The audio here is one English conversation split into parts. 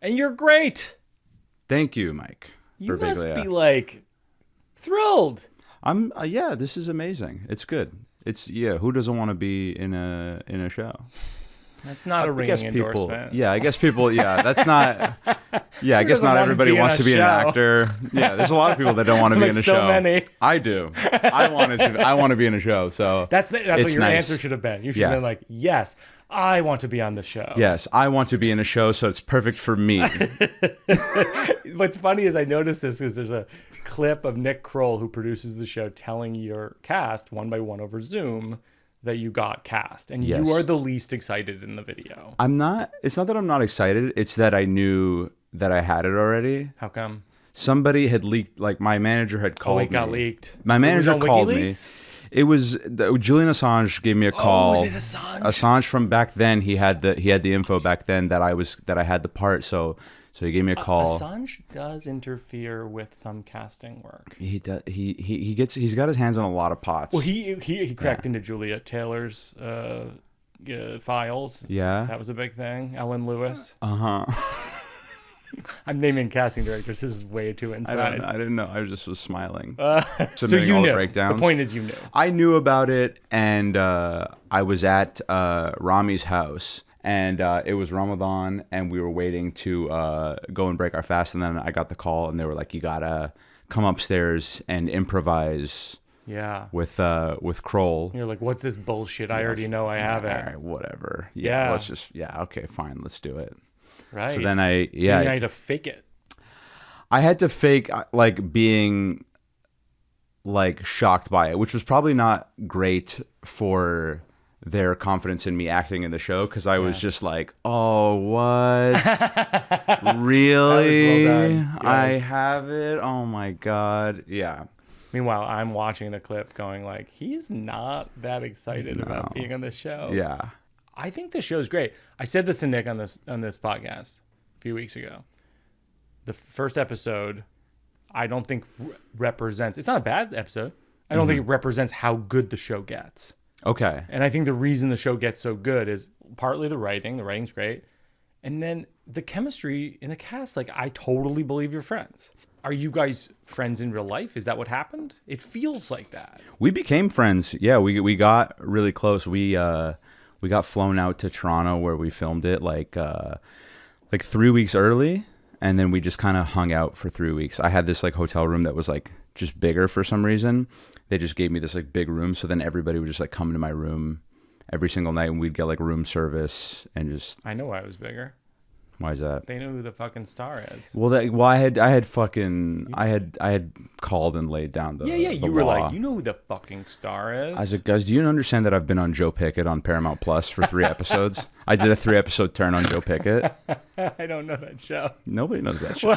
And you're great. Thank you, Mike. You Birbiglia. must be like thrilled. I'm yeah, this is amazing. It's good. It's who doesn't want to be in a show? That's not a ringing endorsement. I guess people, that's not, I guess not everybody wants to be an actor. Yeah, there's a lot of people that don't want to be in a show. So many. I do. I want to be in a show. So that's what your answer should have been. You should have been like, yes, I want to be on the show. Yes, I want to be in a show, so it's perfect for me. What's funny is I noticed this because there's a clip of Nick Kroll, who produces the show, telling your cast one by one over Zoom that you got cast, and you are the least excited in the video. I'm not. It's not that I'm not excited. It's that I knew that I had it already. How come? Somebody had leaked. Like my manager had called me. It got leaked. My manager called me. It was Julian Assange gave me a call. Oh, was it Assange? Assange from back then. He had the info back then that I had the part. So he gave me a call. Assange does interfere with some casting work. He does. He's got his hands on a lot of pots. Well, he cracked into Juliet Taylor's files. Yeah, that was a big thing. Ellen Lewis. I'm naming casting directors. This is way too inside. I didn't know. I just was smiling. So you knew. Breakdowns. The point is you knew. I knew about it, and I was at Rami's house. And it was Ramadan, and we were waiting to go and break our fast. And then I got the call, and they were like, "You gotta come upstairs and improvise." Yeah. With Kroll. You're like, "What's this bullshit? I already know I have it." All right, whatever. Yeah. Let's just. Yeah. Okay. Fine. Let's do it. Right. So then I had to fake it. I had to fake like being like shocked by it, which was probably not great for their confidence in me acting in the show, because I was just like, oh, what? Really? That was well done. Yes. I have it? Oh my God. Yeah. Meanwhile, I'm watching the clip going like, he's not that excited about being on the show. Yeah. I think the show's great. I said this to Nick on this podcast a few weeks ago. The first episode, I don't think represents, it's not a bad episode. I don't think it represents how good the show gets. Okay. And I think the reason the show gets so good is partly the writing. The writing's great. And then the chemistry in the cast. Like, I totally believe you're friends. Are you guys friends in real life? Is that what happened? It feels like that. We became friends. Yeah, we got really close. We got flown out to Toronto where we filmed it like 3 weeks early. And then we just kind of hung out for 3 weeks. I had this like hotel room that was like just bigger for some reason. They just gave me this like big room. So then everybody would just like come to my room every single night, and we'd get like room service and just. I know why it was bigger. Why is that? They know who the fucking star is. Well, I had called and laid down the you were like, you know who the fucking star is. I was like, guys, do you understand that I've been on Joe Pickett on Paramount Plus for 3 episodes? I did a 3-episode turn on Joe Pickett. I don't know that show. Nobody knows that show.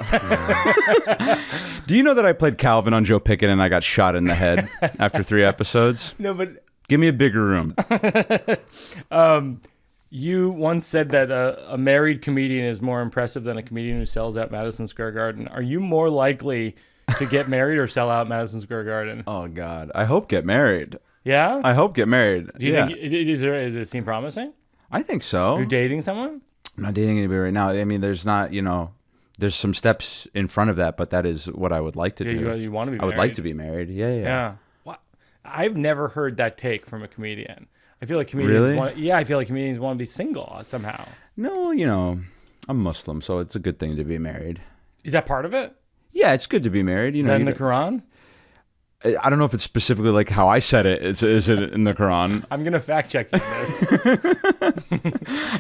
Do you know that I played Calvin on Joe Pickett and I got shot in the head after 3 episodes? No, but give me a bigger room. You once said that a married comedian is more impressive than a comedian who sells out Madison Square Garden. Are you more likely to get married or sell out Madison Square Garden? Oh, God. I hope get married. Yeah? I hope get married. Do you think, does it seem promising? I think so. You're dating someone? I'm not dating anybody right now. I mean, there's not, there's some steps in front of that, but that is what I would like to do. You want to be married? I would like to be married. Yeah. What? I've never heard that take from a comedian. I feel like comedians want to be single somehow. No, I'm Muslim, so it's a good thing to be married. Is that part of it? Yeah, it's good to be married. Is that in the Quran? I don't know if it's specifically like how I said it. Is it in the Quran? I'm gonna fact check you on this.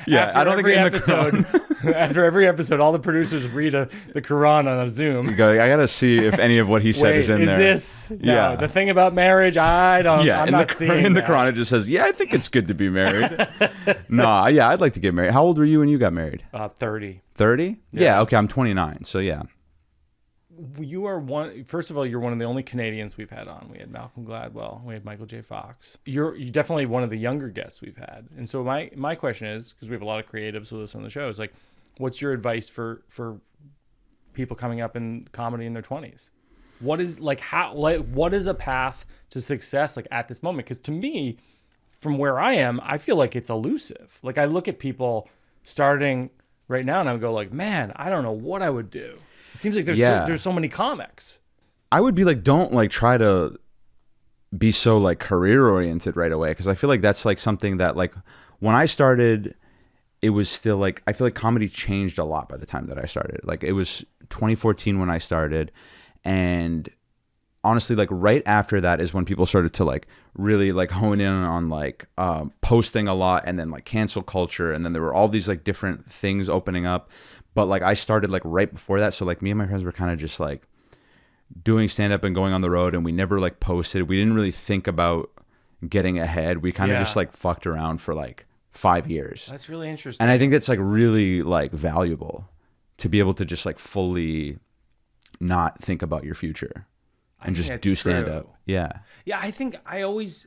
Yeah, I don't think in the Quran. After every episode, all the producers read the Quran on a Zoom. I gotta see if any of what he said is in there. Is this? No, the thing about marriage? I don't. Yeah, I'm not seeing in the Quran it just says, "Yeah, I think it's good to be married." I'd like to get married. How old were you when you got married? 30. 30? Yeah. Okay, I'm 29. So yeah. You are one. First of all, you're one of the only Canadians we've had on. We had Malcolm Gladwell. We had Michael J. Fox. You're definitely one of the younger guests we've had. And so my question is, because we have a lot of creatives who listen on the show, is like, what's your advice for people coming up in comedy in their 20s? What is what is a path to success like at this moment? Because to me, from where I am, I feel like it's elusive. Like I look at people starting right now, and I would go like, man, I don't know what I would do. It seems like there's so many comics. I would be like, don't like try to be so like career oriented right away, because I feel like that's like something that like when I started, it was still like, I feel like comedy changed a lot by the time that I started. Like it was 2014 when I started, and honestly, like right after that is when people started to like really like hone in on like posting a lot, and then like cancel culture, and then there were all these like different things opening up. But like I started like right before that, so like me and my friends were kind of just like doing stand up and going on the road, and we never like posted. We didn't really think about getting ahead. We kind of just like fucked around for like 5 years. That's really interesting. And I think that's like really like valuable to be able to just like fully not think about your future and just do stand up. Yeah. Yeah, I think I always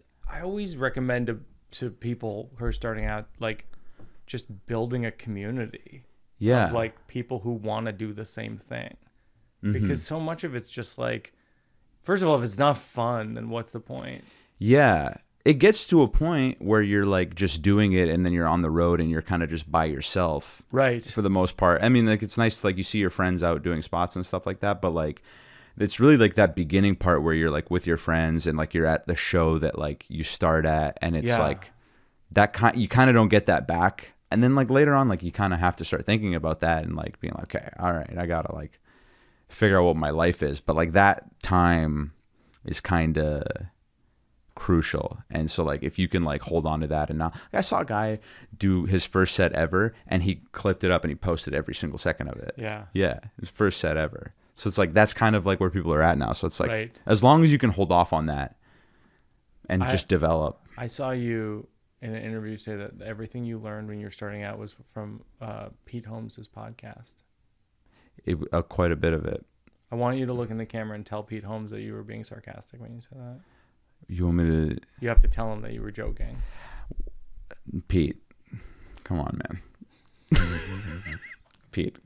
recommend to people who are starting out like just building a community of like people who want to do the same thing. Because so much of it's just like, first of all, if it's not fun, then what's the point? Yeah. It gets to a point where you're like just doing it, and then you're on the road and you're kind of just by yourself. Right. For the most part. I mean, like it's nice to like you see your friends out doing spots and stuff like that, but like it's really like that beginning part where you're like with your friends and like you're at the show that like you start at, and it's like that you kind of don't get that back. And then like later on, like you kind of have to start thinking about that and like being like, okay, all right, I gotta like figure out what my life is. But like that time is kind of crucial. And so like if you can like hold on to that. And now I saw a guy do his first set ever, and he clipped it up and he posted every single second of it. Yeah, his first set ever. So it's like that's kind of like where people are at now. So it's like as long as you can hold off on that and just develop. I saw you in an interview say that everything you learned when you were starting out was from Pete Holmes' podcast. Quite a bit of it. I want you to look in the camera and tell Pete Holmes that you were being sarcastic when you said that. You want me to? You have to tell him that you were joking. Pete, come on, man. Pete.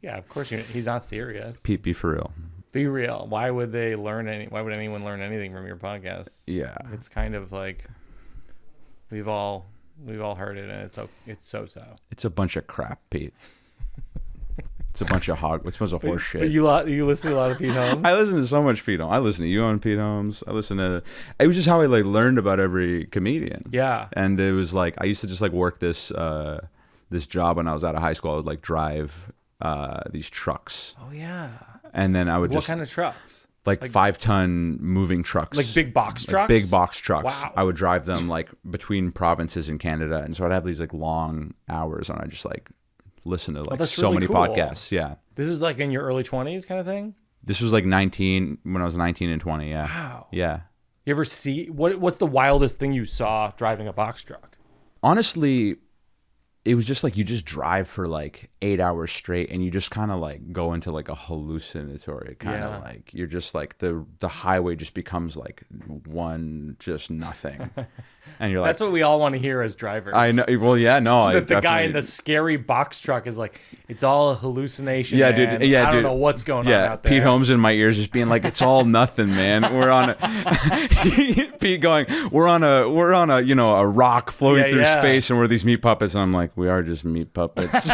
Yeah, of course he's not serious. Pete, be for real. Be real. Why would anyone learn anything from your podcast? Yeah. It's kind of like we've all heard it, and it's so. It's a bunch of crap, Pete. It's a bunch of horse shit. But you listen to a lot of Pete Holmes? I listen to so much Pete Holmes. I listen to you on Pete Holmes. It was just how I like learned about every comedian. Yeah. And it was like I used to just like work this job when I was out of high school. I would like drive these trucks. Oh yeah. And then I would What kind of trucks? Like 5-ton moving trucks. Like big box trucks? Big box trucks. Wow. I would drive them like between provinces in Canada. And so I'd have these like long hours, and I just like listen to like so really many cool podcasts. Yeah. This is like in your early 20s kind of thing? This was like 19 when I was 19 and 20. Yeah. Wow. Yeah. You ever see what's the wildest thing you saw driving a box truck? Honestly, it was just like you just drive for like 8 hours straight, and you just kind of like go into like a hallucinatory kind of like you're just like the highway just becomes like one just nothing. And you're like, that's what we all want to hear as drivers. I know. Well, yeah, no. The guy in the scary box truck is like, it's all a hallucination. Yeah, man. dude. Yeah, I don't know what's going on out there. Pete Holmes in my ears just being like, it's all nothing, man. We're on Pete going, we're on a a rock floating through space, and we're these meat puppets. And I'm like, we are just meat puppets.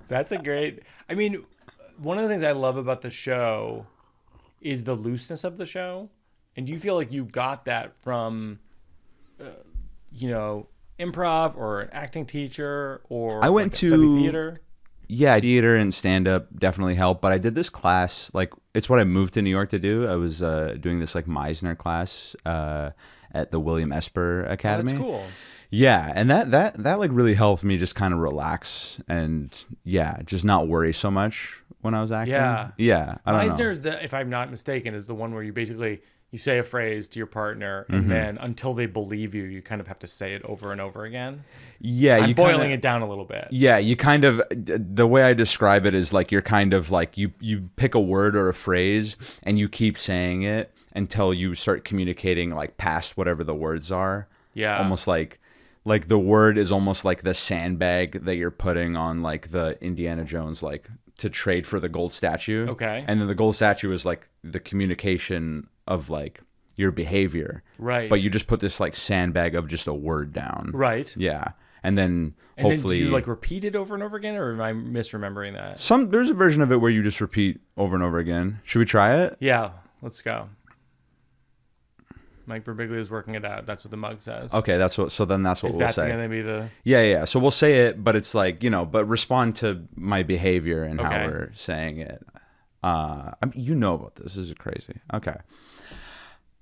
That's a great. I mean, one of the things I love about the show is the looseness of the show. And do you feel like you got that from, improv or an acting teacher, or I went to study theater? Yeah, theater and stand-up definitely helped. But I did this class, like it's what I moved to New York to do. I was doing this like Meisner class at the William Esper Academy. Oh, that's cool. Yeah, and that like really helped me just kind of relax and just not worry so much when I was acting. Yeah. I don't know. Meisner is if I'm not mistaken, is the one where you basically you say a phrase to your partner, and then until they believe you, you kind of have to say it over and over again. Yeah, I'm boiling it down a little bit. Yeah, you kind of, the way I describe it is like you're kind of like you pick a word or a phrase and you keep saying it until you start communicating like past whatever the words are. Yeah, almost like the word is almost like the sandbag that you're putting on like the Indiana Jones like to trade for the gold statue. Okay, and then the gold statue is like the communication of like your behavior, right? But you just put this like sandbag of just a word down, right? Yeah, and then And hopefully then do you like repeat it over and over again, or am I misremembering that? there's a version of it where you just repeat over and over again. Should we try it? Yeah, let's go. Mike Birbiglia is working it out. That's what the mug says. Okay, that's what we'll say. Is that going to be the... Yeah. So we'll say it, but it's like, but respond to my behavior and how we're saying it. I mean, you know about this. This is crazy. Okay.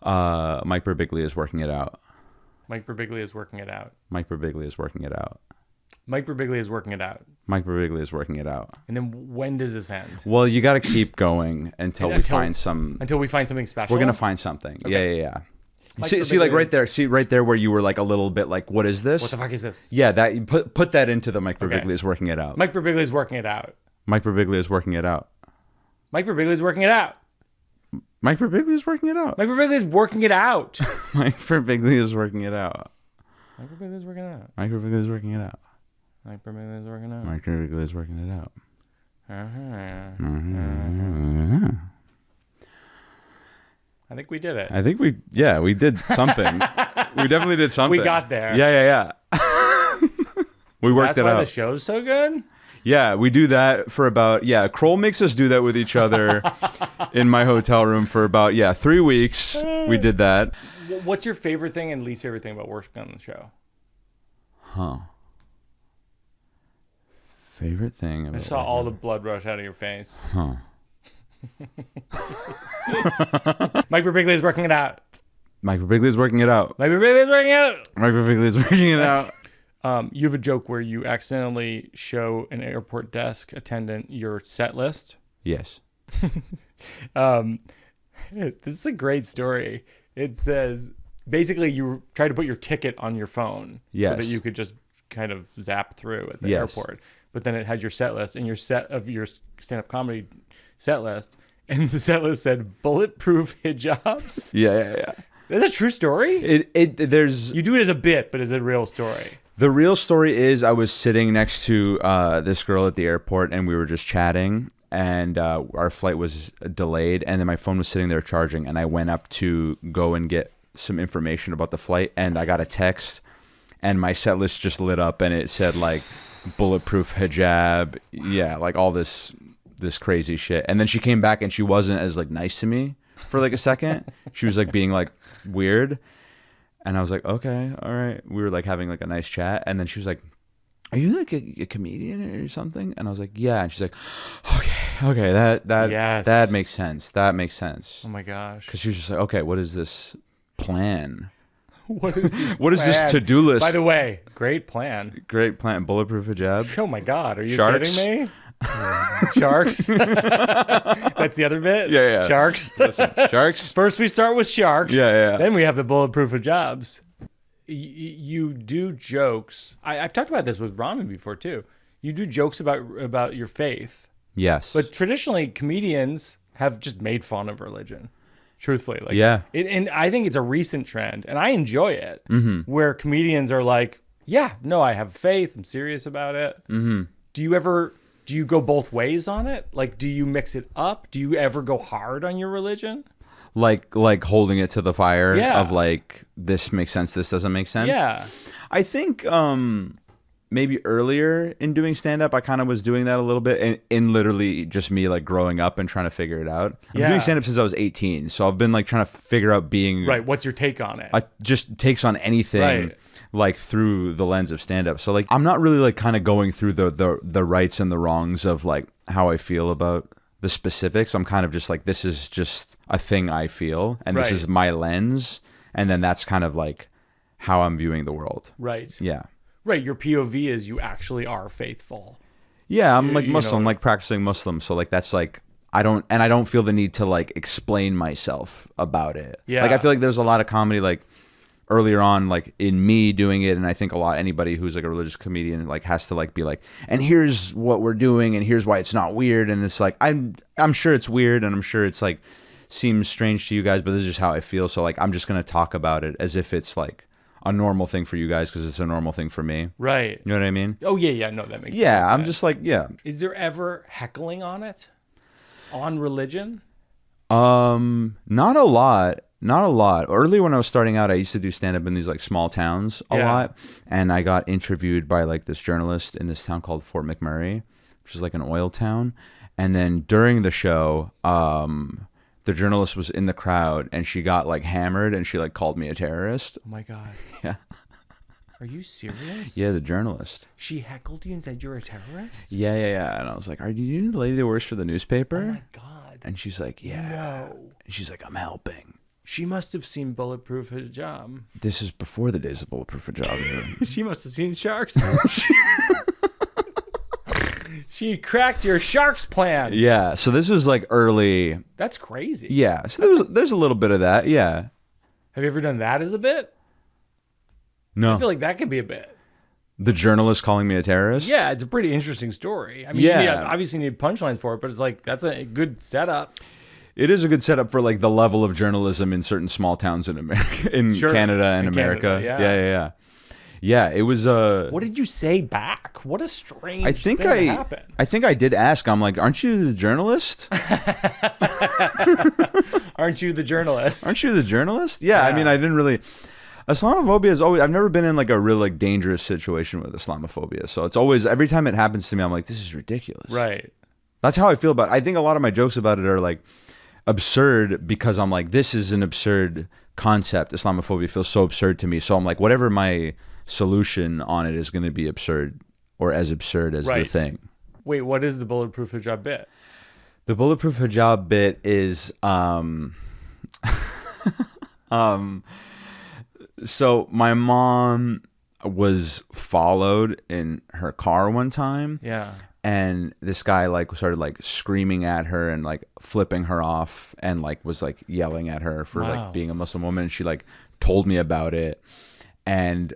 Mike Birbiglia is working it out. Mike Birbiglia is working it out. Mike Birbiglia is working it out. Mike Birbiglia is working it out. Mike Birbiglia is working it out. And then when does this end? Well, you got to keep going until we find something special. We're going to find something. Okay. Yeah. See, like right there. See right there where you were like a little bit like, what is this? What the fuck is this? Yeah, that you put that into the Mike Birbiglia is working it out. Mike Birbiglia is working it out. Mike Birbiglia is working it out. Mike Birbiglia is working it out. Mike Birbiglia is working it out. Mike Birbiglia is working it out. Mike Birbiglia is working it out. Mike Birbiglia is working it out. Mike Birbiglia is working it out. Mike Birbiglia is working it out. Mike Birbiglia is working it out. I think we did it. I think we did something. We definitely did something. We got there. Yeah. We worked it out. That's why the show's so good? Yeah, we do that for about, Kroll makes us do that with each other in my hotel room for about, 3 weeks. We did that. What's your favorite thing and least favorite thing about working on the show? Favorite thing. I saw all the blood rush out of your face. Mike Birbiglia is working it out. Mike Birbiglia is working it out. Mike Birbiglia is working it out. Mike Birbiglia is working it out. You have a joke where you accidentally show an airport desk attendant your set list. Yes. This is a great story. It says basically you try to put your ticket on your phone so that you could just kind of zap through at the airport. But then it had your set list and your set of your stand-up comedy set list, and the set list said bulletproof hijabs. Yeah. Is that a true story? There's You do it as a bit, but is it a real story? The real story is I was sitting next to this girl at the airport, and we were just chatting, and our flight was delayed, and then my phone was sitting there charging, and I went up to go and get some information about the flight, and I got a text, and my set list just lit up, and it said like bulletproof hijab, like all this crazy shit. And then she came back, and she wasn't as like nice to me for like a second. She was like being like weird. And I was like, okay, all right. We were like having like a nice chat. And then she was like, are you like a comedian or something? And I was like, yeah. And she's like, okay, that makes sense. That makes sense. Oh my gosh. Because she was just like, okay, what is this plan? What is this What is this to-do list? By the way, great plan. Great plan. Bulletproof hijab. Oh my God. Are you Sharks? kidding me? Sharks. That's the other bit. Yeah. Sharks. Listen, sharks. First we start with sharks. Yeah. Then we have the bulletproof hijabs. You do jokes. I've talked about this with Rami before too. You do jokes about your faith. Yes. But traditionally, comedians have just made fun of religion. Truthfully, and I think it's a recent trend, and I enjoy it. Mm-hmm. Where comedians are like, I have faith. I'm serious about it. Mm-hmm. Do you go both ways on it? Like, do you mix it up? Do you ever go hard on your religion? Like holding it to the fire of like, this makes sense, this doesn't make sense? Yeah. I think maybe earlier in doing stand-up, I kind of was doing that a little bit in literally just me like growing up and trying to figure it out. I'm doing stand-up since I was 18, so I've been like trying to figure out being... Right, what's your take on it? Just takes on anything... Right. Like through the lens of stand-up. So like I'm not really like kind of going through the rights and the wrongs of like how I feel about the specifics. I'm kind of just like, this is just a thing I feel, and this is my lens, and then that's kind of like how I'm viewing the world. Right. Yeah. Right. Your POV is you actually are faithful. Yeah, I'm like Muslim, like practicing Muslim. So like that's like I don't feel the need to like explain myself about it. Yeah. Like I feel like there's a lot of comedy like earlier on, like in me doing it, and I think anybody who's like a religious comedian like has to like be like, and here's what we're doing, and here's why it's not weird, and it's like I'm sure it's weird, and I'm sure it's like seems strange to you guys, but this is just how I feel. So like I'm just gonna talk about it as if it's like a normal thing for you guys because it's a normal thing for me. Right. You know what I mean? Oh yeah, no, that makes sense. Yeah, I'm just like Is there ever heckling on it? On religion? Not a lot. Not a lot. Early when I was starting out, I used to do stand-up in these like small towns a lot. And I got interviewed by like this journalist in this town called Fort McMurray, which is like an oil town. And then during the show, the journalist was in the crowd and she got like hammered and she like called me a terrorist. Oh my God. Yeah. Are you serious? Yeah, the journalist. She heckled you and said you're a terrorist? Yeah. And I was like, are you the lady that works for the newspaper? Oh my God. And she's like, yeah. No. And she's like, I'm helping. She must have seen Bulletproof Hijab. This is before the days of Bulletproof Hijab. She must have seen Sharks. She cracked your Sharks plan. Yeah. So this was like early. That's crazy. Yeah. So there's a little bit of that. Yeah. Have you ever done that as a bit? No. I feel like that could be a bit. The journalist calling me a terrorist? Yeah, it's a pretty interesting story. I mean, Yeah. you obviously need punchlines for it, but it's like, that's a good setup. It is a good setup for like the level of journalism in certain small towns in America, in Canada and America. Canada, yeah. Yeah, it was What did you say back? What a strange thing to happen. I think I did ask. I'm like, aren't you the journalist? Aren't you the journalist? Aren't you the journalist? Yeah, I mean, I didn't really. Islamophobia is always. I've never been in like a real like dangerous situation with Islamophobia. So it's always every time it happens to me, I'm like, this is ridiculous. Right. That's how I feel about it. I think a lot of my jokes about it are like absurd because I'm like, this is an absurd concept. Islamophobia feels so absurd to me. So I'm like, whatever my solution on it is going to be absurd or as absurd as the thing. Wait, what is the Bulletproof Hijab bit? The Bulletproof Hijab bit is so my mom was followed in her car one time. Yeah. And this guy like started like screaming at her and like flipping her off and like was like yelling at her for like being a Muslim woman. And she like told me about it. And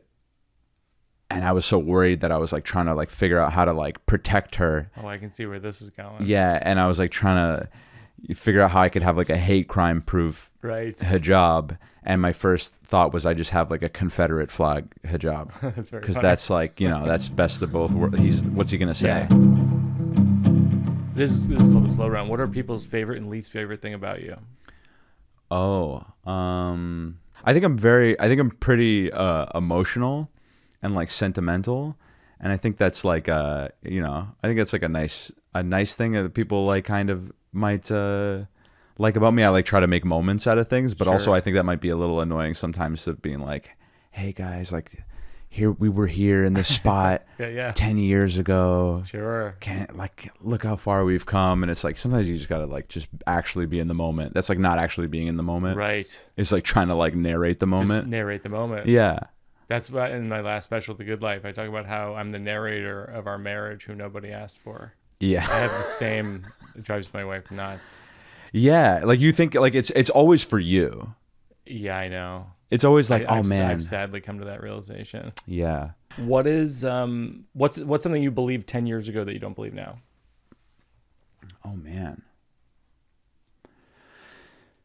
I was so worried that I was like trying to like figure out how to like protect her. Oh, I can see where this is going. Yeah. And I was like trying to figure out how I could have like a hate crime proof hijab. And my first thought was I just have like a Confederate flag hijab. Because that's like, you know, that's best of both worlds. What's he going to say? Yeah. This is called a slow round. What are people's favorite and least favorite thing about you? Oh, I think I'm pretty emotional and like sentimental. And I think that's like, you know, I think that's like a nice thing that people like kind of might, like about me. I like try to make moments out of things, but also I think that might be a little annoying sometimes of being like, hey guys, like we were here in this spot 10 years ago. Sure. Can't like, look how far we've come. And it's like, sometimes you just gotta like, just actually be in the moment. That's like not actually being in the moment. Right. It's like trying to like narrate the moment. Just narrate the moment. Yeah. That's what in my last special, The Good Life, I talk about how I'm the narrator of our marriage who nobody asked for. Yeah. I have the same, it drives my wife nuts. Yeah, like you think like it's always for you. Yeah, I know. It's always like, I've man. I've sadly come to that realization. Yeah. What is what's something you believed 10 years ago that you don't believe now? Oh man.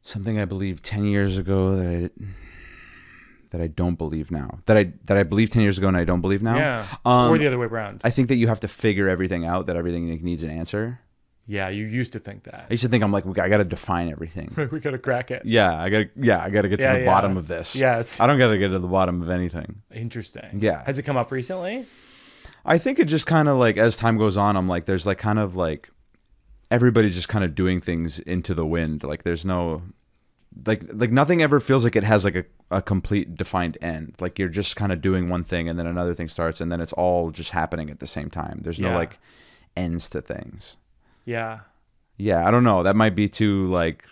Something I believed 10 years ago that I don't believe now. That I believed 10 years ago and I don't believe now. Yeah. Or the other way around. I think that you have to figure everything out. That everything needs an answer. Yeah, you used to think that. I used to think I'm like, I got to define everything. We got to crack it. Yeah, I got to get to the bottom of this. Yes. I don't got to get to the bottom of anything. Interesting. Yeah. Has it come up recently? I think it just kind of like, as time goes on, I'm like, there's like kind of like, everybody's just kind of doing things into the wind. Like there's no, like nothing ever feels like it has like a complete defined end. Like you're just kind of doing one thing and then another thing starts and then it's all just happening at the same time. There's no like ends to things. Yeah. Yeah, I don't know. That might be too like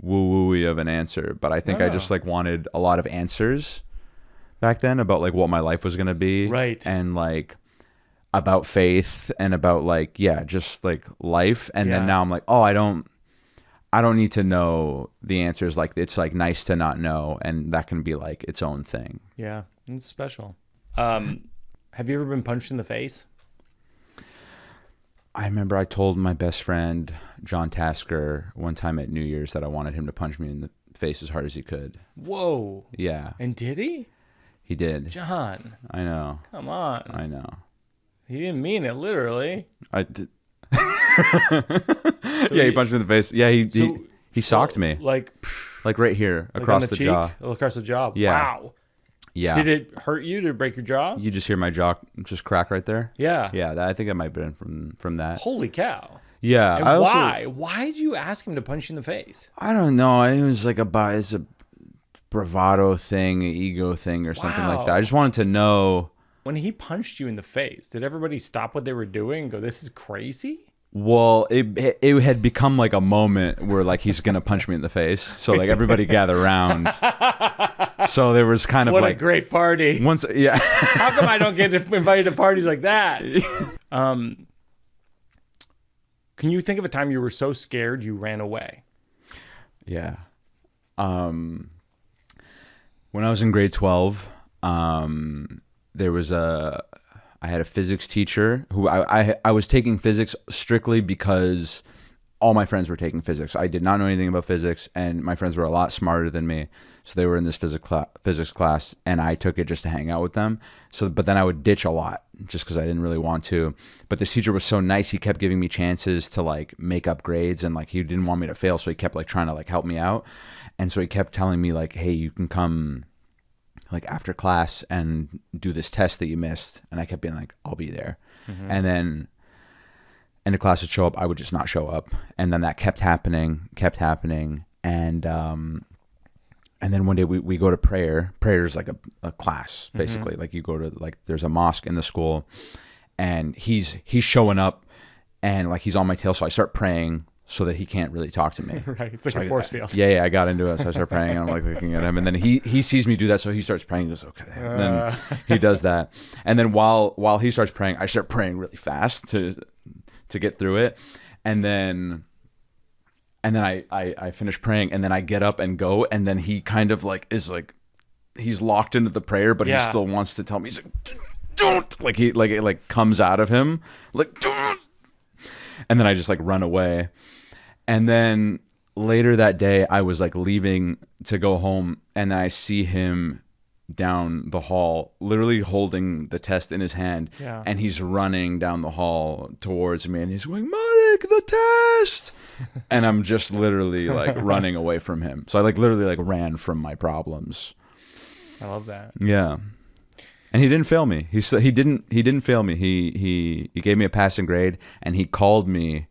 woo-woo-y of an answer, but I think I just like wanted a lot of answers back then about like what my life was going to be. Right. And like about faith and about like, just like life. And then now I'm like, oh, I don't need to know the answers. Like it's like nice to not know. And that can be like its own thing. Yeah. It's special. Have you ever been punched in the face? I remember I told my best friend, John Tasker, one time at New Year's that I wanted him to punch me in the face as hard as he could. Whoa. Yeah. And did he? He did. John. I know. Come on. I know. He didn't mean it literally. I did. He punched me in the face. Yeah, he socked me. Like like right here Like across on the cheek? jaw. Oh, across the jaw. Yeah. Wow. Yeah. Did it hurt you? Did it break your jaw? You just hear my jaw just crack right there. Yeah. Yeah, I think that might have been from that. Holy cow. Yeah. And I also, why? Why did you ask him to punch you in the face? I don't know. It was like it's a bravado thing, an ego thing, or something like that. Wow. I just wanted to know. When he punched you in the face, did everybody stop what they were doing and go, "This is crazy"? Well, it had become like a moment where like he's gonna punch me in the face, so like everybody gather around. So there was kind of What like a great party! once, yeah. How come I don't get invited to parties like that? Can you think of a time you were so scared you ran away? Yeah. When I was in grade 12, there was I had a physics teacher who I was taking physics strictly because all my friends were taking physics. I did not know anything about physics, and my friends were a lot smarter than me. So they were in this physics class, and I took it just to hang out with them. But then I would ditch a lot just because I didn't really want to. But this teacher was so nice; he kept giving me chances to like make up grades, and like he didn't want me to fail, so he kept like trying to like help me out. And so he kept telling me like, "Hey, you can come like after class and do this test that you missed." And I kept being like, "I'll be there." Mm-hmm. And then and the class would show up, I would just not show up. And then that kept happening. And then one day we go to prayer. Prayer is like a class, basically. Mm-hmm. Like you go to, like, there's a mosque in the school, and he's showing up, and like he's on my tail. So I start praying so that he can't really talk to me. Right. It's like a force field. Yeah, I got into it. So I start praying, and I'm like looking at him, and then he sees me do that, so he starts praying. He goes, okay. And then he does that, and then while he starts praying, I start praying really fast to get through it, and then I finish praying, and then I get up and go, and then he kind of like is like he's locked into the prayer, but he still wants to tell me. He's like, don't, like he like it like comes out of him like don't, and then I just like run away. And then later that day, I was like leaving to go home, and I see him down the hall, literally holding the test in his hand, and he's running down the hall towards me, and he's going, "Malik, the test!" And I'm just literally like running away from him. So I like literally like ran from my problems. I love that. Yeah. And he didn't fail me. He didn't fail me. He gave me a passing grade, and he called me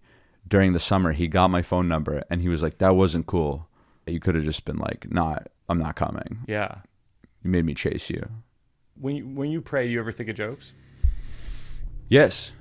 during the summer. He got my phone number, and he was like, "That wasn't cool. You could have just been like, I'm not coming. Yeah. You made me chase you." When you pray, do you ever think of jokes? Yes.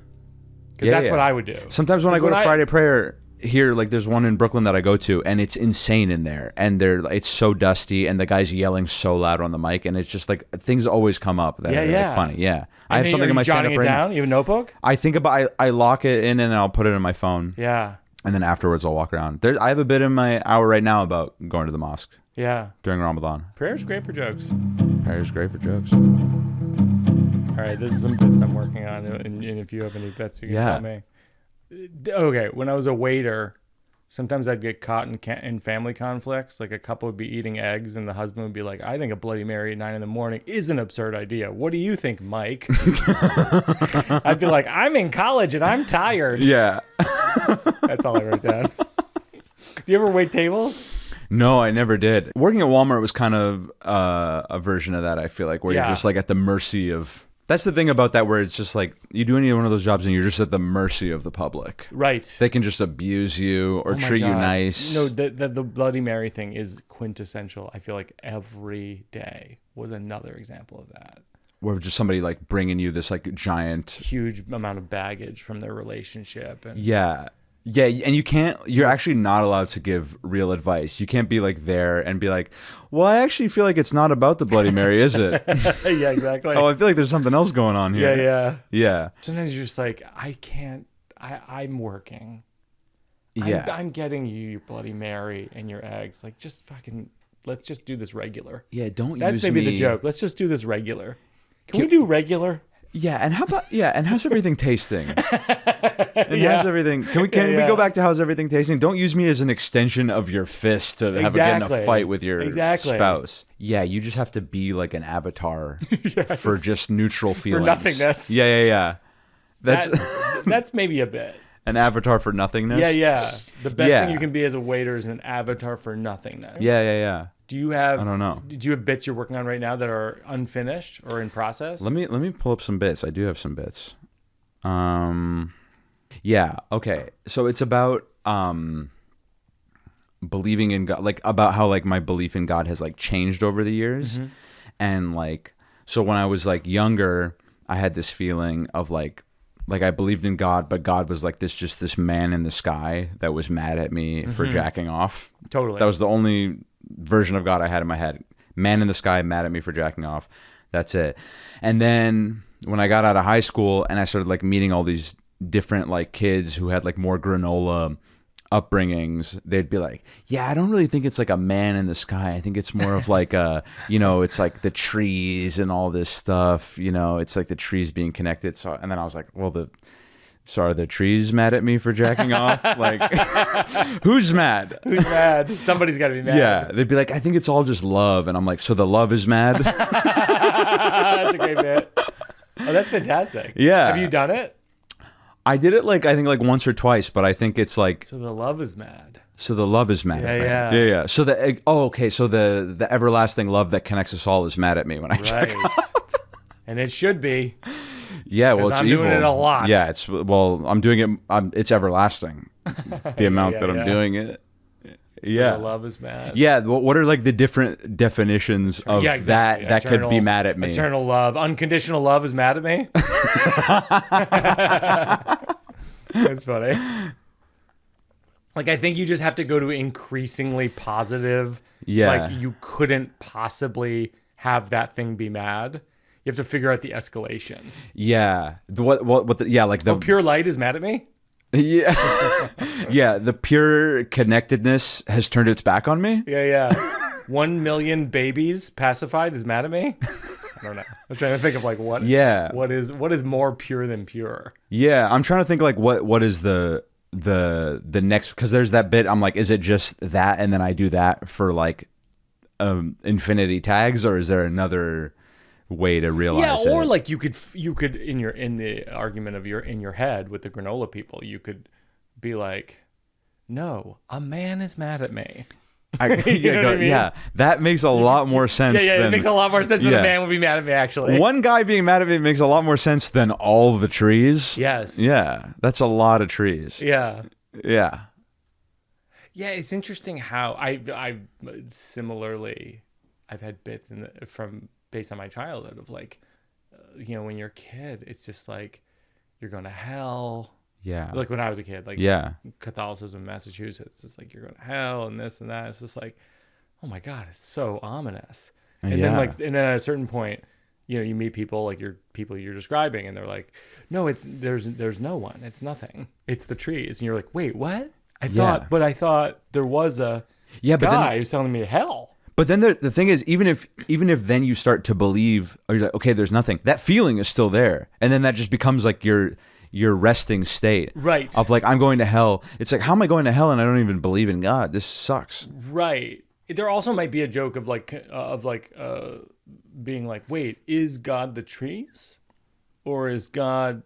Because that's what I would do. Sometimes when I go to Friday prayer here, like there's one in Brooklyn that I go to, and it's insane in there, and it's so dusty, and the guy's yelling so loud on the mic, and it's just like things always come up that are like funny. Yeah. I have something in my stand-up right now. You have a notebook? I think about I lock it in, and then I'll put it in my phone. Yeah. And then afterwards I'll walk around. I have a bit in my hour right now about going to the mosque. Yeah. During Ramadan. Prayer's great for jokes. Prayer's great for jokes. All right, this is some bits I'm working on, and if you have any bits, you can tell me. Okay, when I was a waiter, sometimes I'd get caught in family conflicts. Like a couple would be eating eggs, and the husband would be like, "I think a Bloody Mary at 9 a.m. is an absurd idea. What do you think, Mike?" I'd be like, "I'm in college and I'm tired." Yeah. That's all I wrote down. Do you ever wait tables? No, I never did. Working at Walmart was kind of a version of that, I feel like, where you're just like at the mercy of... That's the thing about that, where it's just like you do any one of those jobs and you're just at the mercy of the public. Right. They can just abuse you or treat you nice. No, the Bloody Mary thing is quintessential. I feel like every day was another example of that. Where just somebody like bringing you this like giant... huge amount of baggage from their relationship. And... Yeah, and you're actually not allowed to give real advice. You can't be like there and be like, "Well, I actually feel like it's not about the Bloody Mary, is it?" Yeah, exactly. "Oh, I feel like there's something else going on here." Yeah. Sometimes you're just like, I can't, I'm working. Yeah. I'm getting you your Bloody Mary and your eggs. Like, just fucking, let's just do this regular. Yeah, That's maybe the joke. Let's just do this regular. Can we do regular? Yeah, and how about and how's everything tasting? How's everything? Can we go back to how's everything tasting? Don't use me as an extension of your fist to get in a fight with your spouse. Yeah, you just have to be like an avatar for just neutral feelings. For nothingness. Yeah. That's that's maybe a bit. An avatar for nothingness. Yeah. The best thing you can be as a waiter is an avatar for nothingness. Yeah. Do you have? I don't know. Do you have bits you're working on right now that are unfinished or in process? Let me pull up some bits. I do have some bits. Yeah. Okay. So it's about believing in God, like about how like my belief in God has like changed over the years, and like so when I was like younger, I had this feeling of like I believed in God, but God was like this man in the sky that was mad at me for jacking off. Totally. That was the only version of God I had in my head. Man in the sky, mad at me for jacking off. That's it. And then when I got out of high school and I started like meeting all these different like kids who had like more granola upbringings, they'd be like, yeah, I don't really think it's like a man in the sky. I think it's more of like a, it's like the trees and all this stuff, it's like the trees being connected. So, and then I was like, well, so are the trees mad at me for jacking off? Like, who's mad? Who's mad? Somebody's got to be mad. Yeah. They'd be like, I think it's all just love. And I'm like, so the love is mad? That's a great bit. Oh, that's fantastic. Yeah. Have you done it? I did it like, I think like once or twice, but I think it's like. So the love is mad. So the love is mad at me. Yeah. So so the everlasting love that connects us all is mad at me when I jack off. And it should be. Yeah, well, it's I'm evil. doing it a lot. Yeah, I'm doing it. It's everlasting. The amount that I'm doing it. Yeah, so the love is mad. Yeah, what are like the different definitions of exactly. that could be mad at me? Eternal love, unconditional love is mad at me. That's funny. Like I think you just have to go to increasingly positive. Yeah, like you couldn't possibly have that thing be mad. You have to figure out the escalation. Yeah. The pure light is mad at me? Yeah. Yeah. The pure connectedness has turned its back on me. Yeah. 1 million babies pacified is mad at me? I don't know. I'm trying to think of like what is more pure than pure? Yeah. I'm trying to think like what is the next, because there's that bit, I'm like, is it just that and then I do that for like infinity tags, or is there another way to realize or it? like you could in the argument of in your head with the granola people, you could be like, no, a man is mad at me. What I mean? Yeah, that makes a lot more sense. It makes a lot more sense than a man would be mad at me, actually. One guy being mad at me makes a lot more sense than all the trees. Yes. Yeah, that's a lot of trees. Yeah. Yeah, it's interesting how I similarly, I've had bits based on my childhood of like, when you're a kid, it's just like you're going to hell. Yeah. Like when I was a kid, like Catholicism in Massachusetts, it's like you're going to hell and this and that. It's just like, oh my God, it's so ominous. And then and then at a certain point, you meet people like people you're describing, and they're like, no, there's no one. It's nothing. It's the trees. And you're like, wait, what? I thought there was a guy who's telling me hell. But then the thing is, even if then you start to believe, or you're like, okay, there's nothing, that feeling is still there. And then that just becomes like your resting state. Right. Of like, I'm going to hell. It's like, how am I going to hell and I don't even believe in God? This sucks. Right. There also might be a joke of being like, wait, is God the trees? Or is God...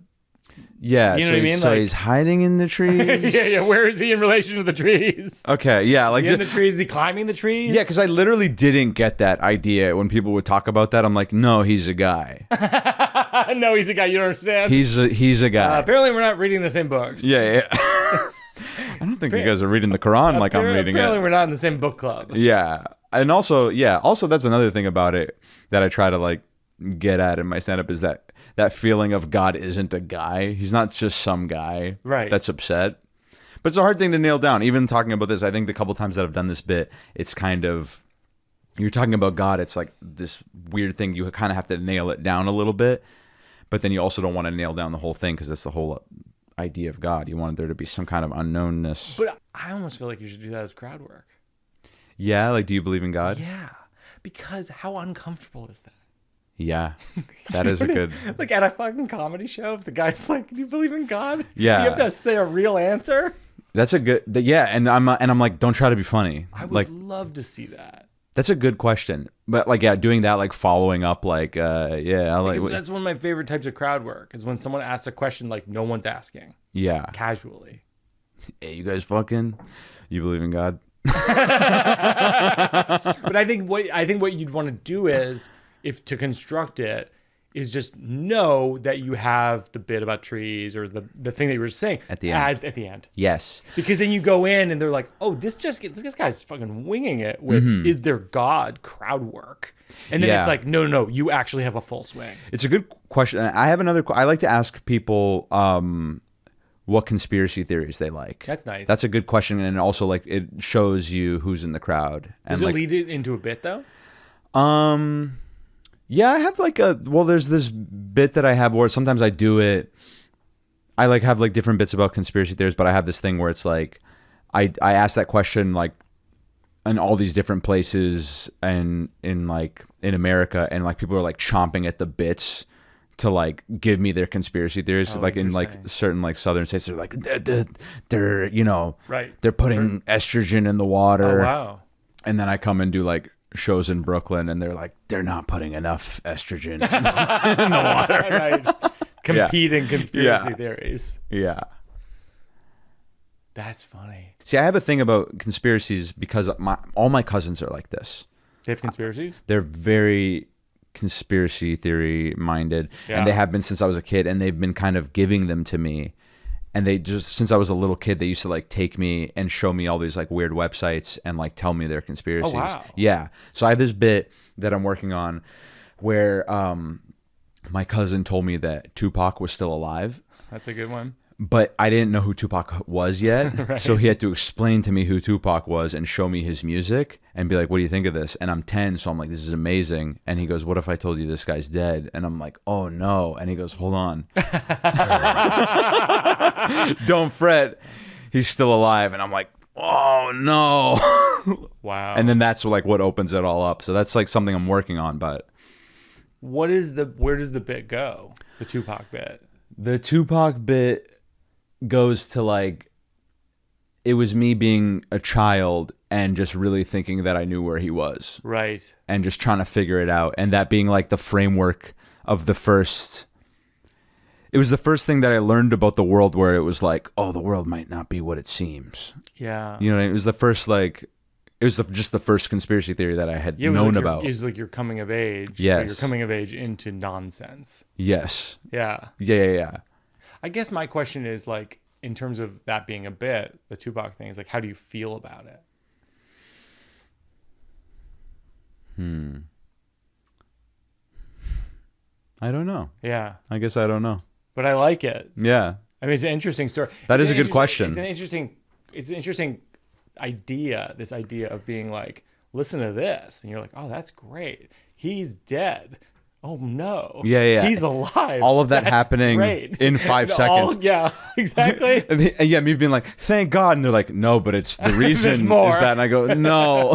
Yeah, you know what I mean? So he's hiding in the trees. Yeah. Where is he in relation to the trees? Okay, yeah, like is he in the trees? Is he climbing the trees? Yeah, because I literally didn't get that idea when people would talk about that. I'm like, no, he's a guy. No, he's a guy. You don't understand. He's a guy. Apparently, we're not reading the same books. Yeah. I don't think you guys are reading the Quran like I'm reading it. Apparently, we're not in the same book club. Yeah, and also that's another thing about it that I try to like get at in my stand-up is that feeling of God isn't a guy. He's not just some guy that's upset. But it's a hard thing to nail down. Even talking about this, I think the couple times that I've done this bit, it's kind of, you're talking about God, it's like this weird thing. You kind of have to nail it down a little bit. But then you also don't want to nail down the whole thing, because that's the whole idea of God. You want there to be some kind of unknownness. But I almost feel like you should do that as crowd work. Yeah? Like, do you believe in God? Yeah. Because how uncomfortable is that? Yeah, that is a good... Like at a fucking comedy show, if the guy's like, do you believe in God? Yeah. You have to say a real answer? That's a good... Yeah, and I'm like, don't try to be funny. I would like, love to see that. That's a good question. But like, yeah, doing that, like following up, like, yeah, I like. Because that's one of my favorite types of crowd work is when someone asks a question like no one's asking. Yeah. Casually. Hey, you guys you believe in God? But I think what you'd want to do is, if to construct it, is just know that you have the bit about trees or the thing that you were saying At the end. at the end. Yes. Because then you go in and they're like, oh, this guy's fucking winging it with is there God crowd work. And then it's like, no, you actually have a full swing. It's a good question. I have another. I like to ask people what conspiracy theories they like. That's nice. That's a good question, and also like it shows you who's in the crowd. And Does it lead it into a bit though? Yeah, I have there's this bit that I have where sometimes I do it. I like have like different bits about conspiracy theories, but I have this thing where it's like I ask that question like in all these different places and in America, and like people are like chomping at the bits to like give me their conspiracy theories. Like in like certain like southern states, they're like they're they're putting estrogen in the water. Oh wow. And then I come and do like shows in Brooklyn, and they're like, they're not putting enough estrogen in the water. Right. Competing conspiracy theories. Yeah. That's funny. See, I have a thing about conspiracies because all my cousins are like this. They have conspiracies? They're very conspiracy theory minded, and they have been since I was a kid, and they've been kind of giving them to me. And they just, since I was a little kid, they used to like take me and show me all these like weird websites and like tell me their conspiracies. Oh, wow. Yeah. So I have this bit that I'm working on where my cousin told me that Tupac was still alive. That's a good one. But I didn't know who Tupac was yet. Right. So he had to explain to me who Tupac was and show me his music and be like, what do you think of this? And I'm 10, so I'm like, this is amazing. And he goes, what if I told you this guy's dead? And I'm like, oh no. And he goes, hold on. Don't fret. He's still alive. And I'm like, oh no. Wow. And then that's like what opens it all up. So that's like something I'm working on. But where does the bit go? The Tupac bit. The Tupac bit goes to like, it was me being a child and just really thinking that I knew where he was. Right. And just trying to figure it out. And that being like the framework of it was the first thing that I learned about the world, where it was like, oh, the world might not be what it seems. Yeah. You know what I mean? It was the first just the first conspiracy theory that I had known about. It was like your coming of age. Yes. You're coming of age into nonsense. Yes. Yeah. Yeah. I guess my question is like, in terms of that being a bit, the Tupac thing is like, how do you feel about it? I don't know. Yeah. I guess I don't know. But I like it. Yeah. I mean, it's an interesting story. That is a good question. It's an interesting idea, this idea of being like, listen to this. And you're like, oh, that's great. He's dead. Oh, no. Yeah. He's alive. All of that That's happening great. in 5 seconds. Yeah, exactly. Yeah, me being like, thank God. And they're like, no, but it's the reason is more. bad. And I go, no.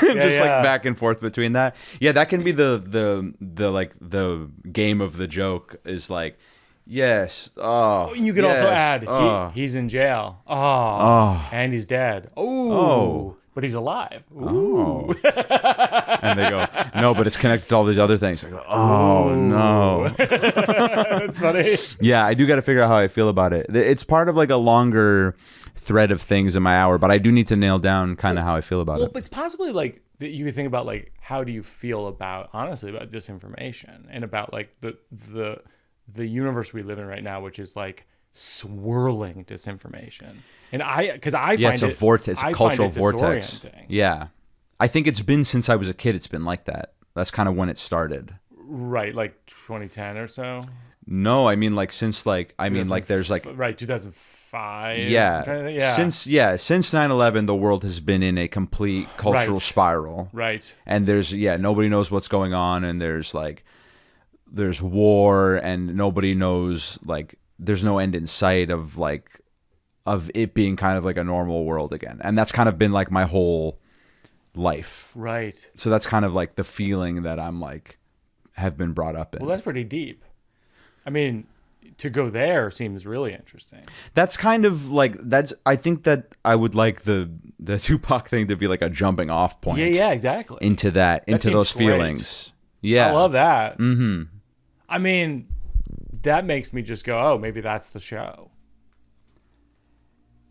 Just yeah. like back and forth between that. Yeah, that can be the game of the joke is like, yes. Oh, you could also add, he's in jail. And he's dead. Oh. But he's alive. Ooh. And they go, no, but it's connected to all these other things. I go, oh, no. That's funny. Yeah, I do got to figure out how I feel about it. It's part of like a longer thread of things in my hour, but I do need to nail down kind of how I feel about it. Well, it's possibly like that you could think about like, how do you feel about, honestly, about disinformation and about like the universe we live in right now, which is like swirling disinformation. And because I find it's a vortex, it's a cultural vortex. Yeah. I think it's been since I was a kid, it's been like that. That's kind of when it started. Right, like 2010 or so? No, I mean like since like, there's like... Right, 2005? Yeah. Since 9/11, the world has been in a complete cultural spiral. Right. And there's, nobody knows what's going on, and there's war, and nobody knows, like, there's no end in sight of it being kind of like a normal world again. And that's kind of been like my whole life. Right. So that's kind of like the feeling that I'm like, have been brought up in. Well, that's pretty deep. I mean, to go there seems really interesting. That's kind of like I think that I would like the Tupac thing to be like a jumping off point. Yeah, exactly. Into those great. feelings. Yeah, I love that. Mm-hmm. I mean, that makes me just go, oh, maybe that's the show.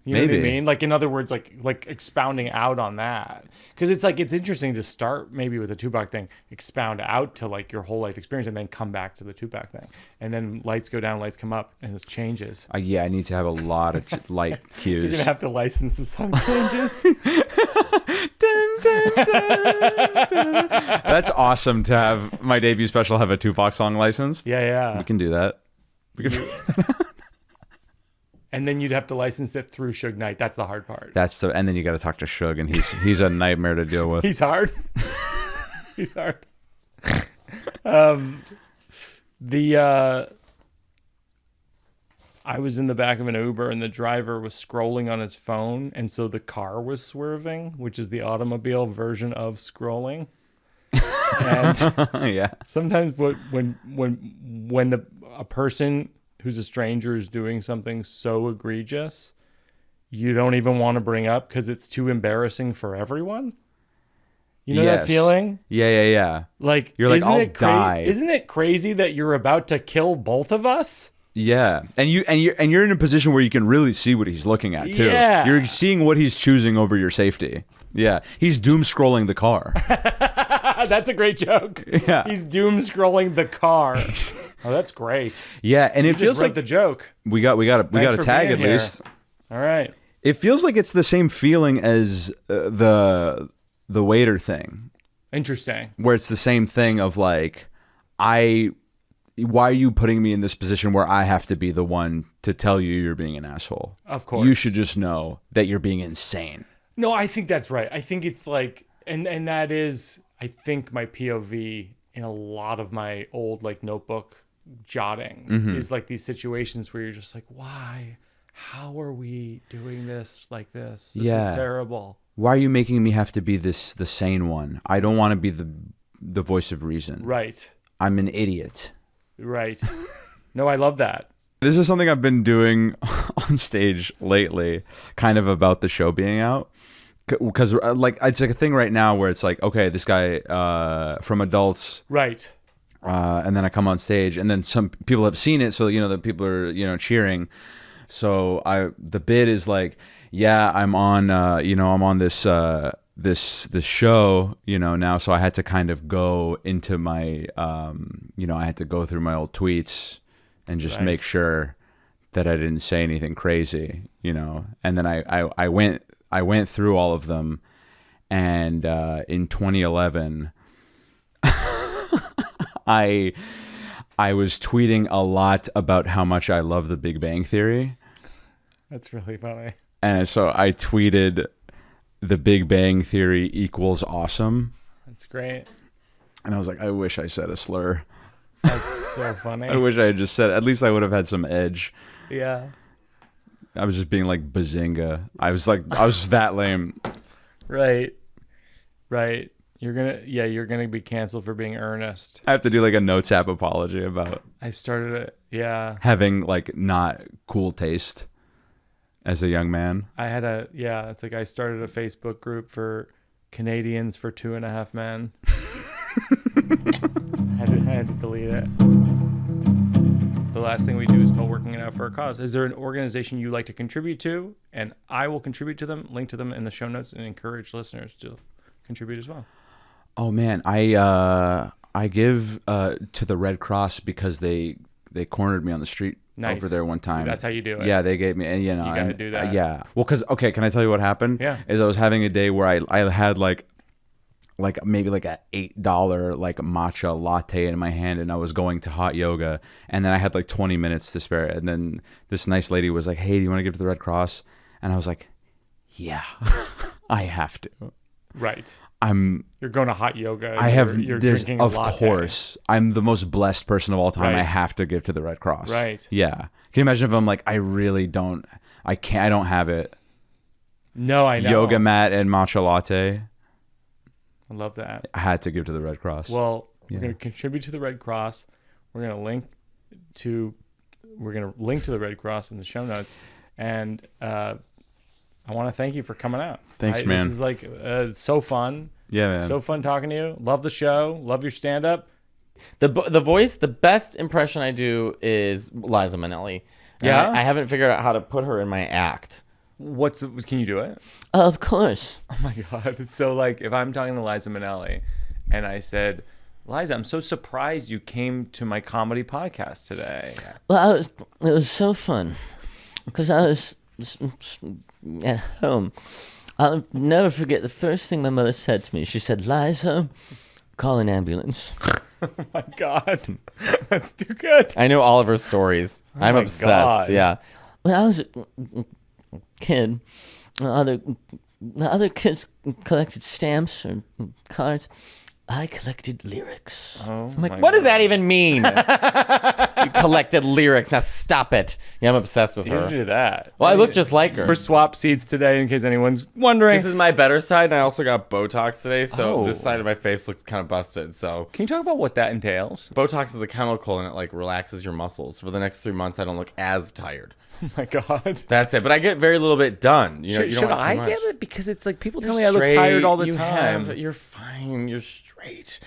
You know what I mean? Like, in other words, like expounding out on that. Because it's like, it's interesting to start maybe with the Tupac thing, expound out to like your whole life experience, and then come back to the Tupac thing. And then lights go down, lights come up, and it changes. Yeah, I need to have a lot of light cues. You're going to have to license the song changes. Dun, dun, dun, dun. That's awesome to have my debut special have a Tupac song licensed. Yeah. We can do that. And then you'd have to license it through Suge Knight. That's the hard part. And then you got to talk to Suge, and he's a nightmare to deal with. He's hard. He's hard. I was in the back of an Uber, and the driver was scrolling on his phone, and so the car was swerving, which is the automobile version of scrolling. And yeah, sometimes when a person who's a stranger is doing something so egregious, you don't even want to bring up because it's too embarrassing for everyone. You know that feeling? Yeah. Like, you're like, I'll die. Isn't it crazy that you're about to kill both of us? Yeah, and you're in a position where you can really see what he's looking at too. Yeah. You're seeing what he's choosing over your safety. Yeah, he's doom scrolling the car. That's a great joke. Yeah, he's doom scrolling the car. Oh, that's great. Yeah, and it feels like the joke. We got a tag at least. All right. It feels like it's the same feeling as the waiter thing. Interesting. Where it's the same thing of like, why are you putting me in this position where I have to be the one to tell you you're being an asshole? Of course. You should just know that you're being insane. No, I think that's right. I think it's like, and that is, I think, my POV in a lot of my old like notebook jottings is like these situations where you're just like, why? How are we doing this like this? This is terrible. Why are you making me have to be the sane one? I don't want to be the voice of reason. Right. I'm an idiot. Right. No, I love that. This is something I've been doing on stage lately, kind of about the show being out. Because like it's like a thing right now where it's like, okay, this guy from adults. Right. And then I come on stage, and then some people have seen it, so the people are cheering. So the bid is like, yeah, I'm on I'm on this this show now, so I had to kind of go into my I had to go through my old tweets and just make sure that I didn't say anything crazy, and then I went through all of them, and in 2011 I was tweeting a lot about how much I love The Big Bang Theory. That's really funny. And so I tweeted, The Big Bang Theory equals awesome. That's great. And I was like, I wish I said a slur. That's so funny. I wish I had just said, at least I would have had some edge. Yeah. I was just being like bazinga. I was just that lame. Right. You're gonna be canceled for being earnest. I have to do like a notes app apology about I started it. Yeah. Having like not cool taste as a young man. It's like I started a Facebook group for Canadians for 2.5 Men. I had to delete it. The last thing we do is called Working It Out for a Cause. Is there an organization you like to contribute to? And I will contribute to them, link to them in the show notes, and encourage listeners to contribute as well. Oh man, I give to the Red Cross because they cornered me on the street over there one time. That's how you do it. Yeah, they gave me, and you gotta do that. Yeah, well, can I tell you what happened? Yeah, is I was having a day where I had like maybe like a $8 like matcha latte in my hand, and I was going to hot yoga, and then I had like 20 minutes to spare, and then this nice lady was like, "Hey, do you want to give to the Red Cross?" And I was like, "Yeah, I have to." Right. You're going to hot yoga. You're drinking a latte. Of course, I'm the most blessed person of all time. Right. I have to give to the Red Cross. Right. Yeah. Can you imagine if I'm like, I don't have it. No, I know. Yoga mat and matcha latte. I love that. I had to give to the Red Cross. Well, we're going to contribute to the Red Cross. We're going to link to we're gonna link to the Red Cross in the show notes, and I want to thank you for coming out. Thanks, man. This is like so fun. Yeah, man. So fun talking to you. Love the show. Love your stand up. The voice, the best impression I do is Liza Minnelli. Yeah? I haven't figured out how to put her in my act. Can you do it? Of course. Oh my God. It's so like if I'm talking to Liza Minnelli and I said, Liza, I'm so surprised you came to my comedy podcast today. Well, it was so fun because I was at home. I'll never forget the first thing my mother said to me. She said, Liza, call an ambulance. Oh my God. That's too good. I know all of her stories. I'm my obsessed. God. Yeah. When I was a kid, other kids collected stamps or cards. I collected lyrics. Oh I'm like, my what does God. that even mean? You collected lyrics. Now stop it. Yeah, I'm obsessed with You her. do that. Well, I look just like her. We're swap seats today in case anyone's wondering. This is my better side, and I also got Botox today, so Oh. this side of my face looks kind of busted. So Can you talk about what that entails? Botox is a chemical, and it like relaxes your muscles. For the next 3 months, I don't look as tired. Oh my God. That's it. But I get very little bit done. You know, you don't Should want too I much. get it? Because it's like people tell You're me I look straight, tired all the you time. You're fine. You're straight.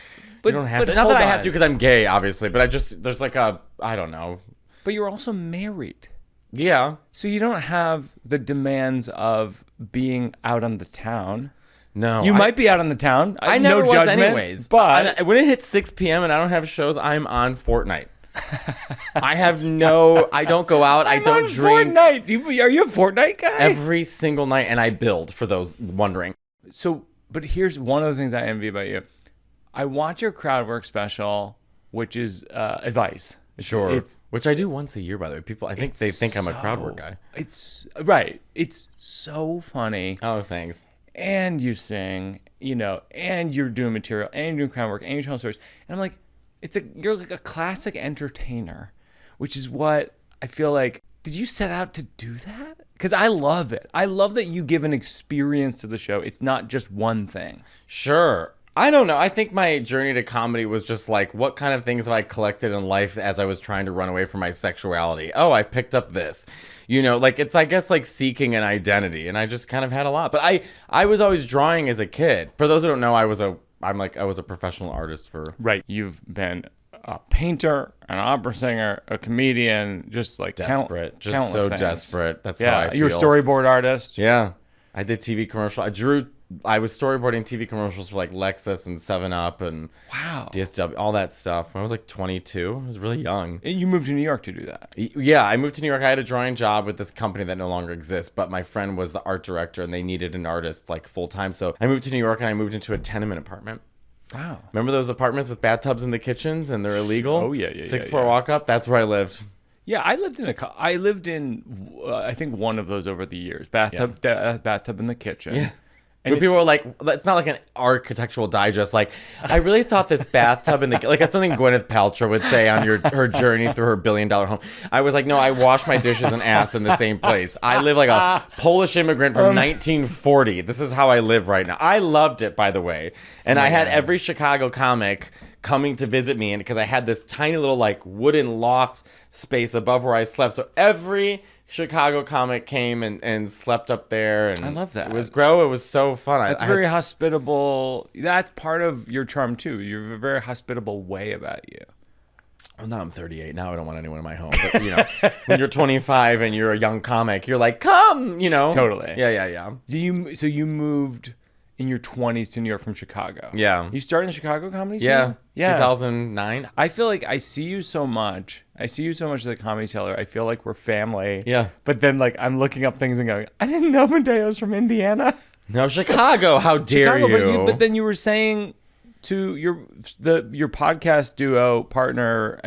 But- you don't have but to. Not hold that I have on. to because I'm gay, obviously. But I just there's like a I don't know. But you're also married. Yeah. So you don't have the demands of being out on the town. No. You might be out on the town. I never no was judgment, anyways. But when it hits 6 p.m. and I don't have shows, I'm on Fortnite. I have no. I don't go out. I don't on drink. Fortnite. Are you a Fortnite guy? Every single night, and I build for those wondering. So, but here's one of the things I envy about you. I watch your crowd work special, which is advice. Sure. It's Which I do once a year, by the way. People, I think they think I'm a crowd work guy. It's right. It's so funny. Oh, thanks. And you sing, and you're doing material, and you're doing crowd work, and you're telling stories. And I'm like, you're like a classic entertainer, which is what I feel like. Did you set out to do that? Because I love it. I love that you give an experience to the show. It's not just one thing. Sure. I don't know. I think my journey to comedy was just like, what kind of things have I collected in life as I was trying to run away from my sexuality? Oh, I picked up this. It's, I guess, like seeking an identity. And I just kind of had a lot. But I was always drawing as a kid. For those who don't know, I was a professional artist for... Right. You've been a painter, an opera singer, a comedian, just like Desperate. Just countless so things. desperate. That's how I feel. You're a storyboard artist. Yeah. I did TV commercial. I was storyboarding TV commercials for like Lexus and 7-Up and Wow. DSW, all that stuff. When I was like 22. I was really young. And you moved to New York to do that. Yeah, I moved to New York. I had a drawing job with this company that no longer exists, but my friend was the art director and they needed an artist like full time. So I moved to New York and I moved into a tenement apartment. Wow. Remember those apartments with bathtubs in the kitchens and they're illegal? Oh, yeah. 6-floor walk up. That's where I lived. Yeah, I lived in I think one of those over the years. Bathtub in the kitchen. Yeah. And But people were like, it's not like an architectural digest. Like, I really thought this bathtub in the... Like, it's something Gwyneth Paltrow would say on her journey through her $1 billion home. I was like, no, I wash my dishes and ass in the same place. I live like a Polish immigrant from 1940. This is how I live right now. I loved it, by the way. And I had every Chicago comic coming to visit me, and because I had this tiny little, like, wooden loft space above where I slept. So every... Chicago comic came and slept up there, and I love that. It was so fun. That's very hospitable. That's part of your charm too. You have a very hospitable way about you. Well, now I'm 38. Now I don't want anyone in my home. But when you're 25 and you're a young comic, you're like, come, Totally. Yeah. So you moved in your 20s to New York from Chicago. Yeah. You started in Chicago comedy scene? Yeah. Yeah. 2009. I feel like I see you so much. As a comedy teller. I feel like we're family. Yeah. But then like I'm looking up things and going, I didn't know Medeo's from Indiana. No, Chicago. How dare you? But then you were saying to your podcast duo partner,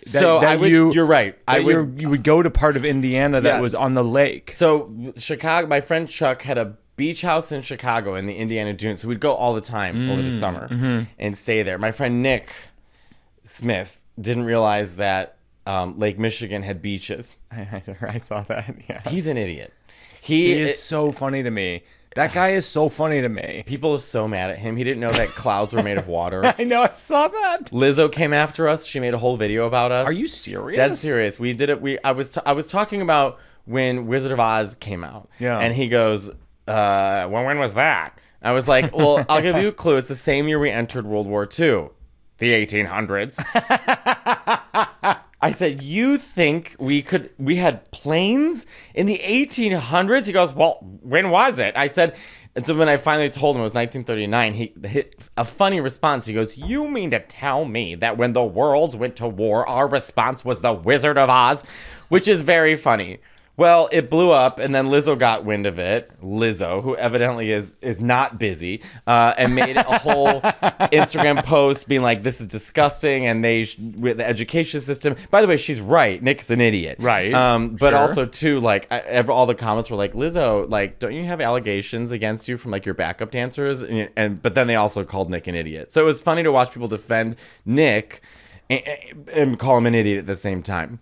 you're right. You would go to part of Indiana that was on the lake. So Chicago, my friend Chuck had a beach house in Chicago in the Indiana Dunes. So we'd go all the time over the summer and stay there. My friend Nick Smith didn't realize that Lake Michigan had beaches. I saw that. Yeah, he's an idiot. He is so funny to me That guy is so funny to me. People are so mad at him. He didn't know that clouds were made of water. I know, I saw that. Lizzo came after us. She made a whole video about us. Are you serious? Dead serious. We did it. I was talking about when Wizard of Oz came out. Yeah. And he goes, when was that? I was like, well, I'll give you a clue. It's the same year we entered World War II. The 1800s. I said, you think we had planes in the 1800s? He goes, well, when was it? I said, and so when I finally told him it was 1939, he hit a funny response. He goes, you mean to tell me that when the worlds went to war, our response was the Wizard of Oz? Which is very funny. Well, it blew up, and then Lizzo got wind of it. Lizzo, who evidently is not busy, and made a whole Instagram post being like, "This is disgusting," and with the education system. By the way, she's right. Nick's an idiot, right? But Sure. also too, like, all the comments were like, "Lizzo, like, don't you have allegations against you from like your backup dancers?" But then they also called Nick an idiot. So it was funny to watch people defend Nick and call him an idiot at the same time.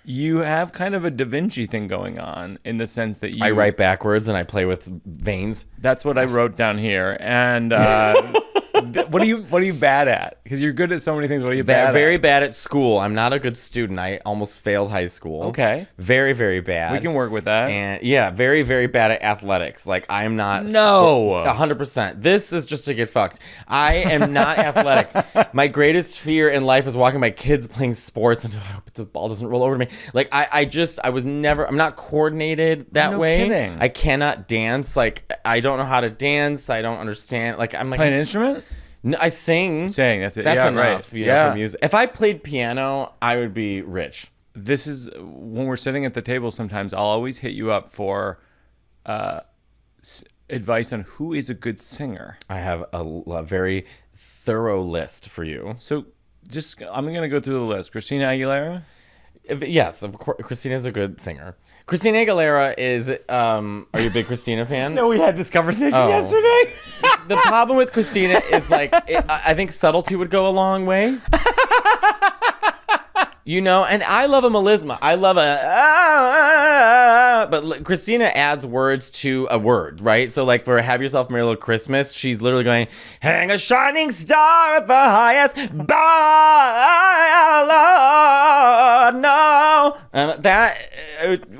You have kind of a Da Vinci thing going on in the sense that I write backwards and I play with veins. That's what I wrote down here. And what are you bad at? Because you're good at so many things. What are you bad at? Very bad at school. I'm not a good student. I almost failed high school. Okay. Very, very bad. We can work with that. And yeah, very, very bad at athletics. Like, I'm not. No. 100%. This is just to get fucked. I am not athletic. My greatest fear in life is walking by kids playing sports and I hope the ball doesn't roll over to me. Like, I'm not coordinated that No way. kidding. I cannot dance. Like, I don't know how to dance. I don't understand. Like, I'm like. Play an instrument? No, I sing. Saying that's it. That's Yeah, enough, right. you know, for music. If I played piano, I would be rich. This is when we're sitting at the table. Sometimes I'll always hit you up for advice on who is a good singer. I have a very thorough list for you. So I'm going to go through the list. Christina Aguilera? Yes, of course. Christina's a good singer. Christina Aguilera is. Are you a big Christina fan? No, we had this conversation yesterday. The problem with Christina is like, I think subtlety would go a long way. You know, and I love a melisma. I love but Christina adds words to a word, right? So like for Have Yourself a Merry Little Christmas, she's literally going, hang a shining star at the highest bar, Lord, no.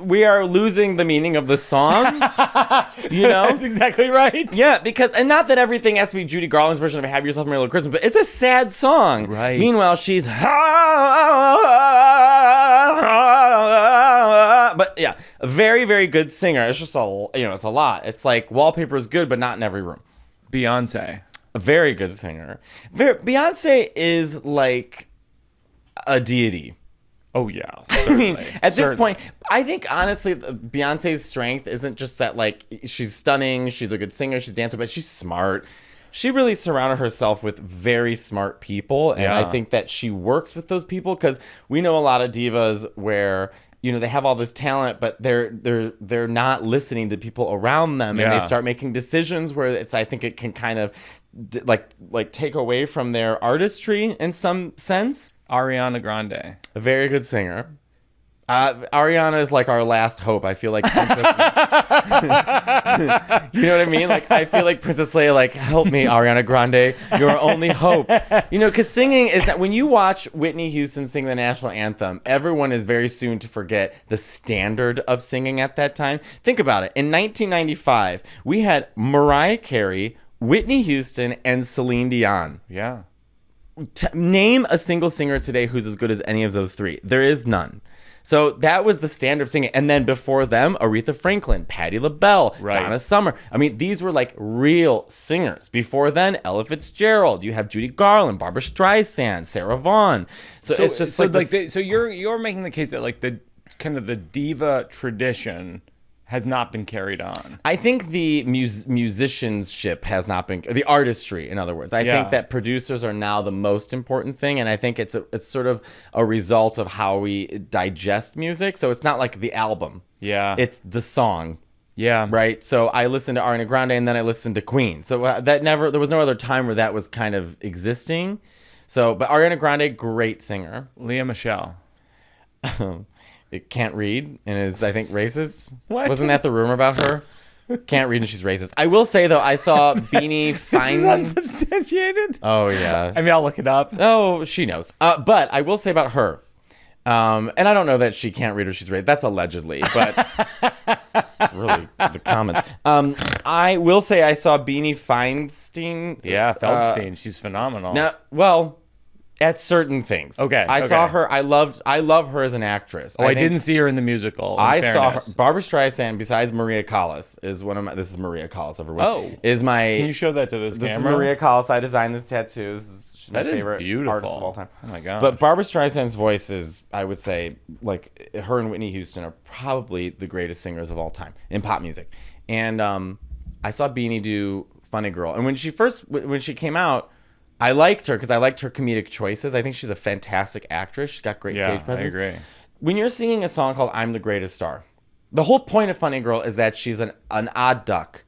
We are losing the meaning of the song, you know? That's exactly right. Yeah, because, and not that everything has to be Judy Garland's version of Have Yourself a Merry Little Christmas, but it's a sad song. Right. Meanwhile, she's, but yeah, a very, very good singer. It's just it's a lot. It's like Wallpaper is good, but not in every room. Beyonce. A very good singer. Beyonce is like a deity. Oh, yeah. I mean, at this Certainly. point, I think honestly, Beyonce's strength isn't just that like she's stunning, she's a good singer, she's a dancer, but she's smart. She really surrounded herself with very smart people, and Yeah. I think that she works with those people because we know a lot of divas where they have all this talent, but they're not listening to people around them, and Yeah. they start making decisions where I think it can kind of like take away from their artistry in some sense. Ariana Grande. A very good singer. Ariana is like our last hope. I feel like Princess... You know what I mean? Like, I feel like Princess Leia, like, help me, Ariana Grande. You're our only hope. Because singing is that when you watch Whitney Houston sing the national anthem, everyone is very soon to forget the standard of singing at that time. Think about it. In 1995, we had Mariah Carey, Whitney Houston, and Celine Dion. Yeah. Name a single singer today who's as good as any of those three. There is none. So that was the standard of singing. And then before them, Aretha Franklin, Patti LaBelle, Right. Donna Summer. I mean, these were like real singers. Before then, Ella Fitzgerald. You have Judy Garland, Barbara Streisand, Sarah Vaughan. So it's just so like, so you're making the case that like the kind of the diva tradition has not been carried on. I think the musicianship has not been, the artistry, in other words. I Yeah. think that producers are now the most important thing, and I think it's sort of a result of how we digest music. So it's not like the album. Yeah. It's the song. Yeah. Right? So I listened to Ariana Grande, and then I listened to Queen. So there was no other time where that was kind of existing. So, but Ariana Grande, great singer. Leah Michelle. It can't read and is, I think, racist. What? Wasn't that the rumor about her? Can't read and she's racist. I will say though, I saw Beanie Fine. Is that substantiated? Oh yeah. I mean, I'll look it up. Oh, she knows. But I will say about her, and I don't know that she can't read or she's racist. That's allegedly, but it's really the comments. I will say I saw Beanie Feinstein. Yeah, Feldstein. She's phenomenal. No, well, at certain things. Okay, I saw her. I love her as an actress. I didn't see her in the musical. I saw her. Barbara Streisand, besides Maria Callas, is one of my. This is Maria Callas, everyone. Oh, is my. Can you show that to this camera? This is Maria Callas. I designed this tattoo. She's my That is favorite beautiful. artist of all time. Oh my god! But Barbara Streisand's voice is, I would say, like her and Whitney Houston are probably the greatest singers of all time in pop music. And I saw Beanie do "Funny Girl," and when she came out, I liked her because I liked her comedic choices. I think she's a fantastic actress. She's got great stage presence. I agree. When you're singing a song called "I'm the Greatest Star," the whole point of "Funny Girl" is that she's an odd duck.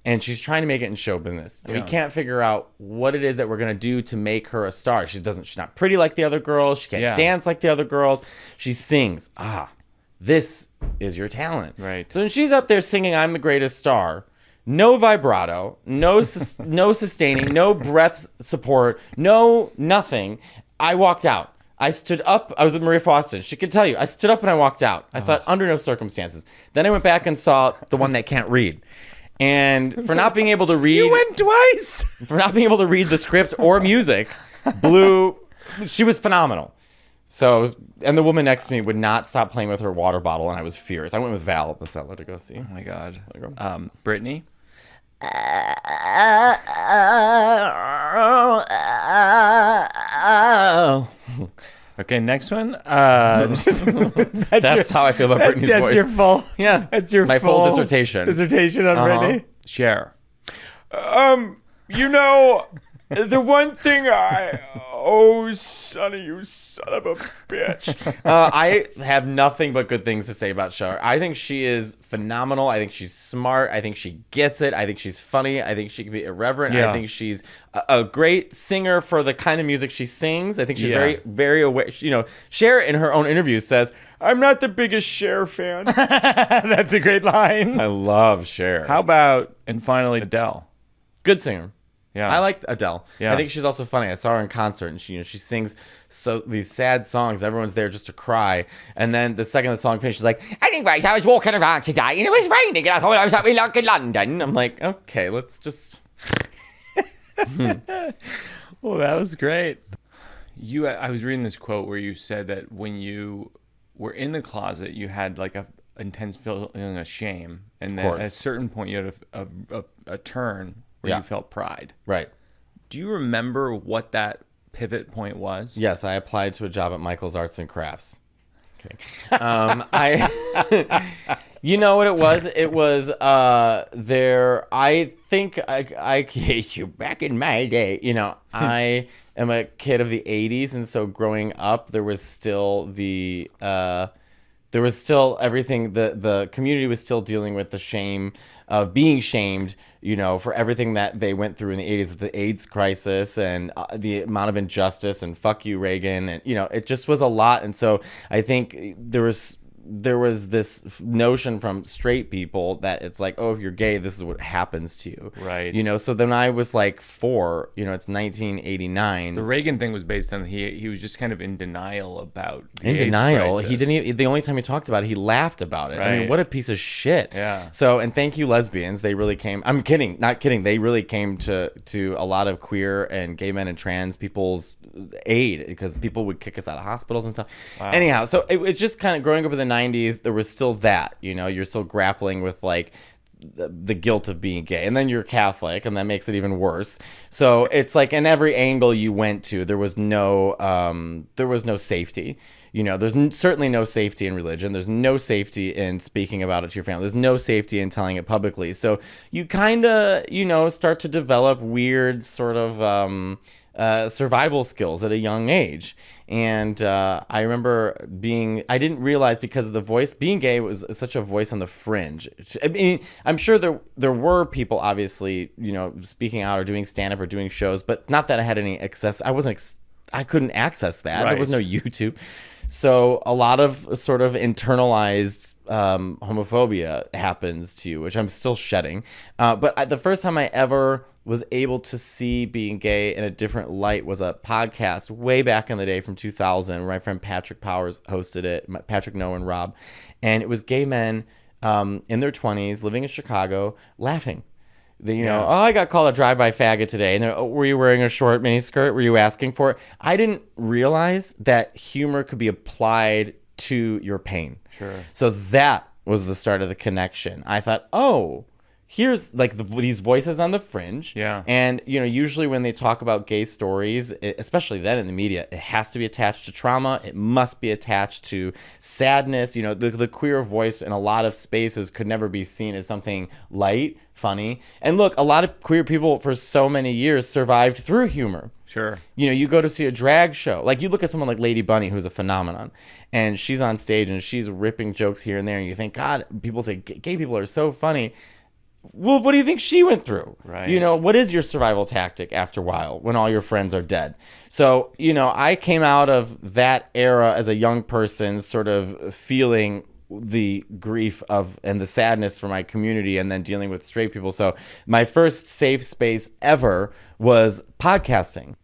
And she's trying to make it in show business. And we can't figure out what it is that we're going to do to make her a star. She's not pretty like the other girls. She can't dance like the other girls. She sings. This is your talent. Right. So when she's up there singing "I'm the Greatest Star," no vibrato, no no sustaining, no breath support, no nothing. I walked out. I stood up. I was with Maria Foston. She could tell you. I stood up and I walked out. I thought, under no circumstances. Then I went back and saw the one that can't read. And for not being able to read... You went twice! For not being able to read the script or music, she was phenomenal. So, and the woman next to me would not stop playing with her water bottle, and I was furious. I went with Val at the cellar to go see. Oh my god. Brittany? Okay, next one. That's how I feel about Brittany's voice. That's your full. Yeah, that's your my full dissertation. Dissertation on Brittany. Share. The one thing Sonny, you son of a bitch. I have nothing but good things to say about Cher. I think she is phenomenal. I think she's smart. I think she gets it. I think she's funny. I think she can be irreverent. Yeah. I think she's a great singer for the kind of music she sings. I think she's very, very aware. Cher in her own interviews says, "I'm not the biggest Cher fan." That's a great line. I love Cher. How about, and finally, Adele? Good singer. Yeah, I like Adele. Yeah. I think she's also funny. I saw her in concert, and she sings these sad songs. Everyone's there just to cry, and then the second the song finishes, she's like, "Anyways, I was walking around today, and it was raining, and I thought I was up in London." I'm like, okay, let's just. Well, that was great. I was reading this quote where you said that when you were in the closet, you had like a intense feeling of shame, and then at a certain point, you had a turn where you felt pride. Right. Do you remember what that pivot point was? Yes, I applied to a job at Michael's Arts and Crafts. Okay. You know what it was? It was I think I back in my day, I am a kid of the 80s, and so growing up there was still everything, the community was still dealing with the shame of being shamed, for everything that they went through in the 80s, the AIDS crisis and the amount of injustice and fuck you, Reagan. And, it just was a lot. And so I think there was this notion from straight people that it's like, oh, if you're gay, this is what happens to you. Right. So then I was like 4, it's 1989. The Reagan thing was based on he was just kind of in denial about the in AIDS denial. crisis. He didn't even, the only time he talked about it, he laughed about it. I mean, Right. what a piece of shit. Yeah. So, and thank you, lesbians. They really came. I'm kidding, not kidding. They really came to a lot of queer and gay men and trans people's aid, because people would kick us out of hospitals and stuff. Wow. Anyhow, so it's just kind of growing up in the 90s. There was still that, you're still grappling with like the guilt of being gay, and then you're Catholic, and that makes it even worse. So it's like in every angle you went to, there was no safety. There's certainly no safety in religion. There's no safety in speaking about it to your family. There's no safety in telling it publicly. So you kind of, start to develop weird sort of survival skills at a young age. And I remember I didn't realize, because of the voice, being gay was such a voice on the fringe. I mean, I'm sure there were people, obviously, speaking out or doing stand-up or doing shows, but not that I had any access. I couldn't access that. Right. There was no YouTube. So a lot of sort of internalized homophobia happens to you, which I'm still shedding. But the first time I ever was able to see being gay in a different light was a podcast way back in the day from 2000. My friend Patrick Powers hosted it, Patrick, Noah, and Rob. And it was gay men in their 20s living in Chicago laughing. Oh, I got called a drive-by faggot today. And were you wearing a short mini skirt? Were you asking for it? I didn't realize that humor could be applied to your pain. Sure. So that was the start of the connection. I thought, oh, here's like these voices on the fringe. Yeah. And, usually when they talk about gay stories, especially then in the media, it has to be attached to trauma. It must be attached to sadness. The queer voice in a lot of spaces could never be seen as something light, funny. And look, a lot of queer people for so many years survived through humor. Sure. You go to see a drag show. Like, you look at someone like Lady Bunny, who's a phenomenon, and she's on stage and she's ripping jokes here and there, and you think, God, people say gay people are so funny. Well, what do you think she went through? Right. What is your survival tactic after a while when all your friends are dead? So, I came out of that era as a young person sort of feeling the grief and the sadness for my community and then dealing with straight people. So my first safe space ever was podcasting.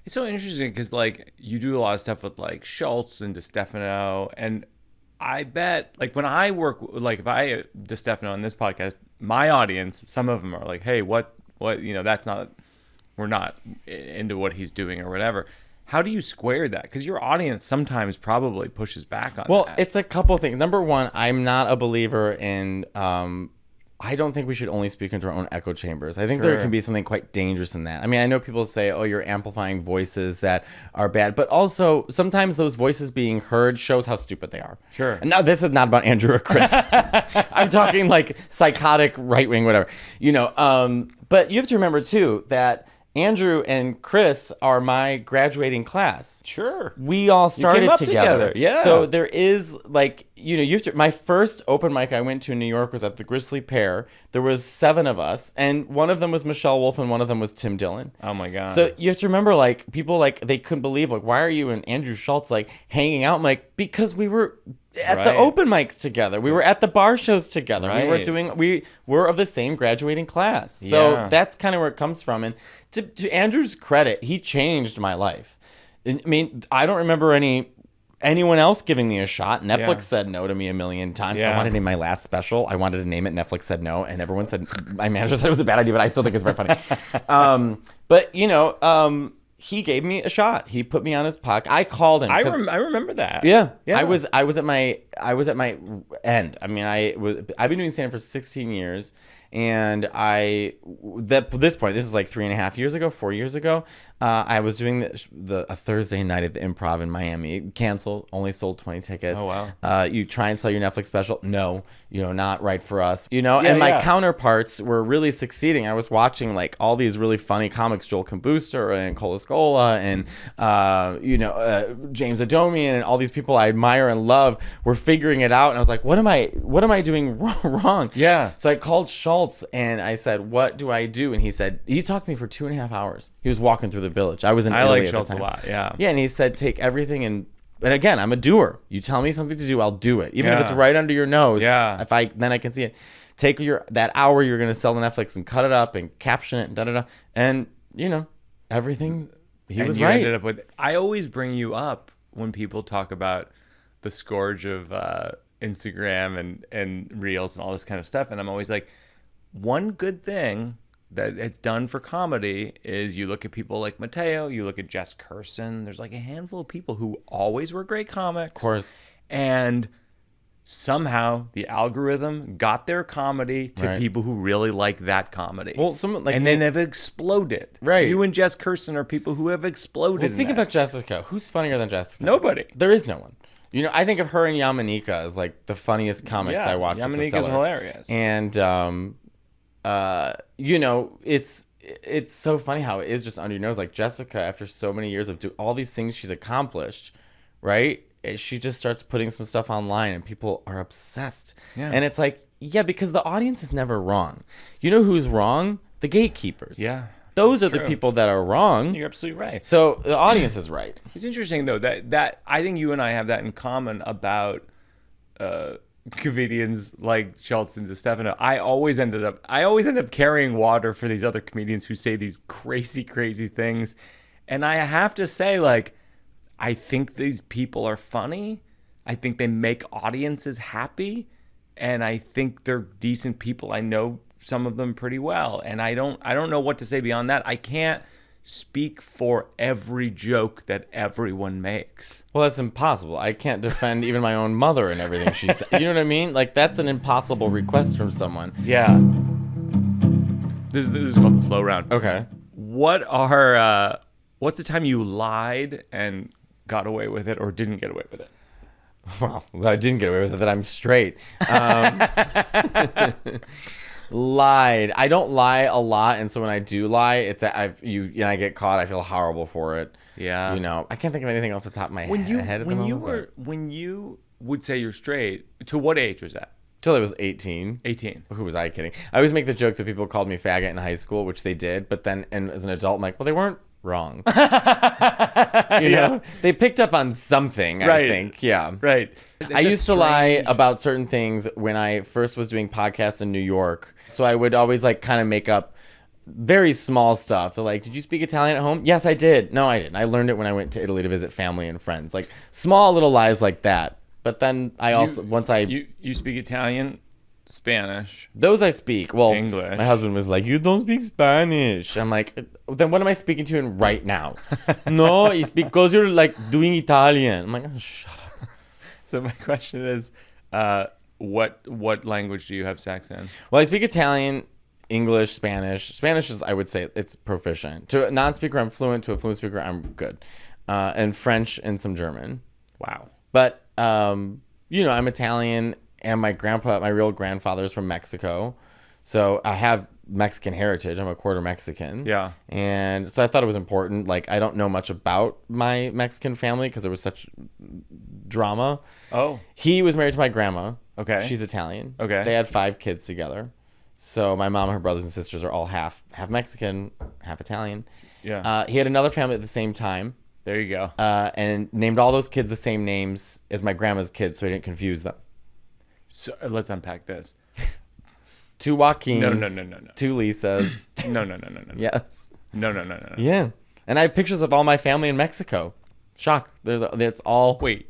It's so interesting because, like, you do a lot of stuff with, like, Schultz and DeStefano, and I bet, like, when I work, like, if I DeStefano on this podcast, my audience, some of them are like, hey, what, that's not, we're not into what he's doing or whatever. How do you square that? Because your audience sometimes probably pushes back on that. Well, it's a couple things. Number one, I'm not a believer in, I don't think we should only speak into our own echo chambers. I think there can be something quite dangerous in that. I mean, I know people say, oh, you're amplifying voices that are bad, but also sometimes those voices being heard shows how stupid they are. Sure. And now this is not about Andrew or Chris. I'm talking like psychotic, right-wing, whatever. But you have to remember, too, that Andrew and Chris are my graduating class. Sure. We all started together. Yeah. So there is like, you have to, my first open mic I went to in New York was at the Grizzly Pear. There was 7 of us, and one of them was Michelle Wolf and one of them was Tim Dillon. Oh my God. So you have to remember, like, people, like, they couldn't believe, like, why are you and Andrew Schultz, like, hanging out? I'm like, because we were at the open mics together. We were at the bar shows together. Right. We were of the same graduating class. So that's kind of where it comes from. And to Andrew's credit, he changed my life. I mean, I don't remember anyone else giving me a shot. Netflix said no to me a million times. I wanted to name my last special. I wanted to name it. Netflix said no. And everyone said, my manager said it was a bad idea, but I still think it's very funny. But, he gave me a shot. He put me on his podcast. I called him. I remember that. Yeah. I was at my end. I mean, I've been doing stand-up for 16 years. And this is like 4 years ago, I was doing a Thursday night at the Improv in Miami. Canceled, only sold 20 tickets. Oh, wow. You try and sell your Netflix special. No, not right for us. And my counterparts were really succeeding. I was watching like all these really funny comics, Joel Booster and Cola Scola and, James Adomian and all these people I admire and love were figuring it out. And I was like, what am I doing wrong? Yeah. So I called Schultz and I said, what do I do? And he said, he talked to me for 2.5 hours. He was walking through the village. I was in Italy like at Schultz the time. a lot. Yeah. Yeah. And he said, take everything and again, I'm a doer. You tell me something to do, I'll do it. Even if it's right under your nose. Yeah. Then I can see it. Take that hour you're going to sell to Netflix and cut it up and caption it and da-da-da. And, everything, he was right. Ended up with, I always bring you up when people talk about the scourge of Instagram and Reels and all this kind of stuff. And I'm always like, one good thing that it's done for comedy is you look at people like Mateo, you look at Jess Curson. There's like a handful of people who always were great comics. Of course. And somehow the algorithm got their comedy to people who really like that comedy. Well, and then they've exploded. Right. You and Jess Curson are people who have exploded. Well, think about Jessica. Who's funnier than Jessica? Nobody. There is no one. I think of her and Yamanika as like the funniest comics I watched. Yamanika's hilarious. And it's so funny how it is just under your nose. Like Jessica, after so many years of doing all these things she's accomplished, right? She just starts putting some stuff online and people are obsessed. Yeah. And it's like, because the audience is never wrong. You know who's wrong? The gatekeepers. Yeah. Those are the true. people that are wrong. You're absolutely right. So the audience is right. It's interesting though that I think you and I have that in common about comedians like Schultz and DeStefano. I always end up carrying water for these other comedians who say these crazy things, and I have to say, like, I think these people are funny. I think they make audiences happy, and I think they're decent people. I know some of them pretty well, and I don't know what to say beyond that. I can't speak for every joke that everyone makes. Well, that's impossible. I can't defend even my own mother and everything she said. You know what I mean? Like, that's an impossible request from someone. Yeah. This is called the slow round. Okay. What's the time you lied and got away with it or didn't get away with it? Well, I didn't get away with it, that I'm straight. Lied. I don't lie a lot, and so when I do lie, it's that I get caught. I feel horrible for it. Yeah. You know, I can't think of anything off the top of my head. When you would say you're straight, to what age was that? Till I was 18. 18. Who was I kidding? I always make the joke that people called me faggot in high school, which they did, but then, and as an adult, I'm like, well, they weren't wrong. You know, they picked up on something. Right. I think. Yeah. Right. I used to lie about certain things when I first was doing podcasts in New York. So I would always like kind of make up very small stuff. They're like, did you speak Italian at home? Yes, I did. No, I didn't. I learned it when I went to Italy to visit family and friends. Like small little lies like that. But then I also, you speak Italian, Spanish. Those I speak. Well, English. My husband was like, you don't speak Spanish. I'm like, then what am I speaking to in right now? No, it's because you're like doing Italian. I'm like, oh, shut up. So my question is, what language do you have sex in? Well, I speak Italian, English, Spanish. Spanish is, I would say, it's proficient. To a non-speaker, I'm fluent. To a fluent speaker, I'm good. And French and some German. Wow. But, you know, I'm Italian, and my real grandfather is from Mexico. So I have Mexican heritage. I'm a quarter Mexican. Yeah. And so I thought it was important. Like, I don't know much about my Mexican family because there was such drama. Oh. He was married to my grandma. Okay. She's Italian. Okay. They had 5 kids together. So my mom and her brothers and sisters are all half Mexican, half Italian. Yeah. He had another family at the same time. There you go. And named all those kids the same names as my grandma's kids so he didn't confuse them. So let's unpack this. 2 Joaquins. No. 2 Lisas. No. Yes. No. Yeah. And I have pictures of all my family in Mexico. Shock. It's all... Wait.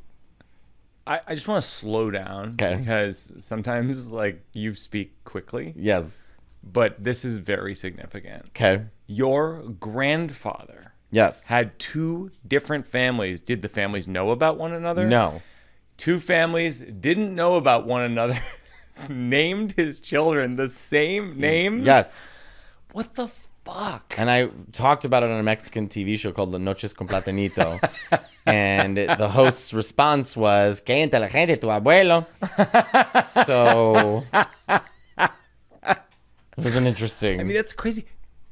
I just want to slow down. Okay. Because sometimes, like, you speak quickly. Yes. But this is very significant. Okay. Your grandfather Yes. had 2 different families. Did the families know about one another? No. 2 families didn't know about one another. Named his children the same names? Yes. What the fuck? And I talked about it on a Mexican TV show called Las Noches con Platanito. And the host's response was, "Qué inteligente tu abuelo." So it was an interesting... I mean, that's crazy.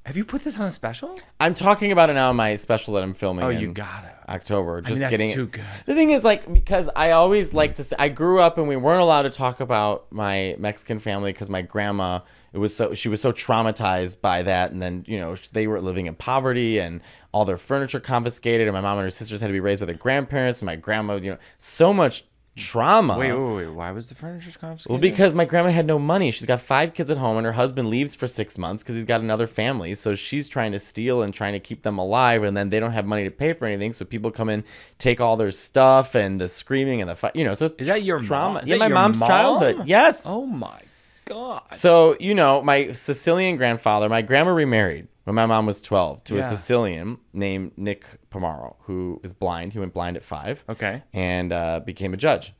Have you put this on a special? I'm talking about it now in my special that I'm filming Oh, in you gotta. October. Just that's getting too it. good. The thing is, like, because I always like to say, I grew up and we weren't allowed to talk about my Mexican family because my grandma, she was so traumatized by that. And then, you know, they were living in poverty and all their furniture confiscated. And my mom and her sisters had to be raised by their grandparents. And my grandma, you know, so much trauma. Wait. Why was the furniture confiscated? Well, because my grandma had no money. She's got 5 kids at home, and her husband leaves for 6 months because he's got another family. So she's trying to steal and trying to keep them alive, and then they don't have money to pay for anything. So people come in, take all their stuff, and the screaming and the fight. You know, so Is that your trauma? mom? Is Yeah, that my your mom's mom? childhood. Yes. Oh my god. So you know, my Sicilian grandfather, my grandma remarried when my mom was 12 to a Yeah. Sicilian named Nick Pomaro, who is blind. He went blind at 5. Okay. And became a judge.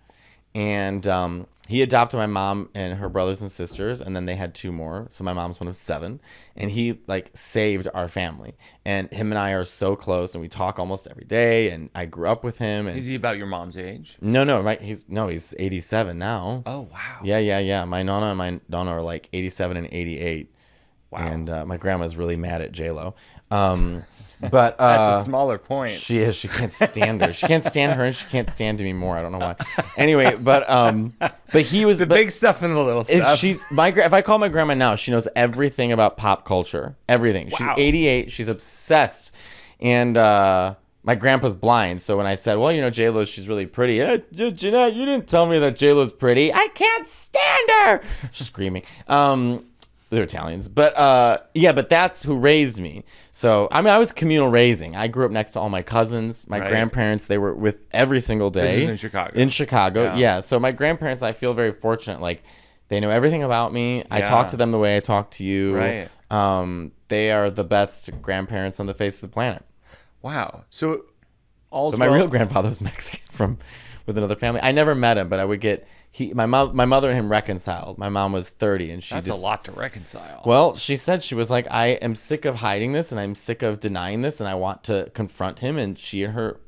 And he adopted my mom and her brothers and sisters, and then they had 2 more. So my mom's one of 7, and he like saved our family. And him and I are so close, and we talk almost every day. And I grew up with him. And Is he about your mom's age? no, right? He's 87 now. Oh wow. Yeah. My nonna and my nonna are like 87 and 88. Wow. And my grandma's really mad at J-Lo. But That's a smaller point. she is. She can't stand her. She can't stand her, and she can't stand me more. I don't know why. Anyway, but he was the big stuff and the little stuff. If I call my grandma now, she knows everything about pop culture. Everything. She's Wow. 88. She's obsessed. And my grandpa's blind. So when I said, well, J-Lo, she's really pretty. Jeanette, you didn't tell me that J-Lo's pretty. I can't stand her. Screaming. They're Italians. But but that's who raised me. So, I was communal raising. I grew up next to all my cousins. My grandparents, they were with every single day. This is in Chicago. In Chicago, yeah. So my grandparents, I feel very fortunate. Like, they know everything about me. I talk to them the way I talk to you. Right. They are the best grandparents on the face of the planet. Wow. So, also, But my real grandfather was Mexican with another family. I never met him, but I would get... my mother and him reconciled. My mom was 30, and that's a lot to reconcile. Well, she said, she was like, I am sick of hiding this, and I'm sick of denying this, and I want to confront him. And she and her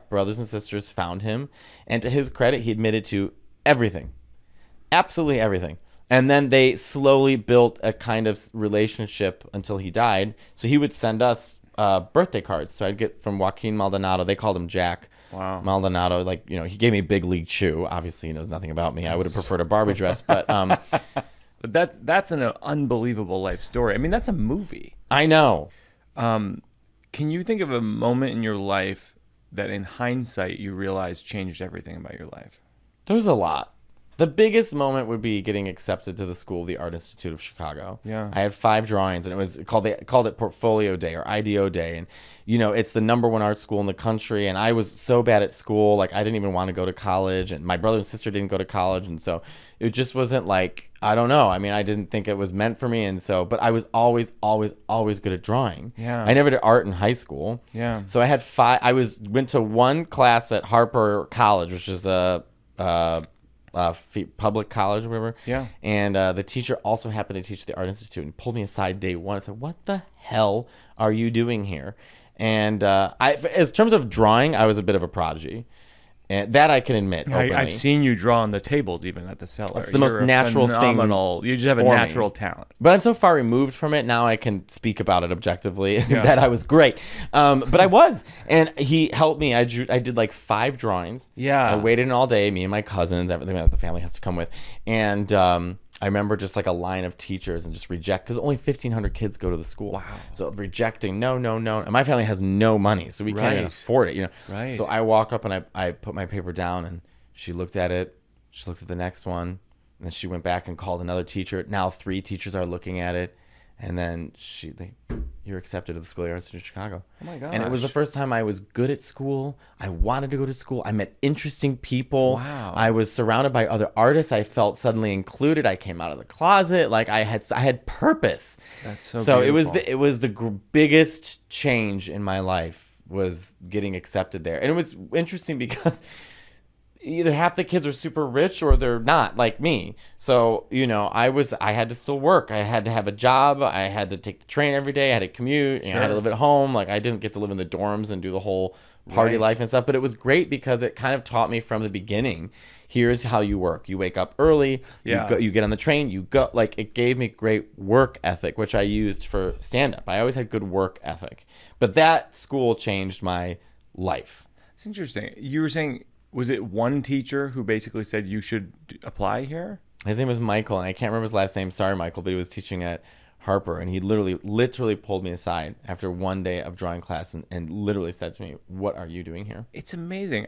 brothers and sisters found him, and to his credit, he admitted to everything, absolutely everything. And then they slowly built a kind of relationship until he died. So he would send us birthday cards. So I'd get from Joaquin Maldonado. They called him Jack. Wow. Maldonado, he gave me a big league chew. Obviously, he knows nothing about me. I would have preferred a Barbie dress, but But that's an unbelievable life story. I mean, that's a movie. I know. Can you think of a moment in your life that, in hindsight, you realize changed everything about your life? There's a lot. The biggest moment would be getting accepted to the school of the Art Institute of Chicago. Yeah. I had 5 drawings, and they called it Portfolio Day or IDO Day. And, it's the #1 art school in the country. And I was so bad at school. Like, I didn't even want to go to college. And my brother and sister didn't go to college. And so it just wasn't I don't know. I mean, I didn't think it was meant for me. And so, but I was always, always, always good at drawing. Yeah. I never did art in high school. Yeah. So I had 5. Went to one class at Harper College, which is public college or whatever. Yeah. And the teacher also happened to teach at the Art Institute and pulled me aside day one and said, what the hell are you doing here? And as terms of drawing, I was a bit of a prodigy. And that I can admit openly. I've seen you draw on the tables, even at the cellar. It's the most natural thing You just have a natural talent. But I'm so far removed from it now. I can speak about it objectively that I was great. But I was, and he helped me. I did 5 drawings. Yeah. I waited in all day. Me and my cousins, everything that the family has to come with, and I remember just a line of teachers and just reject, because only 1,500 kids go to the school. Wow. So rejecting, no. And my family has no money, so we can't even afford it, Right. So I walk up and I put my paper down, and she looked at it. She looked at the next one, and then she went back and called another teacher. Now 3 teachers are looking at it. And then you're accepted to the School of the Arts in Chicago. Oh my gosh. And it was the first time I was good at school. I wanted to go to school. I met interesting people. Wow. I was surrounded by other artists. I felt suddenly included. I came out of the closet. I had purpose. That's so beautiful. beautiful. It was the biggest change in my life, was getting accepted there. And it was interesting because either half the kids are super rich or they're not, like me. So, I had to still work. I had to have a job. I had to take the train every day. I had to commute. Sure. I had to live at home. I didn't get to live in the dorms and do the whole party life and stuff. But it was great because it kind of taught me from the beginning, here's how you work. You wake up early. Yeah. You get on the train. You go. It gave me great work ethic, which I used for stand-up. I always had good work ethic. But that school changed my life. It's interesting. You were saying... Was it one teacher who basically said you should apply here? His name was Michael, and I can't remember his last name. Sorry, Michael, but he was teaching at Harper, and he literally pulled me aside after one day of drawing class and literally said to me, "What are you doing here?" It's amazing.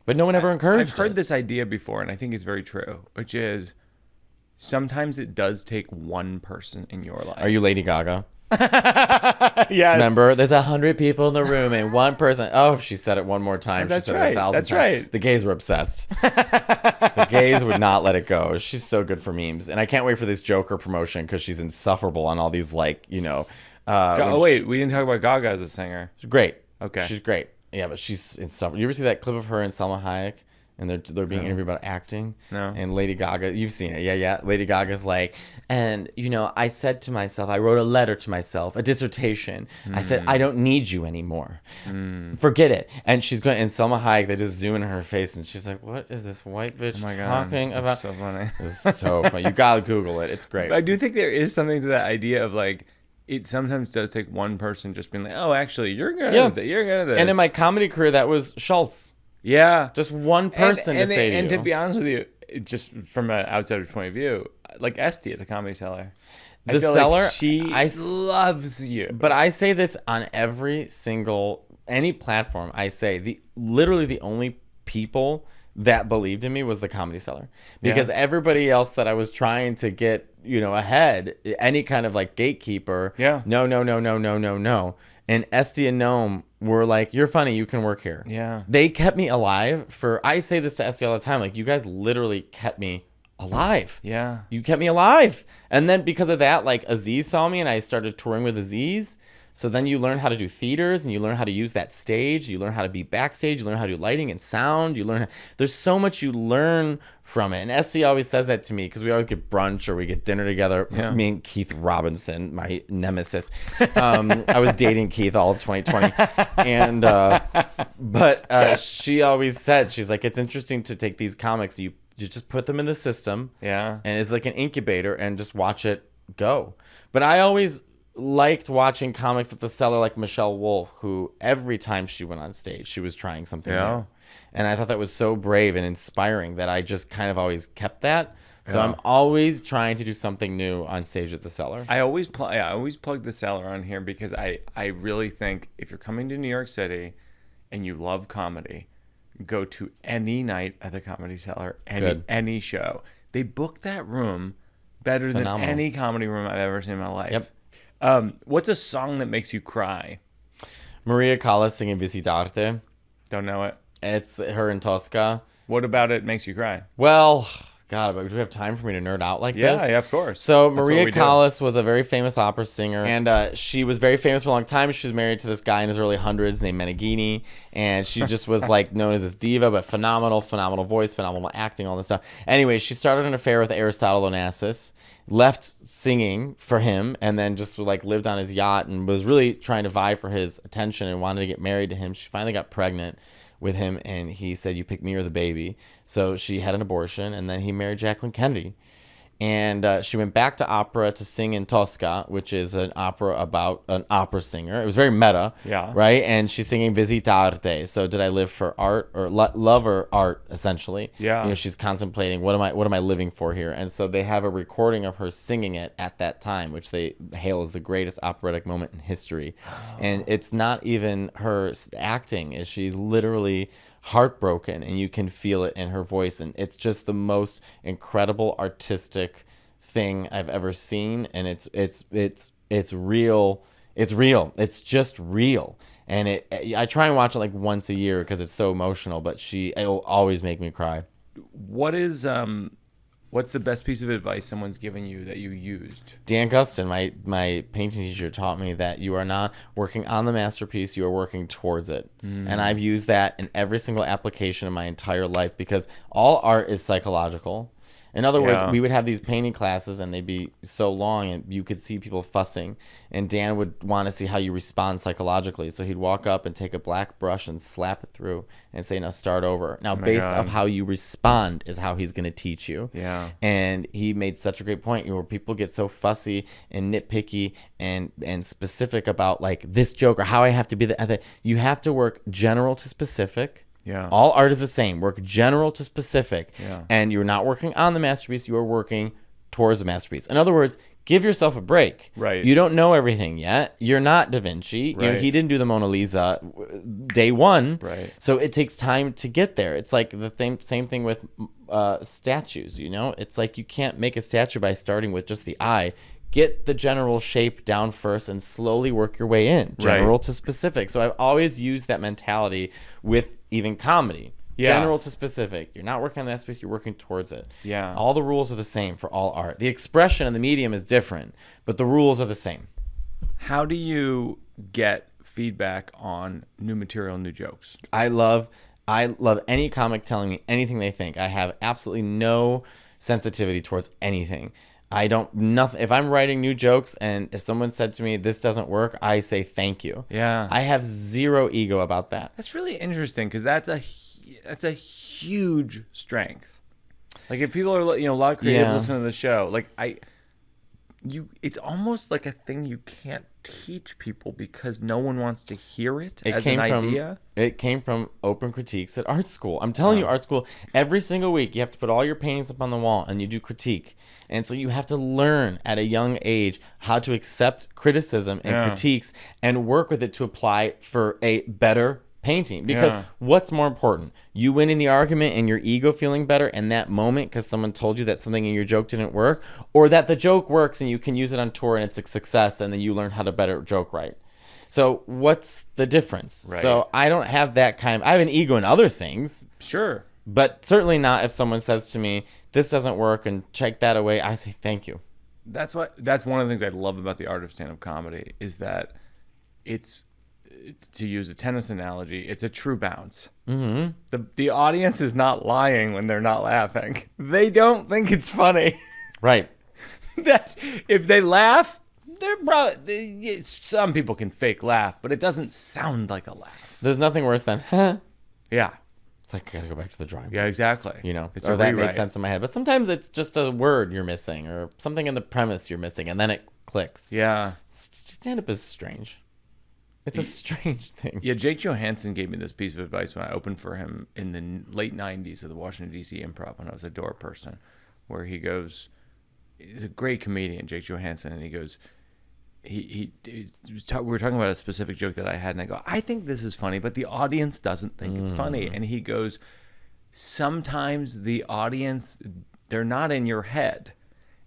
But no one ever encouraged I've heard it. this idea before, and I think it's very true, which is sometimes it does take one person in your life. Are you Lady Gaga? Yes. Remember, there's 100 people in the room and one person. Oh, she said it one more time. That's she said right. it 1,000 That's times. right. The gays were obsessed. The gays would not let it go. She's so good for memes, and I can't wait for this Joker promotion because she's insufferable on all these wait, we didn't talk about Gaga as a singer. She's great. Okay. She's great. Yeah, but she's insufferable. You ever see that clip of her and Selma Hayek? And they're being interviewed about acting. No. And Lady Gaga, you've seen it. Yeah. Lady Gaga's like, and, I said to myself, I wrote a letter to myself, a dissertation. I said, I don't need you anymore. Forget it. And she's going, and Selma Hayek, they just zoom in her face, and she's like, what is this white bitch talking about? So funny. It's so funny. You got to Google it. It's great. But I do think there is something to that idea of like, it sometimes does take one person just being like, oh, actually, you're good at this. You're good at this. And in my comedy career, that was Schultz. Yeah. Just one person to say to you. And to be honest with you, just from an outsider's point of view, like Esty at the Comedy Cellar. The Cellar, she loves you. But I say this on any platform. I say literally the only people that believed in me was the Comedy Cellar. Because everybody else that I was trying to get, ahead, any kind of like gatekeeper. Yeah. No. And Esty and Noam were like, you're funny, you can work here. Yeah. They kept me alive I say this to Esty all the time, like, you guys literally kept me alive. Yeah. You kept me alive. And then because of that, like, Aziz saw me and I started touring with Aziz. So then you learn how to do theaters and you learn how to use that stage. You learn how to be backstage. You learn how to do lighting and sound. There's so much you learn from it. And Esty always says that to me because we always get brunch or we get dinner together. Yeah. Me and Keith Robinson, my nemesis. I was dating Keith all of 2020. And, but she always said, she's like, it's interesting to take these comics. You just put them in the system. Yeah. And it's like an incubator and just watch it go. But I always liked watching comics at the Cellar like Michelle Wolf, who every time she went on stage, she was trying something new. And I thought that was so brave and inspiring that I just kind of always kept that. So I'm always trying to do something new on stage at the Cellar. I always plug the Cellar on here because I really think if you're coming to New York City and you love comedy, go to any night at the Comedy Cellar, any show. They book that room better than any comedy room I've ever seen in my life. Yep. What's a song that makes you cry? Maria Callas singing Visitarte. Don't know it. It's her in Tosca. What about it makes you cry? Well, God, but do we have time for me to nerd out like this? Yeah, of course. So Maria Callas was a very famous opera singer, and she was very famous for a long time. She was married to this guy in his early hundreds named Meneghini, and she just was like known as this diva, but phenomenal voice, phenomenal acting, all this stuff. Anyway, she started an affair with Aristotle Onassis, left singing for him, and then just like lived on his yacht and was really trying to vie for his attention and wanted to get married to him. She finally got pregnant with him, and he said, you pick me or the baby. So she had an abortion, and then he married Jacqueline Kennedy. And she went back to opera to sing in Tosca, which is an opera about an opera singer. It was very meta, right? And she's singing Visitarte. So did I live for art or love or art, essentially? Yeah. She's contemplating, what am I living for here? And so they have a recording of her singing it at that time, which they hail as the greatest operatic moment in history. Oh. And it's not even her acting. She's literally heartbroken, and you can feel it in her voice, and it's just the most incredible artistic thing I've ever seen. And it's real. It's just real. And I try and watch it like once a year because it's so emotional, but it will always make me cry. What's the best piece of advice someone's given you that you used? Dan Gustin, my painting teacher, taught me that you are not working on the masterpiece, you are working towards it. And I've used that in every single application in my entire life because all art is psychological. In other words, we would have these painting classes and they'd be so long and you could see people fussing. And Dan would want to see how you respond psychologically. So he'd walk up and take a black brush and slap it through and say, now start over. Now, based on how you respond is how he's going to teach you. Yeah. And he made such a great point where people get so fussy and nitpicky and specific about like this joke or how I have to be you have to work general to specific. Yeah. All art is the same. Work general to specific. Yeah. And you're not working on the masterpiece. You are working towards the masterpiece. In other words, give yourself a break. Right. You don't know everything yet. You're not Da Vinci. Right. He didn't do the Mona Lisa day one. Right. So it takes time to get there. It's like the same thing with statues, It's like you can't make a statue by starting with just the eye. Get the general shape down first and slowly work your way in, general to specific. So I've always used that mentality with even comedy. Yeah. General to specific. You're not working on that space, you're working towards it. Yeah. All the rules are the same for all art. The expression and the medium is different, but the rules are the same. How do you get feedback on new material, new jokes? I love I love any comic telling me anything they think. I have absolutely no sensitivity towards anything. I don't nothing. If I'm writing new jokes and if someone said to me this doesn't work, I say thank you. Yeah. I have zero ego about that. That's really interesting because that's a huge strength. Like if people are, a lot of creatives listen to the show. Like it's almost like a thing you can't teach people because no one wants to hear it as an idea. It came from open critiques at art school. I'm telling you, art school, every single week you have to put all your paintings up on the wall and you do critique. And so you have to learn at a young age how to accept criticism and critiques and work with it to apply for a better painting. Because what's more important? You winning the argument and your ego feeling better in that moment because someone told you that something in your joke didn't work, or that the joke works and you can use it on tour and it's a success and then you learn how to better joke right. So what's the difference? Right. So I don't have that kind of, I have an ego in other things. Sure. But certainly not if someone says to me, this doesn't work and check that away. I say, thank you. That's one of the things I love about the art of stand-up comedy is that it's to use a tennis analogy, it's a true bounce. Mm-hmm. The audience is not lying when they're not laughing. They don't think it's funny. Right. That if they laugh, they're probably, some people can fake laugh, but it doesn't sound like a laugh. There's nothing worse than, huh? Yeah. It's like, I gotta go back to the drawing board. Yeah, exactly. It's or that made sense in my head. But sometimes it's just a word you're missing or something in the premise you're missing, and then it clicks. Yeah. Stand-up is strange. It's a strange thing. Yeah, Jake Johansson gave me this piece of advice when I opened for him in the late 90s at the Washington, D.C. Improv when I was a door person, where he goes, he's a great comedian, Jake Johansson, and he goes, we were talking about a specific joke that I had, and I go, I think this is funny, but the audience doesn't think it's funny. And he goes, sometimes the audience, they're not in your head.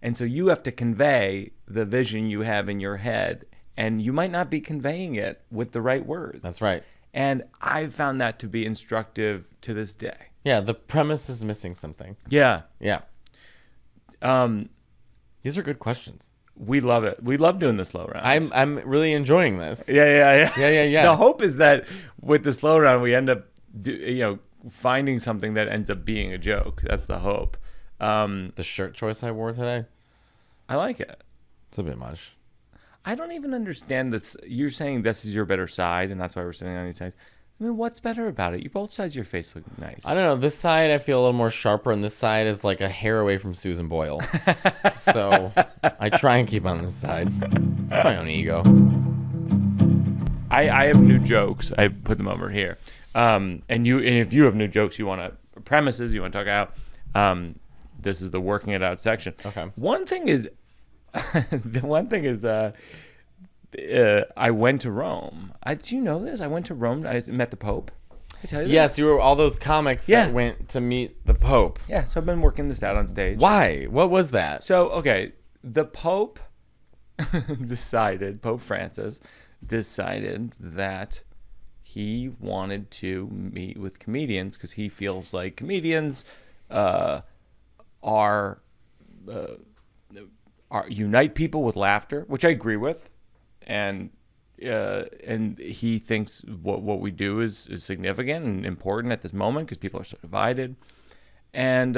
And so you have to convey the vision you have in your head, and you might not be conveying it with the right words. That's right. And I've found that to be instructive to this day. Yeah, the premise is missing something. Yeah. Yeah. These are good questions. We love it. We love doing the slow round. I'm really enjoying this. Yeah. Yeah. The hope is that with the slow round, we end up, finding something that ends up being a joke. That's the hope. The shirt choice I wore today, I like it. it's a bit much. I don't even understand this. You're saying this is your better side, and that's why we're sitting on these sides. I mean, what's better about it? You both sides of your face look nice. I don't know. This side I feel a little more sharper, and this side is like a hair away from Susan Boyle. So I try and keep on this side. It's my own ego. I have new jokes. I put them over here. And if you have new jokes you want to premises you want to talk out, this is the working it out section. Okay. One thing is I went to Rome. Do you know this? I went to Rome. I met the Pope. Did I tell you this? Yes, you were all those comics that went to meet the Pope. Yeah, so I've been working this out on stage. Why? What was that? So, okay, the Pope Pope Francis decided that he wanted to meet with comedians because he feels like comedians are unite people with laughter, which I agree with, and he thinks what we do is significant and important at this moment because people are so divided. And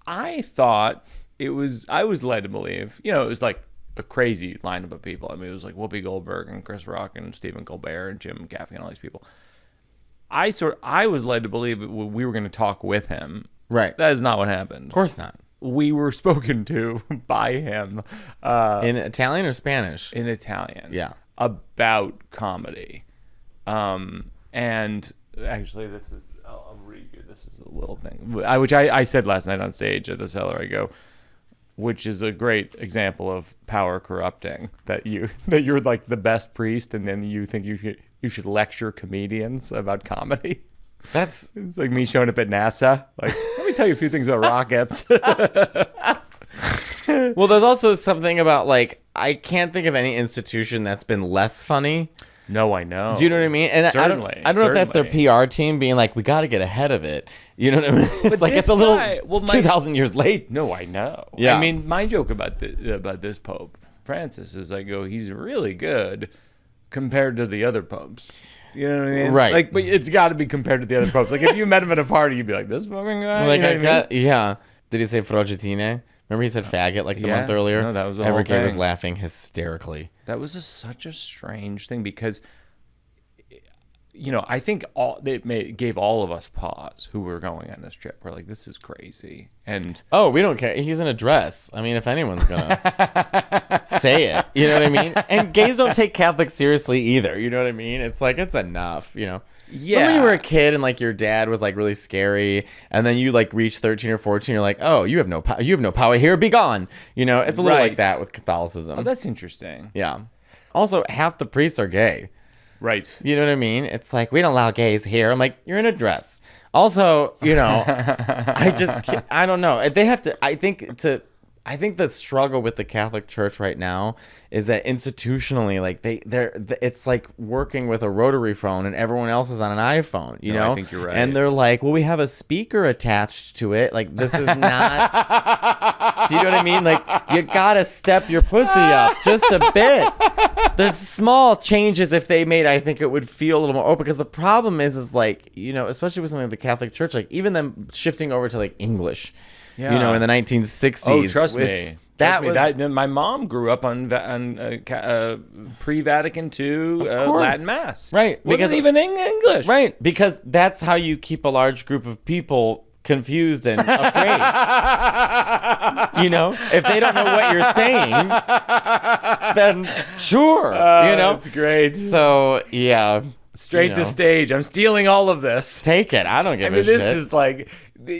I thought I was led to believe, it was like a crazy lineup of people. I mean, it was like Whoopi Goldberg and Chris Rock and Stephen Colbert and Jim Gaffigan and all these people. I was led to believe that we were going to talk with him. Right. That is not what happened. Of course not. We were spoken to by him. In Italian or Spanish? In Italian. Yeah. About comedy. And actually, I'll read you. This is a little thing. Which I said last night on stage at the Cellar. I go, which is a great example of power corrupting. That you're like the best priest, and then you think you should lecture comedians about comedy. It's like me showing up at NASA. Like, let me tell you a few things about rockets. Well, there's also something about, like, I can't think of any institution that's been less funny. No, I know. Do you know what I mean? And Certainly, I don't know if that's their PR team being like, we got to get ahead of it. You know what I mean? It's like, it's a little, it's 2,000 years late. No, I know. Yeah. I mean, my joke about this Pope Francis is I go, he's really good compared to the other popes. You know what I mean? Right. Like, but it's got to be compared to the other popes. Like, if you met him at a party, you'd be like, this fucking guy. Like You know I what got, yeah. Did he say frogetine? Remember he said faggot like the month earlier? No, that was the whole Every kid was thing. laughing hysterically. That was such a strange thing because, you know, I think gave all of us pause who were going on this trip. We're like, this is crazy. And Oh, we don't care. He's in a dress. I mean, if anyone's gonna say it, you know what I mean? And gays don't take Catholics seriously either. You know what I mean? It's like, it's enough, you know? yeah. Remember when you were a kid and like your dad was like really scary, and then you like reach 13 or 14, you're like, oh, you have no power here, be gone. You know, it's a little Right. like that with Catholicism. Oh, that's interesting. Yeah. Also, half the priests are gay. Right. You know what I mean? It's like, we don't allow gays here. I'm like, you're in a dress. Also, you know, I don't know. They have to, I think the struggle with the Catholic Church right now is that institutionally, like it's like working with a rotary phone and everyone else is on an iPhone, you know? I think you're right. And they're like, well, we have a speaker attached to it. Like, this is not, do you know what I mean? Like, you gotta step your pussy up just a bit. There's small changes if they made, I think it would feel a little more open, because the problem is like, you know, especially with something like the Catholic Church, like even them shifting over to like English, you know, in the 1960s. Oh, trust me. That my mom grew up on pre-Vatican II Latin Mass. Right. Wasn't Because- even in English. right, because that's how you keep a large group of people confused and afraid. You know, if they don't know what you're saying, then sure, you know. That's great. So yeah, Straight you to know. stage. I'm stealing all of this. Take it. I don't give I mean, a this shit. is like,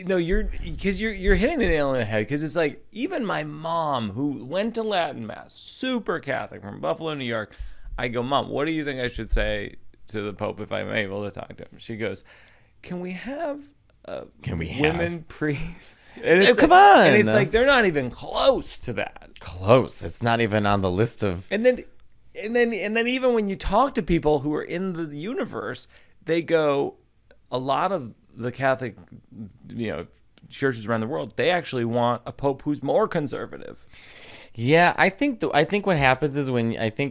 no, you're hitting the nail on the head, because it's like, even my mom, who went to Latin Mass, super Catholic from Buffalo, New York, I go, Mom, what do you think I should say to the Pope if I'm able to talk to him? She goes, can we have women priests? And it's Come like, on. and it's like, they're not even close to that. Close. It's not even on the list of. And then even when you talk to people who are in the universe, they go, a lot of the Catholic, you know, churches around the world, they actually want a pope who's more conservative. Yeah, I think what happens is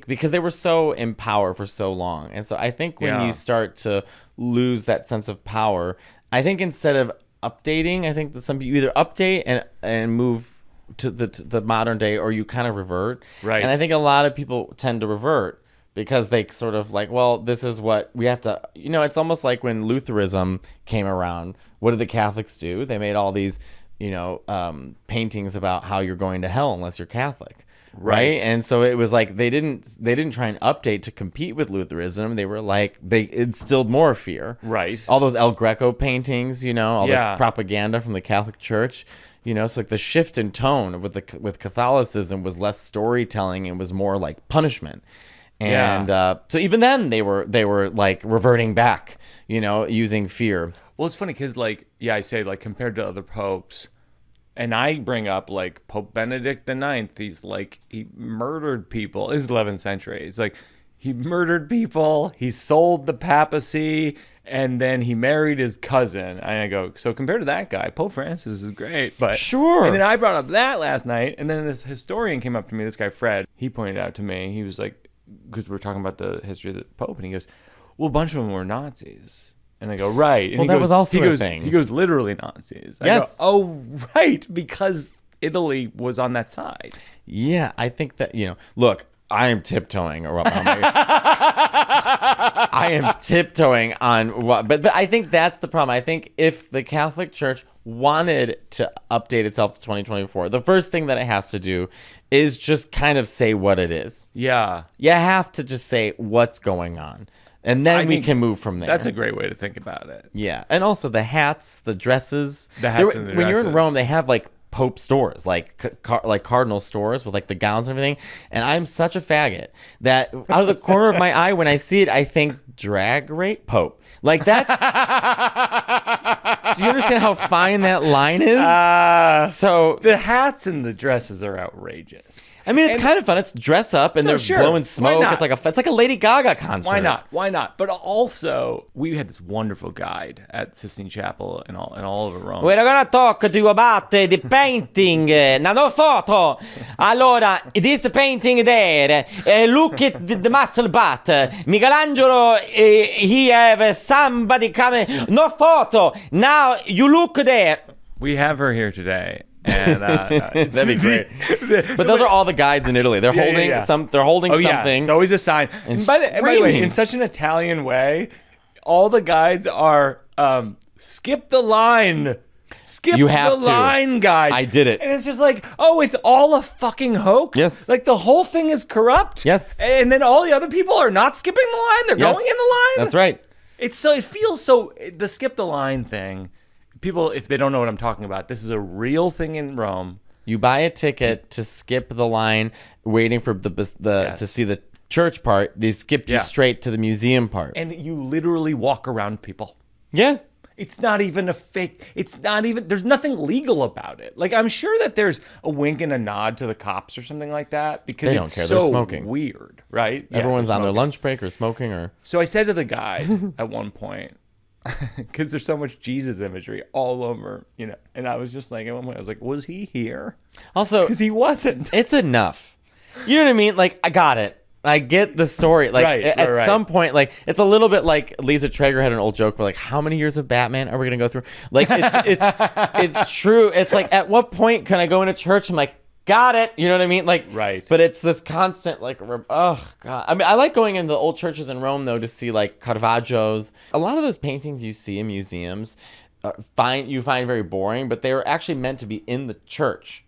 because they were so in power for so long, and so I think when Yeah. you start to lose that sense of power, I think instead of updating, I think that some people either update and move to the modern day, or you kind of revert. Right. And I think a lot of people tend to revert because they sort of like, well, this is what we have to, you know, it's almost like when Lutheranism came around, what did the Catholics do? They made all these, you know, paintings about how you're going to hell unless you're Catholic. Right. And so it was like they didn't try and update to compete with Lutheranism. They were like, they instilled more fear. Right. All those El Greco paintings, you know, all Yeah. this propaganda from the Catholic Church. You know, so like the shift in tone with Catholicism was less storytelling and was more like punishment. And so even then they were like reverting back, you know, using fear. Well, it's funny because, like, yeah, I say, like, compared to other popes, and I bring up, like, Pope Benedict IX, he murdered people. This is 11th century. It's like, he murdered people, he sold the papacy, and then he married his cousin. And I go, so compared to that guy, Pope Francis is great. But Sure. And then I brought up that last night, and then this historian came up to me, this guy Fred, he pointed out to me, he was like, because we were talking about the history of the Pope, and he goes, well, a bunch of them were Nazis. And I go, right. And Well, he that goes, was also he a goes, thing. He goes, literally Nazis. I Yes. go, oh, right, because Italy was on that side. Yeah, I think that, you know, look, I am tiptoeing or I am tiptoeing on what, but I think that's the problem. I think if the Catholic Church wanted to update itself to 2024, the first thing that it has to do is just kind of say what it is. Yeah. You have to just say what's going on, and then we can move from there. That's a great way to think about it. Yeah, and also the hats, the dresses. The hats and the When you're in dresses. Rome, they have like Pope stores, like like cardinal stores with like the gowns and everything. And I'm such a faggot that out of the corner of my eye, when I see it, I think drag rape Pope. Like that's. Do you understand how fine that line is? So So the hats and the dresses are outrageous. I mean, it's kind of fun. It's dress up and they're blowing smoke. It's like a Lady Gaga concert. Why not? But also, we had this wonderful guide at Sistine Chapel and all over Rome. We're gonna talk to you about the painting. Now, no photo. Allora, this painting there. Look at the muscle butt. Michelangelo, he have somebody coming. No photo. Now you look there. We have her here today. And that'd be great. But those are all the guides in Italy. They're holding They're holding something. It's always a sign. And by the way, in such an Italian way, all the guides are skip the line. Skip you have the line, guys. I did it. And it's just like, oh, it's all a fucking hoax. Yes. Like the whole thing is corrupt. Yes. And then all the other people are not skipping the line. They're going in the line. That's right. It feels so, the skip the line thing. People, if they don't know what I'm talking about, this is a real thing in Rome. You buy a ticket to skip the line, waiting for to see the church part. They skip you straight to the museum part, and you literally walk around people. Yeah, it's not even a fake. It's not even. There's nothing legal about it. Like I'm sure that there's a wink and a nod to the cops or something like that because they it's don't care. So they're smoking. Weird, right? Everyone's on their lunch break or smoking or. So I said to the guy at one point. Because there's so much Jesus imagery all over, and I was just like, at one point, I was like, was he here? Also, because he wasn't. It's enough. You know what I mean? Like, I got it. I get the story. Like, at some point, like, it's a little bit like Lisa Traeger had an old joke, but like, how many years of Batman are we gonna go through? Like, it's true. It's like, at what point can I go into church? I'm like, got it. You know what I mean? Like, right. But it's this constant, like, oh god. I mean, I like going into the old churches in Rome though to see like Caravaggio's. A lot of those paintings you see in museums, you find very boring, but they were actually meant to be in the church.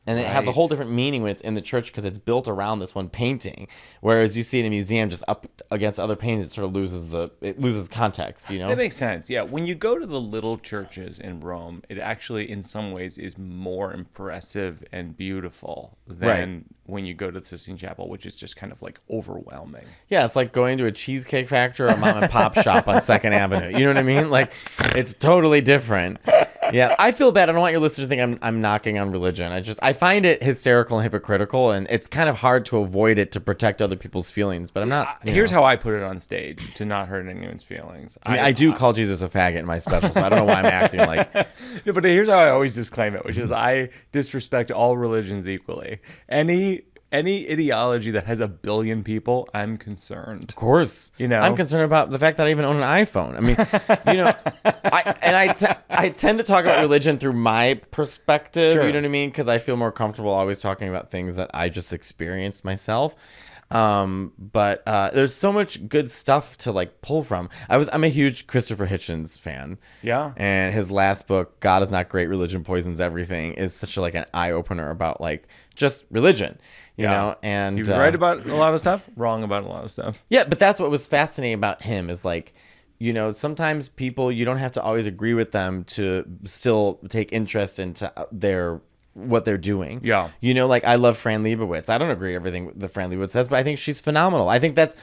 And it has a whole different meaning when it's in the church because it's built around this one painting. Whereas you see it in a museum just up against other paintings, it sort of loses context, That makes sense. Yeah. When you go to the little churches in Rome, it actually in some ways is more impressive and beautiful than when you go to the Sistine Chapel, which is just kind of like overwhelming. Yeah, it's like going to a cheesecake factory or a mom and pop shop on 2nd Avenue. You know what I mean? Like, it's totally different. Yeah, I feel bad. I don't want your listeners to think I'm knocking on religion. I find it hysterical and hypocritical, and it's kind of hard to avoid it to protect other people's feelings. But I'm not. Here's how I put it on stage to not hurt anyone's feelings. I mean, I do call Jesus a faggot in my special, so I don't know why I'm acting like. No, but here's how I always disclaim it, which is I disrespect all religions equally. Any ideology that has a billion people, I'm concerned. Of course. I'm concerned about the fact that I even own an iPhone. I mean, I tend to talk about religion through my perspective, you know what I mean? Because I feel more comfortable always talking about things that I just experienced myself. But there's so much good stuff to like pull from. I'm a huge Christopher Hitchens fan. Yeah. And his last book, God Is Not Great, Religion Poisons Everything, is such like an eye opener about like just religion, you know. And he was right about a lot of stuff, wrong about a lot of stuff. Yeah, but that's what was fascinating about him is like, sometimes people, you don't have to always agree with them to still take interest into what they're doing. Yeah. Like I love Fran Lebowitz. I don't agree with everything that Fran Lebowitz says, but I think she's phenomenal. I think that's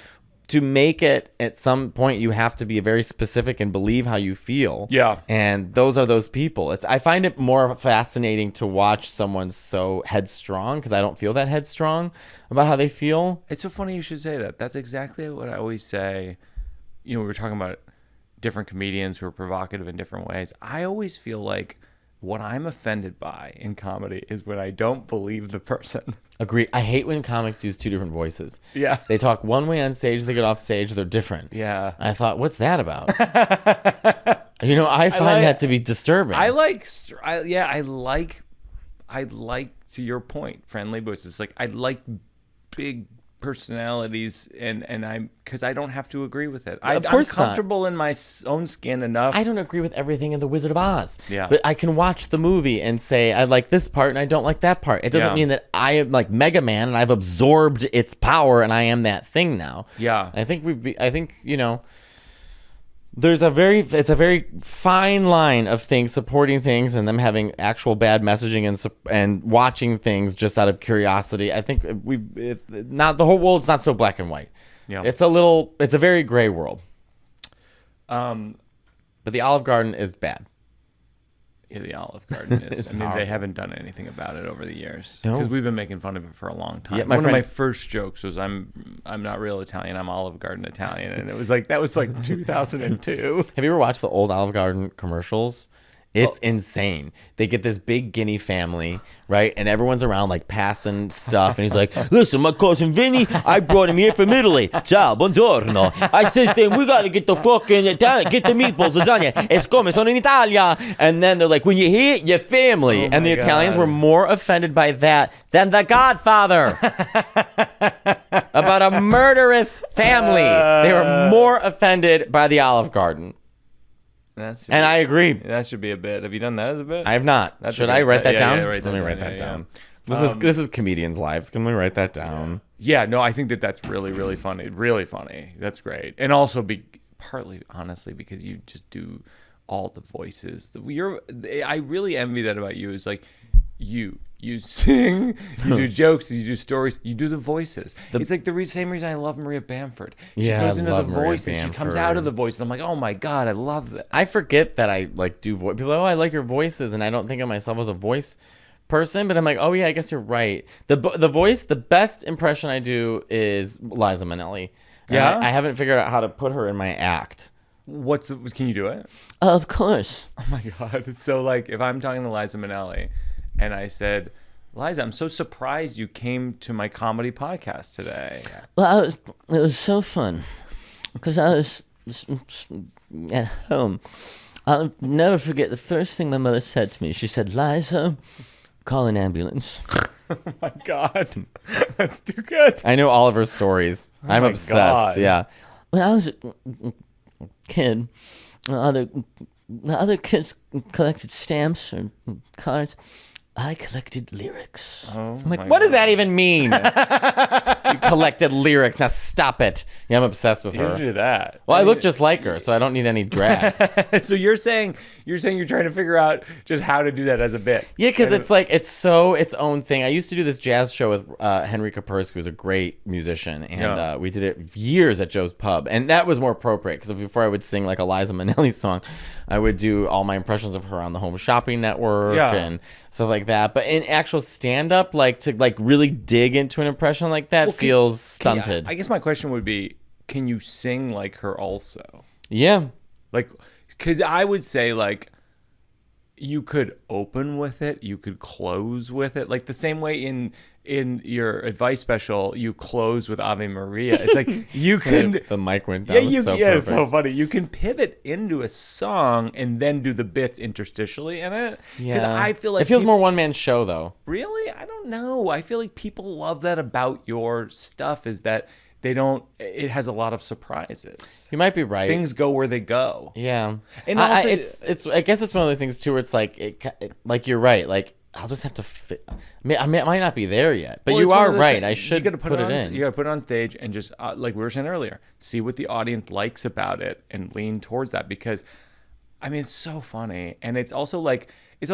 to make it at some point you have to be very specific and believe how you feel. Yeah. And those are those people. I find it more fascinating to watch someone so headstrong because I don't feel that headstrong about how they feel. It's so funny you should say that. That's exactly what I always say. We were talking about different comedians who are provocative in different ways. I always feel like what I'm offended by in comedy is when I don't believe the person. Agree. I hate when comics use two different voices. Yeah. They talk one way on stage, they get off stage, they're different. Yeah. I thought, what's that about? I find that to be disturbing. I like, to your point, Fran Lebowitz, it's like, I like big personalities and because I don't have to agree with it. I'm comfortable in my own skin enough. I don't agree with everything in The Wizard of Oz. Yeah. But I can watch the movie and say I like this part and I don't like that part. It doesn't mean that I am like Mega Man and I've absorbed its power and I am that thing now. Yeah. I think it's a very fine line of things, supporting things and them having actual bad messaging and watching things just out of curiosity. I think the whole world's not so black and white. Yeah. It's a very gray world. But the Olive Garden is bad. Yeah, the Olive Garden is. It's I mean, they horrible. haven't done anything about it over the years. No. Because we've been making fun of it for a long time. Yeah, One my of my friend- first jokes was I'm not real Italian. I'm Olive Garden Italian, and it was like that was like 2002. Have you ever watched the old Olive Garden commercials? It's insane. They get this big Guinea family, right? And everyone's around like passing stuff. And he's like, listen, my cousin Vinny, I brought him here from Italy. Ciao, buongiorno. I says to him, we got to get the fucking Italian, get the meatballs, lasagna. It's come, sono in Italia. And then they're like, when you hear your family. Oh and the my Italians God. were more offended by that than The Godfather. About a murderous family. They were more offended by the Olive Garden. And I agree. That should be a bit. Have you done that as a bit? I have not. That's Should a I good- write that yeah, down? yeah, write that Let me down, write that yeah, down. yeah. This is comedians' lives. Can we write that down? Yeah, no, I think that's really, really funny. Really funny. That's great. And also partly, honestly, because you just do all the voices. I really envy that about you. Is like you sing, you do jokes, you do stories, you do the voices. It's like the same reason I love Maria Bamford. She Yeah, goes I into the love Maria voices. She comes Bamford. out of the voices. I'm like, oh my God, I love that. I forget that I like do voice. People are like, oh, I like your voices, and I don't think of myself as a voice person. But I'm like, oh yeah, I guess you're right. The voice, the best impression I do is Liza Minnelli. And Yeah? I haven't figured out how to put her in my act. Can you do it? Of course. Oh my God. So like if I'm talking to Liza Minnelli and I said, Liza, I'm so surprised you came to my comedy podcast today. Well, it was so fun because I was at home. I'll never forget the first thing my mother said to me. She said, Liza, call an ambulance. Oh my God. That's too good. I know all of her stories. I'm my obsessed. God. Yeah. When I was a kid, the other kids collected stamps or cards. I collected lyrics. Oh I'm like, my what does God. that even mean? You collected lyrics. Now stop it. Yeah, I'm obsessed with You her. do that. Well, I look just like her, so I don't need any drag. So you're saying you're trying to figure out just how to do that as a bit. Yeah, because And- it's like it's so its own thing. I used to do this jazz show with Henry Kapersky, who's a great musician, and Yeah. we did it years at Joe's Pub, and that was more appropriate because before I would sing like a Liza Minnelli song, I would do all my impressions of her on the Home Shopping Network Yeah. and stuff like that. But in actual stand up, like to like really dig into an impression like that feels stunted. I guess my question would be, can you sing like her also? Yeah. Like, because I would say like you could open with it, you could close with it, like the same way in your advice special you close with Ave Maria. It's like you can The mic went yeah, down. you, So yeah, it's so perfect. funny. You can pivot into a song and then do the bits interstitially in it. Because I feel like it feels people- more one man show though. Really? I don't know. I feel like people love that about your stuff is that it has a lot of surprises. You might be right. Things go where they go. Yeah, And I also- it's I guess it's one of those things too where it's like like you're right. Like I'll just have to fit. I might not be there yet, but Well, you it's one are of those right. things- I should you gotta put it on, in. You got to put it on stage and just like we were saying earlier, see what the audience likes about it and lean towards that because I mean it's so funny and it's also like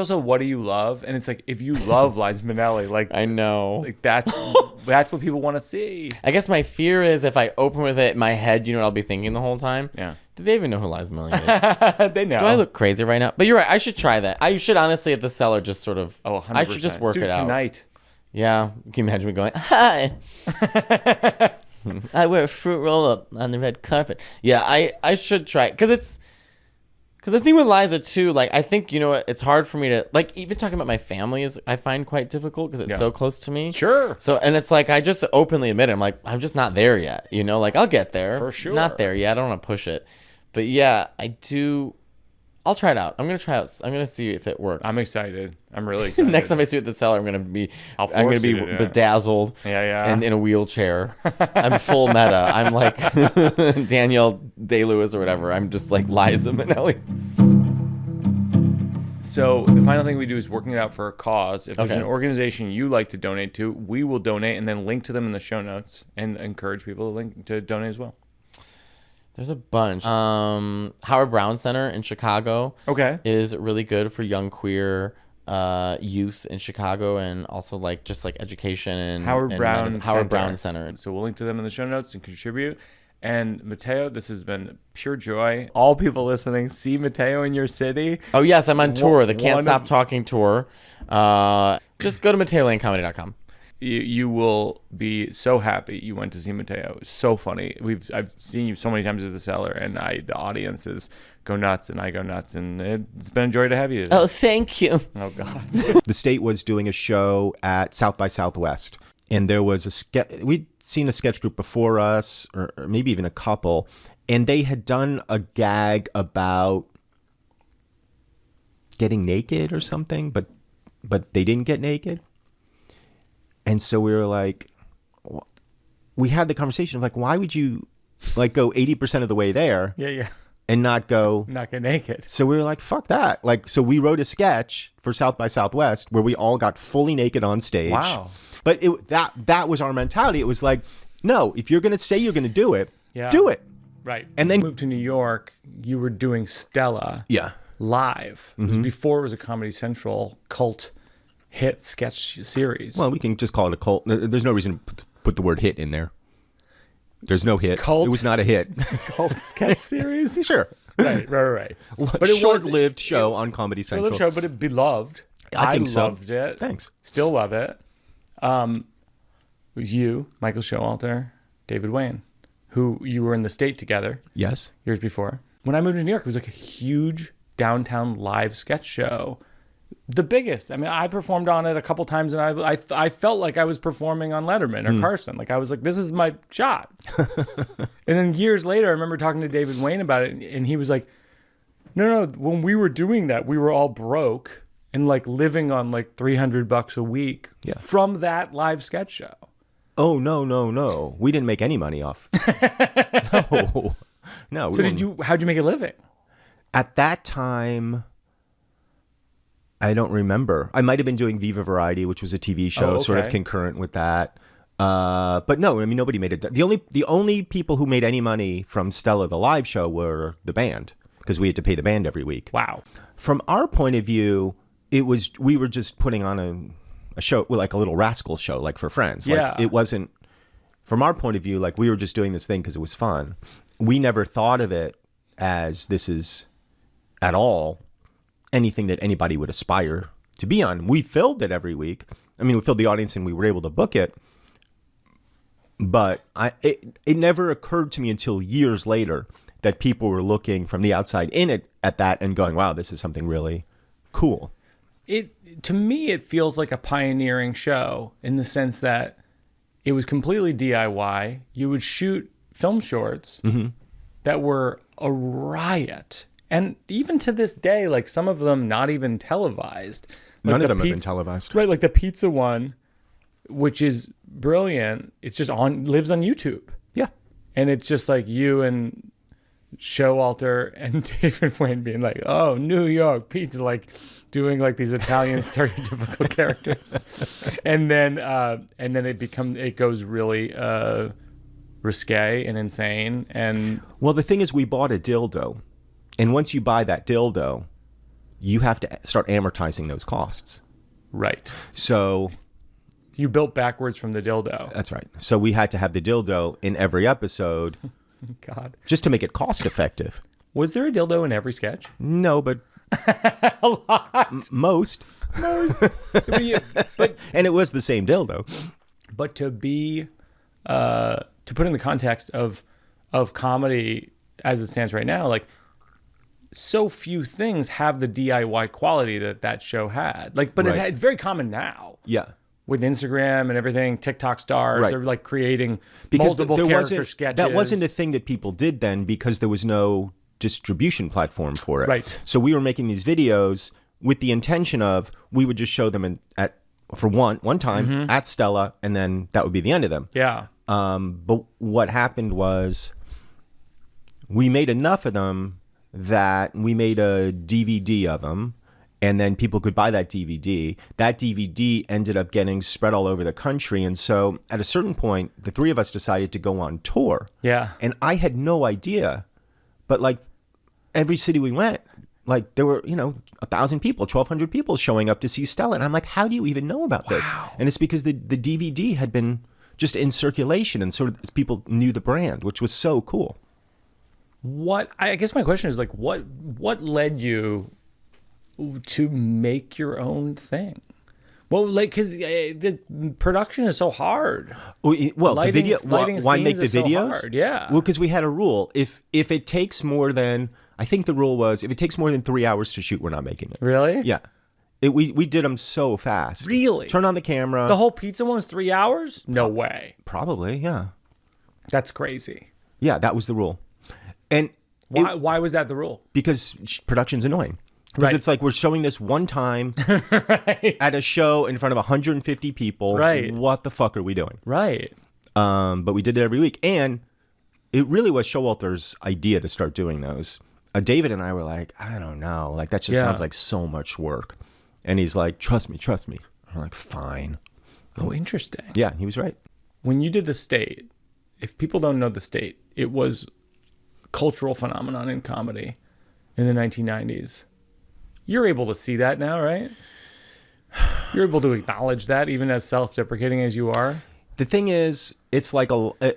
what do you love and it's like if you love Liza Minnelli like I know. like that's what people want to see. I guess my fear is if I open with it in my head, you know what I'll be thinking the whole time? Yeah. Do they even know who Liza Minnelli is? They know. Do I look crazy right now? But you're right. I should try that. I should honestly at the cellar just sort of. Oh, 100%. I should just work Dude, it out. tonight. Yeah. Can you imagine me going? Hi. I wear a fruit roll up on the red carpet. Yeah, I should try because the thing with Liza too, like I think you know what, it's hard for me to like even talking about my family is I find quite difficult because it's Yeah. so close to me. Sure. So and it's like I just openly admit it. I'm like I'm just not there yet. You know, like I'll get there. For sure. Not there yet. I don't want to push it, but yeah, I'll try it out. I'm gonna try it. I'm gonna see if it works. I'm excited. I'm really excited. Next time I see it at the cellar, I'm gonna be force I'm gonna be you to do it. bedazzled. Yeah. And in a wheelchair. I'm full meta. I'm like Danielle Day-Lewis or whatever. I'm just like Liza Minnelli. So the final thing we do is working it out for a cause. If there's Okay. an organization you like to donate to, we will donate and then link to them in the show notes and encourage people to donate as well. There's a bunch. Howard Brown Center in Chicago Okay. is really good for young queer youth in Chicago and also like just like education and Howard and Brown medicine. Howard Center. Brown Center. So we'll link to them in the show notes and contribute. And Mateo, this has been pure joy. All people listening, see Mateo in your city. Oh, yes, I'm on tour. The Can't one Stop of- Talking tour. Just go to MateoLaneComedy.com. You will be so happy you went to see Mateo. It's so funny. I've seen you so many times at the Cellar, and the audiences go nuts, and I go nuts, and it's been a joy to have you today. Oh, thank you. Oh God. The state was doing a show at South by Southwest, and there was we'd seen a sketch group before us, or maybe even a couple, and they had done a gag about getting naked or something, but they didn't get naked. And so we were like, we had the conversation of like, why would you like go 80% of the way there Yeah. and not go? Not get naked. So we were like, fuck that. Like, so we wrote a sketch for South by Southwest where we all got fully naked on stage. Wow. But that was our mentality. It was like, no, if you're going to say you're going to do it, Yeah. do it. Right. And then- moved to New York. You were doing Stella. Yeah. Live. It was before it was a Comedy Central cult hit sketch series. Well, we can just call it a cult. There's no reason to put the word hit in there. There's no hit. cult. It was not a hit. cult sketch series. Sure. Right. But But it short-lived show on Comedy Short-lived Central. show, but it beloved. I think so. loved it. Thanks. Still love it. It was you, Michael Showalter, David Wayne, who you were in the state together Yes. years before. When I moved to New York, it was like a huge downtown live sketch show. The biggest. I mean, I performed on it a couple times, and I felt like I was performing on Letterman or Carson. Like I was like, this is my shot. And then years later, I remember talking to David Wayne about it, and he was like, no, when we were doing that, we were all broke and like living on like $300 a week from that live sketch show. Oh, no. We didn't make any money off. No. No. we So didn't. how'd you make a living? At that time, I don't remember. I might have been doing Viva Variety, which was a TV show, sort of okay. concurrent with that. But no, I mean, nobody made it. The only people who made any money from Stella, the live show, were the band, because we had to pay the band every week. Wow. From our point of view, we were just putting on a show, like a little rascal show, like for friends. Like, Yeah. it wasn't, from our point of view, like we were just doing this thing because it was fun. We never thought of it as this is at all anything that anybody would aspire to be on. We filled it every week. I mean, we filled the audience and we were able to book it. But it never occurred to me until years later that people were looking from the outside in at that and going, wow, this is something really cool. To me, it feels like a pioneering show in the sense that it was completely DIY. You would shoot film shorts that were a riot. And even to this day, like some of them not even televised. Like None of the them have been televised. Right, like the pizza one, which is brilliant. It's just lives on YouTube. Yeah. And it's just like you and Showalter and David Wayne being like, oh, New York pizza, like doing like these Italian stereotypical characters. And then it goes really risque and insane. And Well, the thing is, we bought a dildo. And once you buy that dildo, you have to start amortizing those costs. right. So You built backwards from the dildo. that's right. So we had to have the dildo in every episode God. just to make it cost effective. Was there a dildo in every sketch? No, but A lot. most. But And it was the same dildo. But to be, to put in the context of comedy as it stands right now, like so few things have the DIY quality that show had. Like, but Right. it's very common now Yeah. with Instagram and everything. TikTok stars, Right. they're like creating Because multiple there character wasn't, sketches. that wasn't a thing that people did then because there was no distribution platform for it. Right. So we were making these videos with the intention of we would just show them for one time at Stella, and then that would be the end of them. Yeah. But what happened was we made enough of them that we made a DVD of them, and then people could buy that DVD. That DVD ended up getting spread all over the country. And so at a certain point, the three of us decided to go on tour. Yeah. And I had no idea, but like every city we went, like there were, 1,000 people, 1,200 people showing up to see Stella. And I'm like, how do you even know about this? And it's because the DVD had been just in circulation, and sort of people knew the brand, which was so cool. I guess my question is like, what led you to make your own thing? Well, like, because the production is so hard. Well, the video. Lighting Why make scenes the is so videos? hard, yeah. Well, because we had a rule. If it takes more than, I think the rule was, if it takes more than 3 hours to shoot, we're not making it. Really? Yeah. We did them so fast. Really? Turn on the camera. The whole pizza one was 3 hours? No way. Probably, yeah. That's crazy. Yeah, that was the rule. And Why was that the rule? because production's annoying. Because Right. it's like we're showing this one time Right. at a show in front of 150 people. Right. What the fuck are we doing? Right. But we did it every week. And it really was Showalter's idea to start doing those. David and I were like, I don't know. Like, that just Yeah. sounds like so much work. And he's like, trust me. I'm like, fine. Oh, interesting. Yeah, he was right. When you did the State, if people don't know the State, it was a cultural phenomenon in comedy in the 1990s. You're able to see that now, right? You're able to acknowledge that, even as self-deprecating as you are. The thing is, it's like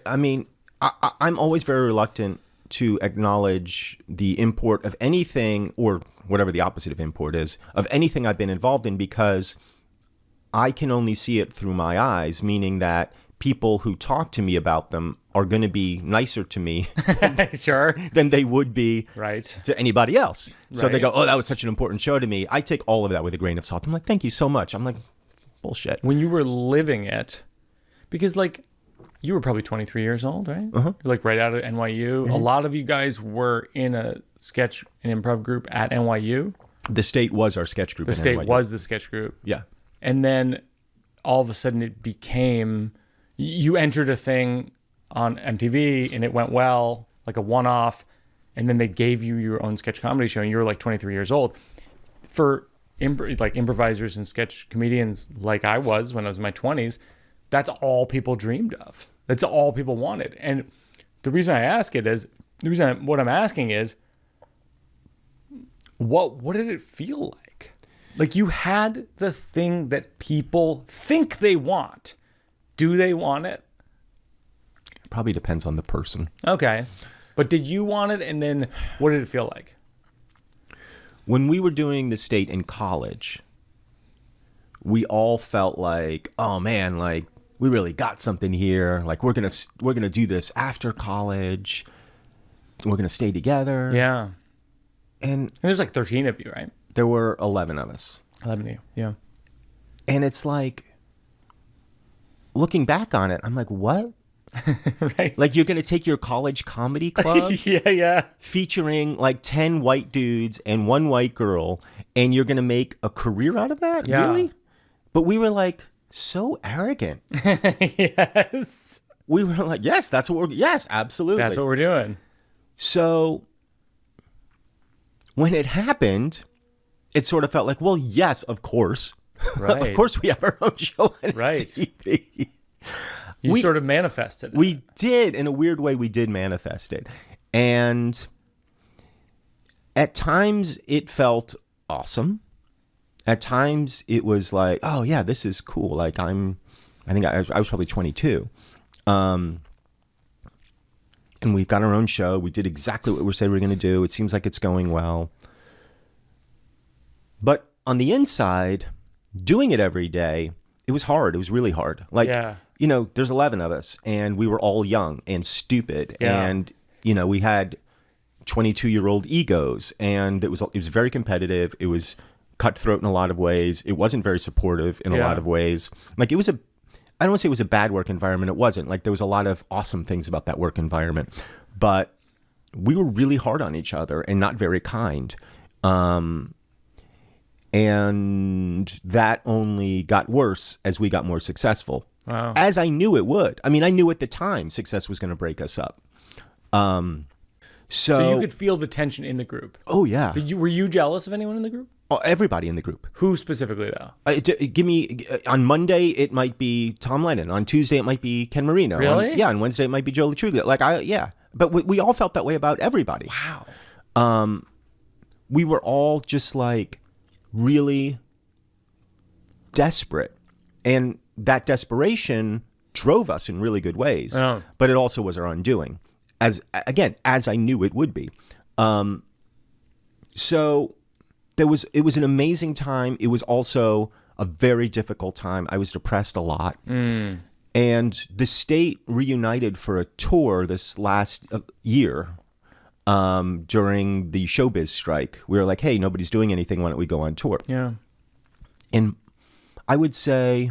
I'm always very reluctant to acknowledge the import of anything, or whatever the opposite of import is, of anything I've been involved in, because I can only see it through my eyes, meaning that people who talk to me about them are going to be nicer to me Sure. than they would be Right. to anybody else. So they Right. go, oh, that was such an important show to me. I take all of that with a grain of salt. I'm like, thank you so much. I'm like, bullshit. When you were living it, because like you were probably 23 years old, right? Uh-huh. You're like right out of NYU. Mm-hmm. A lot of you guys were in a sketch and improv group at NYU. The State was our sketch group. The in State NYU. was the sketch group. Yeah. And then all of a sudden it became, you entered a thing on MTV and it went well, like a one-off, and then they gave you your own sketch comedy show and you were like 23 years old. For like improvisers and sketch comedians like I was when I was in my 20s, that's all people dreamed of. That's all people wanted. And the reason I ask it is, what I'm asking is, what did it feel like? Like, you had the thing that people think they want. Do they want it? Probably depends on the person. Okay. But did you want it? And then what did it feel like? When we were doing the State in college, we all felt like, oh man, like we really got something here. Like we're gonna do this after college. We're gonna stay together. Yeah. And And there's like 13 of you, right? there were 11 of us. 11 of you. Yeah. And it's like, looking back on it, I'm like, what? Right. Like, you're going to take your college comedy club Yeah. featuring like 10 white dudes and one white girl, and you're going to make a career out of that? Yeah. Really? But we were like so arrogant. Yes. We were like, yes, yes, absolutely. That's what we're doing. So when it happened, it sort of felt like, well, yes, of course. Right. Of course we have our own show on Right. TV. You sort of manifested it. We did, in a weird way, we did manifest it. And at times it felt awesome. At times it was like, oh yeah, this is cool. Like I was probably 22. And we've got our own show. We did exactly what we said we were going to do. It seems like it's going well. But on the inside, doing it every day, it was hard. It was really hard. Like, Yeah. you know, there's 11 of us and we were all young and stupid. Yeah. And, you know, we had 22-year-old egos, and it was very competitive. It was cutthroat in a lot of ways. It wasn't very supportive in a Yeah. lot of ways. Like, I don't want to say it was a bad work environment. It wasn't. Like, there was a lot of awesome things about that work environment. But we were really hard on each other and not very kind. And that only got worse as we got more successful. Wow. As I knew it would. I mean, I knew at the time success was going to break us up. So you could feel the tension in the group. Oh, yeah. Were you jealous of anyone in the group? Oh, everybody in the group. Who specifically, though? Give me, on Monday, it might be Tom Lennon. On Tuesday, it might be Ken Marino. Really? On Wednesday, it might be Joe Latruga. Yeah. But we all felt that way about everybody. Wow. We were all just like really desperate. And that desperation drove us in really good ways, but it also was our undoing, as I knew it would be. So it was an amazing time. It was also a very difficult time. I was depressed a lot. And the state reunited for a tour this last year during the showbiz strike. We were like, hey, nobody's doing anything. Why don't we go on tour? Yeah. And I would say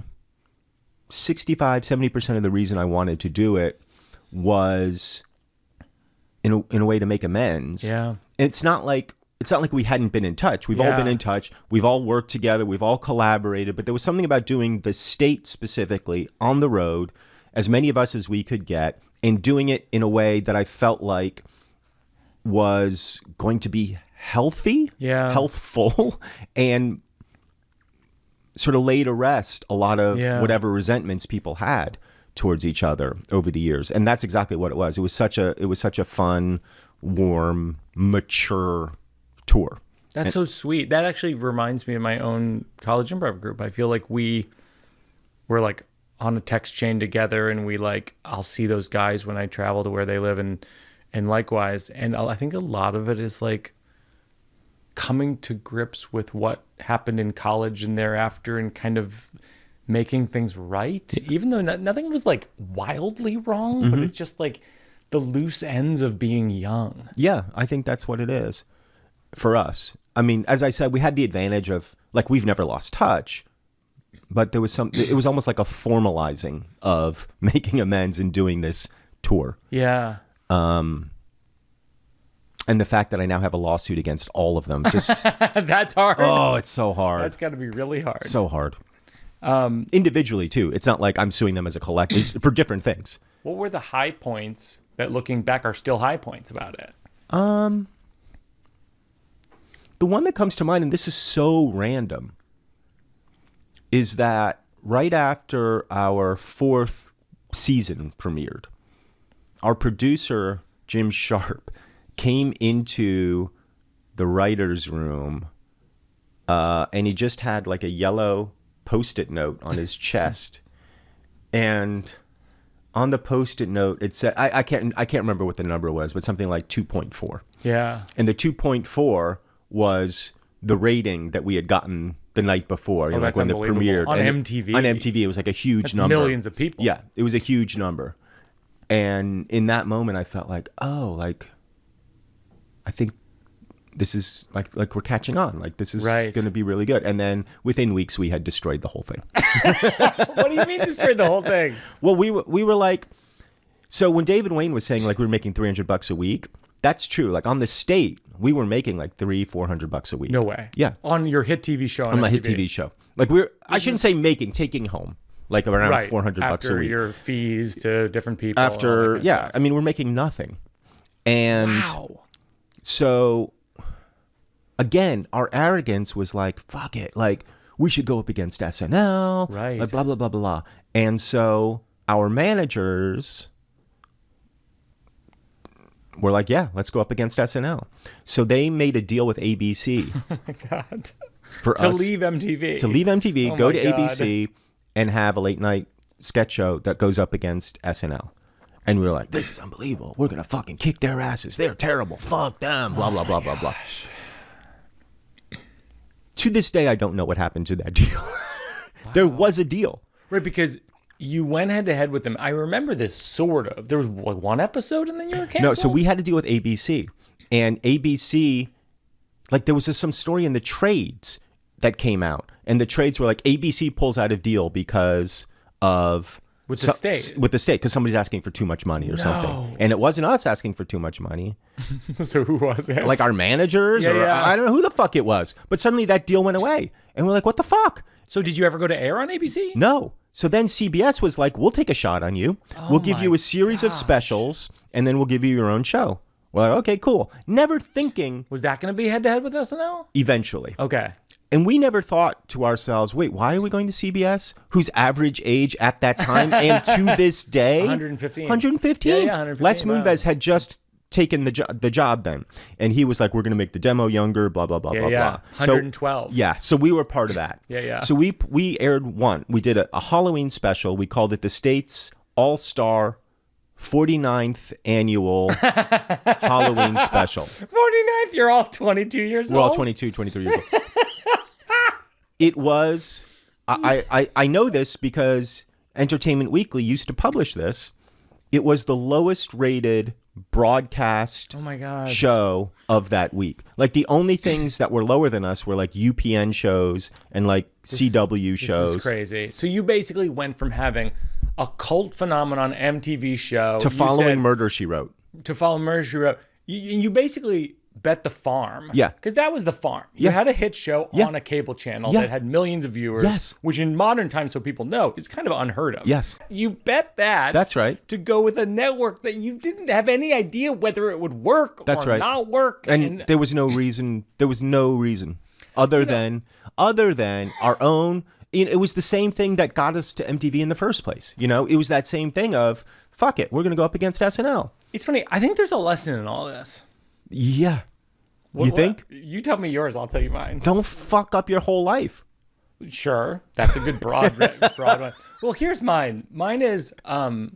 65-70% of the reason I wanted to do it was in a way to make amends. Yeah. It's not like we hadn't been in touch. We've all been in touch. We've all worked together. We've all collaborated. But there was something about doing the state specifically on the road, as many of us as we could get, and doing it in a way that I felt like was going to be healthy, healthful, and sort of lay to rest a lot of whatever resentments people had towards each other over the years. And that's exactly what it was. It was such a fun, warm, mature tour. That's so sweet. That actually reminds me of my own college improv group. I feel like we were like on a text chain together, and we like, I'll see those guys when I travel to where they live, and likewise. And I think a lot of it is like coming to grips with what happened in college and thereafter, and kind of making things right, even though nothing was like wildly wrong, but it's just like the loose ends of being young. Yeah, I think that's what it is for us. I mean, as I said, we had the advantage of, like, we've never lost touch, but there was it was almost like a formalizing of making amends and doing this tour. Yeah. And the fact that I now have a lawsuit against all of them, just that's hard. Oh, it's so hard. That's got to be really hard. So hard. Individually too. It's not like I'm suing them as a collective for different things. What were the high points that, looking back, are still high points about it? The one that comes to mind, and this is so random, is that right after our 4th season premiered, our producer, Jim Sharp, came into the writer's room, and he just had like a yellow Post-it note on his chest. And on the Post-it note, it said, I can't remember what the number was, but something like 2.4. Yeah. And the 2.4 was the rating that we had gotten the night before, you know, like when it premiered on MTV. On MTV, it was like a huge number. Millions of people. Yeah, it was a huge number. And in that moment, I felt like, oh, like, I think this is like we're catching on. Like, this is going to be really good. And then within weeks, we had destroyed the whole thing. What do you mean destroyed the whole thing? Well, we were like, so when David Wayne was saying like we were making $300 a week, that's true. Like on the state, we were making like $300-400 a week. No way. Yeah. On your hit TV show. On my hit TV show. Like I shouldn't say taking home. Like around $400 after a week. Your fees to different people. After, yeah. I mean, we're making nothing. And so, again, our arrogance was like, fuck it. Like, we should go up against SNL. Right. Like, blah, blah, blah, blah. And so our managers were like, yeah, let's go up against SNL. So they made a deal with ABC. Oh, my God. For us. To leave MTV. To leave MTV, go to God. ABC, and have a late night sketch show that goes up against SNL. And we were like, this is unbelievable. We're going to fucking kick their asses. They're terrible. Fuck them. Blah, blah, blah, blah, blah. To this day, I don't know what happened to that deal. There was a deal. Right, because you went head to head with them. I remember this sort of. There was like one episode and then you were canceled? No, so we had to deal with ABC. And ABC, like there was some story in the trades that came out. And the trades were like, ABC pulls out of deal because of... With the state. With the state, because somebody's asking for too much money or something. And it wasn't us asking for too much money. So who was it? Like our managers? I don't know who the fuck it was. But suddenly that deal went away. And we're like, what the fuck? So did you ever go to air on ABC? No. So then CBS was like, we'll take a shot on you. We'll give you a series of specials, and then we'll give you your own show. We're like, okay, cool. Never thinking... Was that going to be head to head with SNL? Eventually. Okay. And we never thought to ourselves, wait, why are we going to CBS? Whose average age at that time and to this day? 115. 115. Yeah, 115. Les Moonves had just taken the job then. And he was like, we're going to make the demo younger, blah, blah, blah, blah, blah. 112. So, yeah. So we were part of that. Yeah. So we aired one. We did a Halloween special. We called it the State's All-Star 49th Annual Halloween Special. 49th? You're all 22 years old? We're all 22, 23 years old. It was, I know this because Entertainment Weekly used to publish this. It was the lowest rated broadcast show of that week. Like the only things that were lower than us were like UPN shows and like CW shows. This is crazy. So you basically went from having a cult phenomenon MTV show to following Murder, She Wrote. To follow Murder, She Wrote. You basically bet the farm. Yeah. Because that was the farm. You had a hit show on a cable channel that had millions of viewers. Yes. Which in modern times, so people know, is kind of unheard of. Yes. You bet that. That's right. To go with a network that you didn't have any idea whether it would work or not work. And there was no reason. There was no reason other than our own. It was the same thing that got us to MTV in the first place. You know, it was that same thing of, fuck it, we're going to go up against SNL. It's funny. I think there's a lesson in all this. Yeah. You think? You tell me yours. I'll tell you mine. Don't fuck up your whole life. Sure. That's a good broad one. Well, here's mine. Mine is bird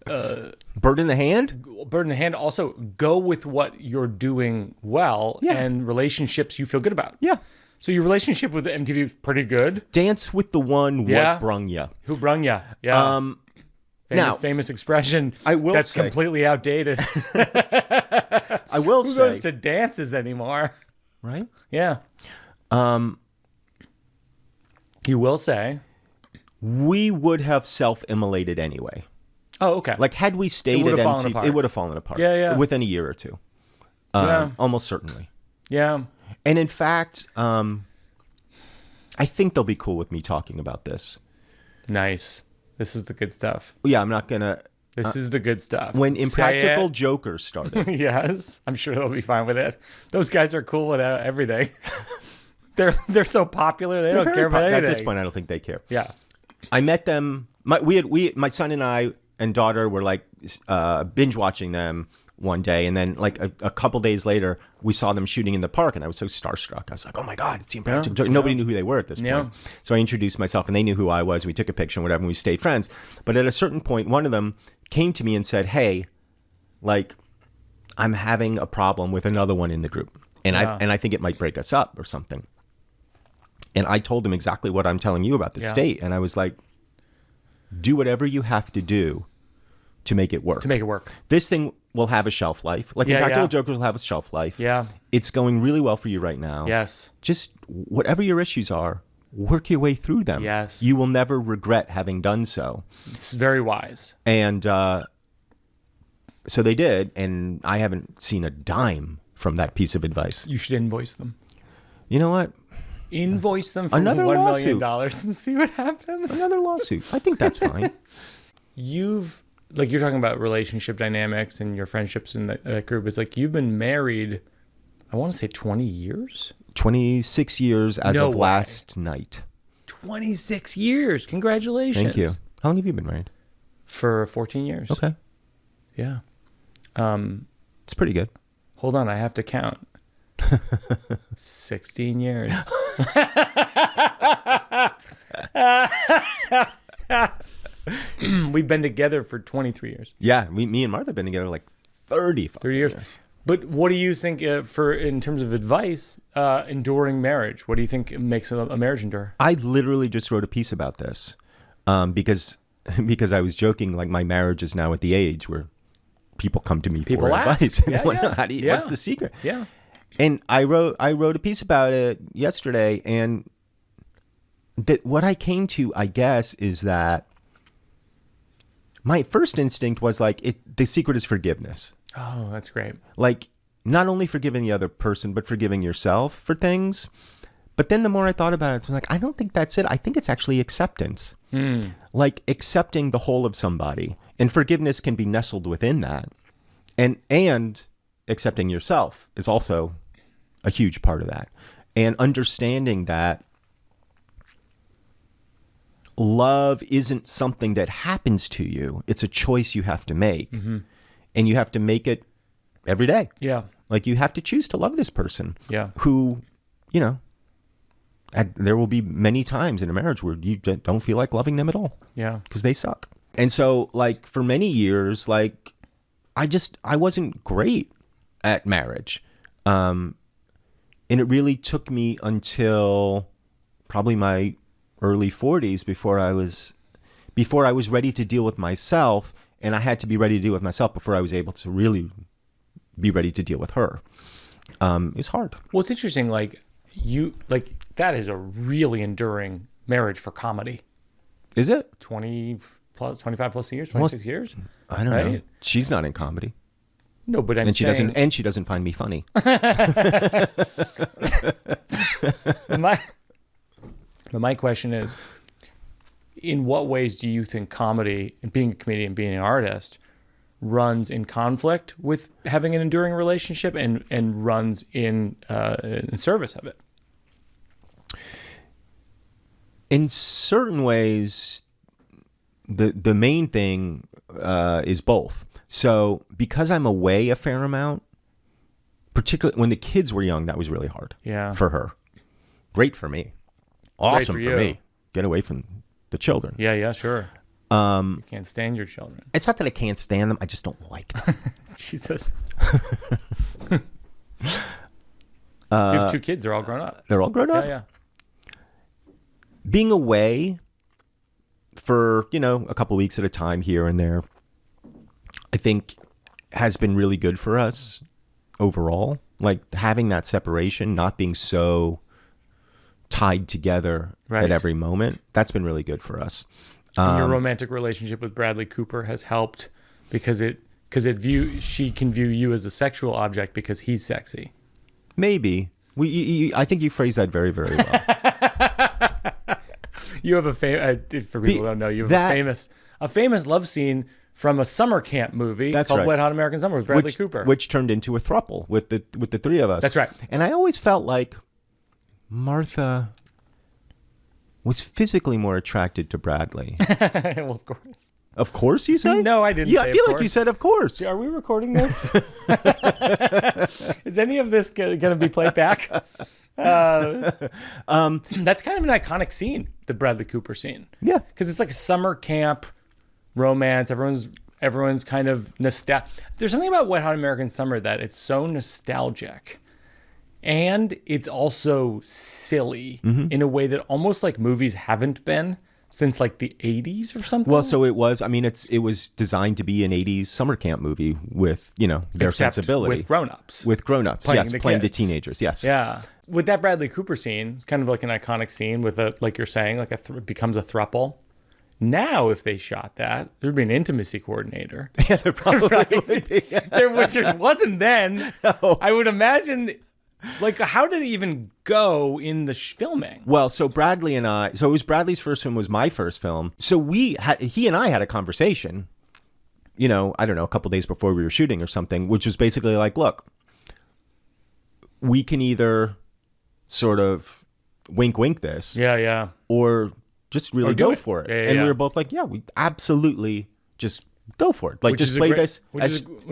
in the hand. Bird in the hand. Also, go with what you're doing well and relationships you feel good about. Yeah. So your relationship with MTV is pretty good. Dance with the one what brung ya. Who brung ya? Yeah. Famous expression. I will that's say, completely outdated. I will Who say. goes to dances anymore? Right? Yeah. You will say. We would have self-immolated anyway. Oh, okay. Like had we stayed at MTV, it would have fallen apart. Yeah. Within a year or two. Almost certainly. Yeah. And in fact, I think they'll be cool with me talking about this. Nice. This is the good stuff. Yeah, I'm not gonna. This is the good stuff. When Impractical Jokers started. Yes, I'm sure they'll be fine with it. Those guys are cool with everything. they're so popular. They don't care about anything. At this point, I don't think they care. Yeah. I met them. My son and I and daughter were like binge watching them one day, and then like a couple days later, we saw them shooting in the park, and I was so starstruck. I was like, "Oh my god, it's the Impractical Jokers!" Nobody knew who they were at this point, so I introduced myself, and they knew who I was. We took a picture and whatever, and we stayed friends. But at a certain point, one of them came to me and said, "Hey, like, I'm having a problem with another one in the group, and I think it might break us up or something." And I told him exactly what I'm telling you about the state, and I was like, "Do whatever you have to do to make it work. This thing will have a shelf life. Like Impractical Jokers will have a shelf life. Yeah. It's going really well for you right now. Yes. Just whatever your issues are, work your way through them. Yes. You will never regret having done so." It's very wise. And so they did, and I haven't seen a dime from that piece of advice. You should invoice them. You know what? Invoice them for Another $1 lawsuit. million and see what happens. Another lawsuit. I think that's fine. You're talking about relationship dynamics and your friendships in that group. It's like you've been married, I want to say 20 years? 26 years as of last night. 26 years. Congratulations. Thank you. How long have you been married? For 14 years. Okay. Yeah. It's pretty good. Hold on, I have to count. 16 years. We've been together for 23 years. Yeah, me and Martha have been together like 30 years. But what do you think in terms of advice, enduring marriage? What do you think makes a marriage endure? I literally just wrote a piece about this because I was joking, like my marriage is now at the age where people come to me for advice. Yeah, What's the secret? Yeah. And I wrote a piece about it yesterday, and what I came to, I guess, is that my first instinct was like, the secret is forgiveness. Oh, that's great. Like, not only forgiving the other person, but forgiving yourself for things. But then the more I thought about it, I was like, I don't think that's it. I think it's actually acceptance. Like accepting the whole of somebody. And forgiveness can be nestled within that. And accepting yourself is also a huge part of that. And understanding that love isn't something that happens to you. It's a choice you have to make. And you have to make it every day. Yeah. Like, you have to choose to love this person. Yeah. Who, you know, there will be many times in a marriage where you don't feel like loving them at all. Yeah. Because they suck. And so, like, for many years, like, I wasn't great at marriage. And it really took me until probably my early 40s before I was ready to deal with myself. And I had to be ready to deal with myself before I was able to really be ready to deal with her. It was hard. Well, it's interesting. Like that is a really enduring marriage for comedy. Is it? 25 plus years, 26 years. I don't know. She's not in comedy. No, but she doesn't find me funny. My question is, in what ways do you think comedy and being a comedian, being an artist, runs in conflict with having an enduring relationship and runs in service of it? In certain ways, the main thing is both. So because I'm away a fair amount, particularly when the kids were young, that was really hard. Yeah. For her. Great for me. Awesome for for you. me. Get away from the children. Yeah, sure. You can't stand your children. It's not that I can't stand them. I just don't like them. Jesus. You have 2 kids. They're all grown up. They're all grown up. Yeah. Being away for, a couple weeks at a time here and there, I think has been really good for us overall. Like, having that separation, not being so tied together at every moment, that's been really good for us. And your romantic relationship with Bradley Cooper has helped because she can view you as a sexual object because he's sexy. Maybe. I think you phrased that very, very well. You have for people who don't know, you have a famous love scene from a summer camp movie called Wet Hot American Summer with Bradley Cooper. Which turned into a throuple with the 3 of us. That's right. And I always felt like Martha was physically more attracted to Bradley. Well, of course. Of course, you say? No, I didn't. Yeah, say I feel of like course. you said of course. Are we recording this? Is any of this going to be played back? That's kind of an iconic scene, the Bradley Cooper scene. Yeah. Because it's like a summer camp romance. Everyone's kind of nostalgic. There's something about Wet Hot American Summer that it's so nostalgic. And it's also silly in a way that almost like movies haven't been since like the 80s or something. Well, so it was. I mean, it was designed to be an 80s summer camp movie with, their Except sensibility. with grown-ups. With grown-ups, playing the teenagers, yes. Yeah. With that Bradley Cooper scene, it's kind of like an iconic scene with like you're saying, like it becomes a throuple. Now, if they shot that, there'd be an intimacy coordinator. Yeah, there probably would be. There wasn't then. No. I would imagine, like, how did it even go in the filming? Well, so Bradley and I, so it was Bradley's first film, was my first film. So he and I had a conversation, I don't know, a couple days before we were shooting or something, which was basically like, look, we can either sort of wink this. Yeah. Or just really do go it. for it. Yeah, And we were both like, yeah, we absolutely just go for it. Like, Which just is a play great- this. Which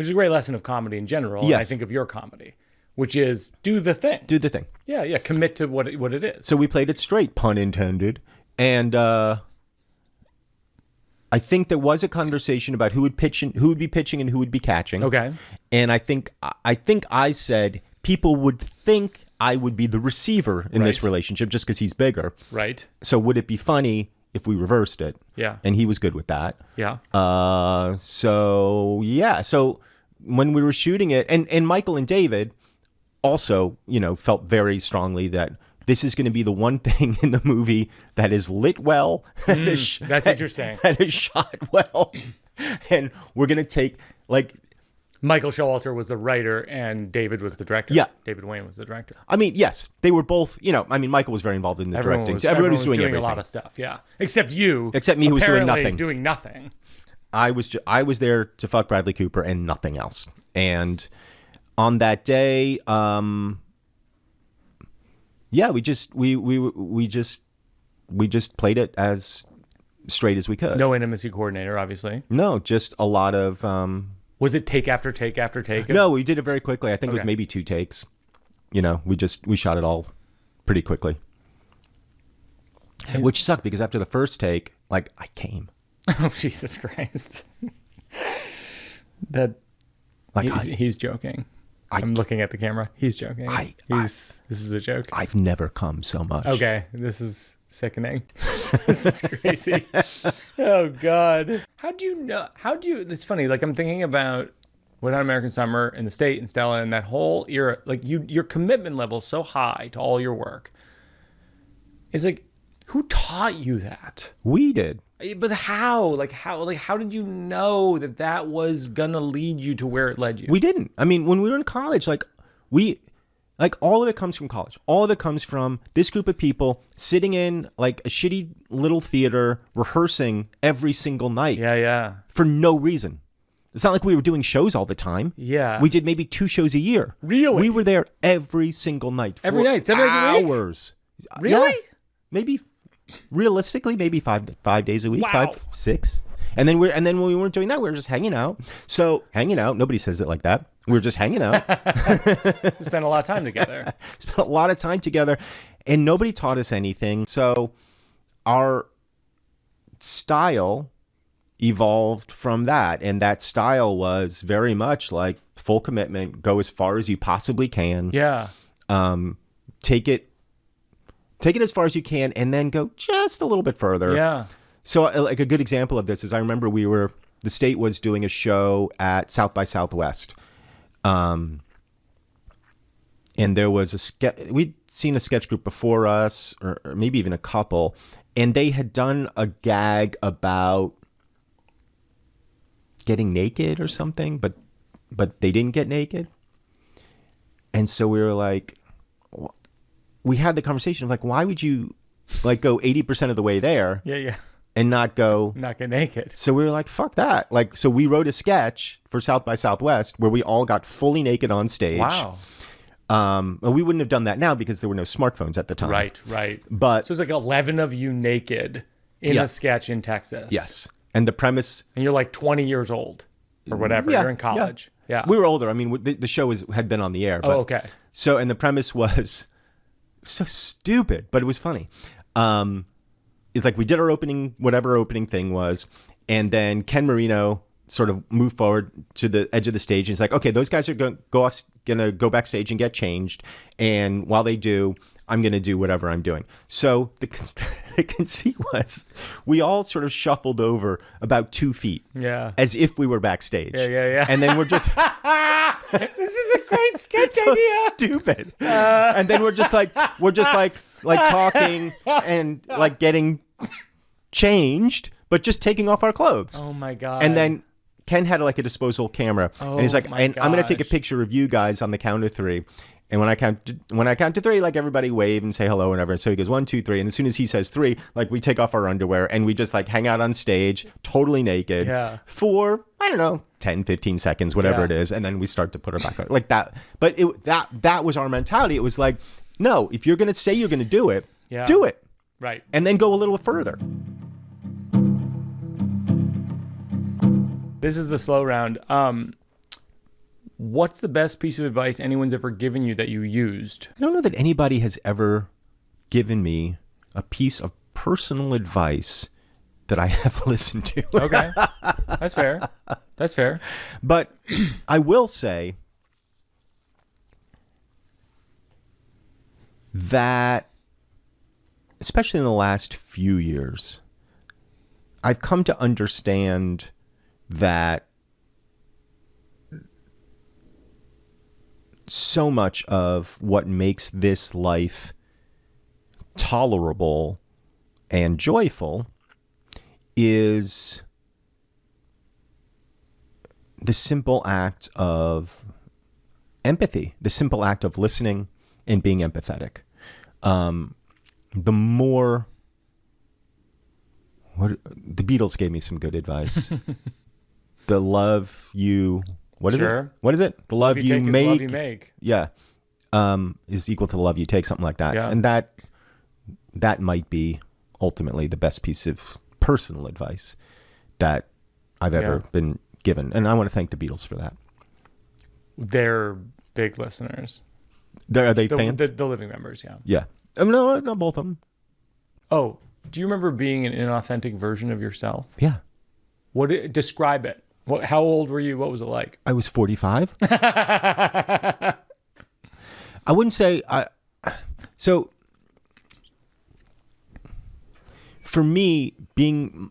is a great lesson of comedy in general. And I Yes. think of your comedy, which is do the thing. Do the thing. Yeah. Commit to what it is. So we played it straight, pun intended. And I think there was a conversation about who would be pitching and who would be catching. Okay. And I think I said people would think I would be the receiver in this Right. relationship just because he's bigger. Right. So would it be funny if we reversed it? Yeah. And he was good with that. Yeah. So when we were shooting it, and Michael and David also, felt very strongly that this is going to be the one thing in the movie that is lit well. That's interesting. That is shot well. And we're going to take, like, Michael Showalter was the writer and David was the director. Yeah. David Wayne was the director. I mean, yes, they were both, Michael was very involved in the directing. Everyone was doing everything. a lot of stuff, yeah. Except you. Except me, who was doing apparently nothing. doing nothing. I was there to fuck Bradley Cooper and nothing else. And on that day, we just played it as straight as we could. No intimacy coordinator, obviously. No, just a lot of Was it take after take after take? No, we did it very quickly. I think it was Okay. maybe 2 takes. You know, we shot it all pretty quickly. Which sucked because after the first take, like, I came. Oh, Jesus Christ. That Like, he's joking. I'm looking at the camera. He's joking. This is a joke. I've never come so much. Okay, this is sickening. This is crazy. Oh God. How do you know? It's funny. Like I'm thinking about Wet Hot American Summer and The State and Stella and that whole era. Like your commitment level is so high to all your work. It's like, who taught you that? We did. But how did you know that was gonna lead you to where it led you? We didn't. I mean, when we were in college, all of it comes from college. All of it comes from this group of people sitting in like a shitty little theater, rehearsing every single night. Yeah. For no reason. It's not like we were doing shows all the time. Yeah. We did maybe 2 shows a year. Really? We were there every single night. Every for night, 7 days a week? hours. Really? Yeah. Maybe realistically, maybe 5 days a week, Wow. 5, 6. And then when we weren't doing that, we were just hanging out. So hanging out, nobody says it like that. We were just hanging out. Spent a lot of time together. Spent a lot of time together, and nobody taught us anything. So our style evolved from that, and that style was very much like full commitment, go as far as you possibly can. Yeah. Take it as far as you can, and then go just a little bit further. Yeah. So like a good example of this is I remember the state was doing a show at South by Southwest. And there was we'd seen a sketch group before us, or maybe even a couple, and they had done a gag about getting naked or something, but they didn't get naked. And so we were like, we had the conversation of like, why would you like go 80% of the way there Yeah. and not go Not get naked. So we were like, fuck that. Like, so we wrote a sketch for South by Southwest where we all got fully naked on stage. Wow. Well, we wouldn't have done that now because there were no smartphones at the time. Right. But So it's like 11 of you naked in Yeah. a sketch in Texas. yes. And the premise. And you're like 20 years old or whatever. Yeah, You're in college. Yeah. We were older. I mean, the show had been on the air. But, Oh, okay. So, and the premise was so stupid, but it was funny. It's like we did our whatever opening thing was. And then Ken Marino sort of moved forward to the edge of the stage. And he's like, okay, those guys are going to go backstage and get changed. And while they do, I'm going to do whatever I'm doing. So the conceit was we all sort of shuffled over about 2 feet. Yeah. As if we were backstage. Yeah. And then we're just This is a great sketch so idea. stupid. And then we're just like talking and like getting changed, but just taking off our clothes. Oh my God. And then Ken had like a disposable camera, and he's like, my and I'm going to take a gosh. picture of you guys on the count of 3. And when I count to 3, like everybody wave and say hello and whatever. And so he goes 1, 2, 3. And as soon as he says 3, like we take off our underwear and we just like hang out on stage totally naked for, I don't know, 10, 15 seconds, whatever it is. And then we start to put her back on like that. But that was our mentality. It was like, no, if you're going to say you're going to do it, do it. Right. And then go a little further. This is the slow round. What's the best piece of advice anyone's ever given you that you used? I don't know that anybody has ever given me a piece of personal advice that I have listened to. Okay. That's fair. But I will say that, especially in the last few years, I've come to understand that so much of what makes this life tolerable and joyful is the simple act of empathy, the simple act of listening and being empathetic. The Beatles gave me some good advice. The love you, what is it? What is it? The love you take is make. love you make. Yeah. Is equal to the love you take, something like that. Yeah. And that might be ultimately the best piece of personal advice that I've ever been given. And I want to thank the Beatles for that. They're big listeners. Are they fans? The living members, yeah. Yeah. No, not both of them. Oh, do you remember being an inauthentic version of yourself? Yeah. Describe it. How old were you? What was it like? I was 45. I wouldn't say so for me, being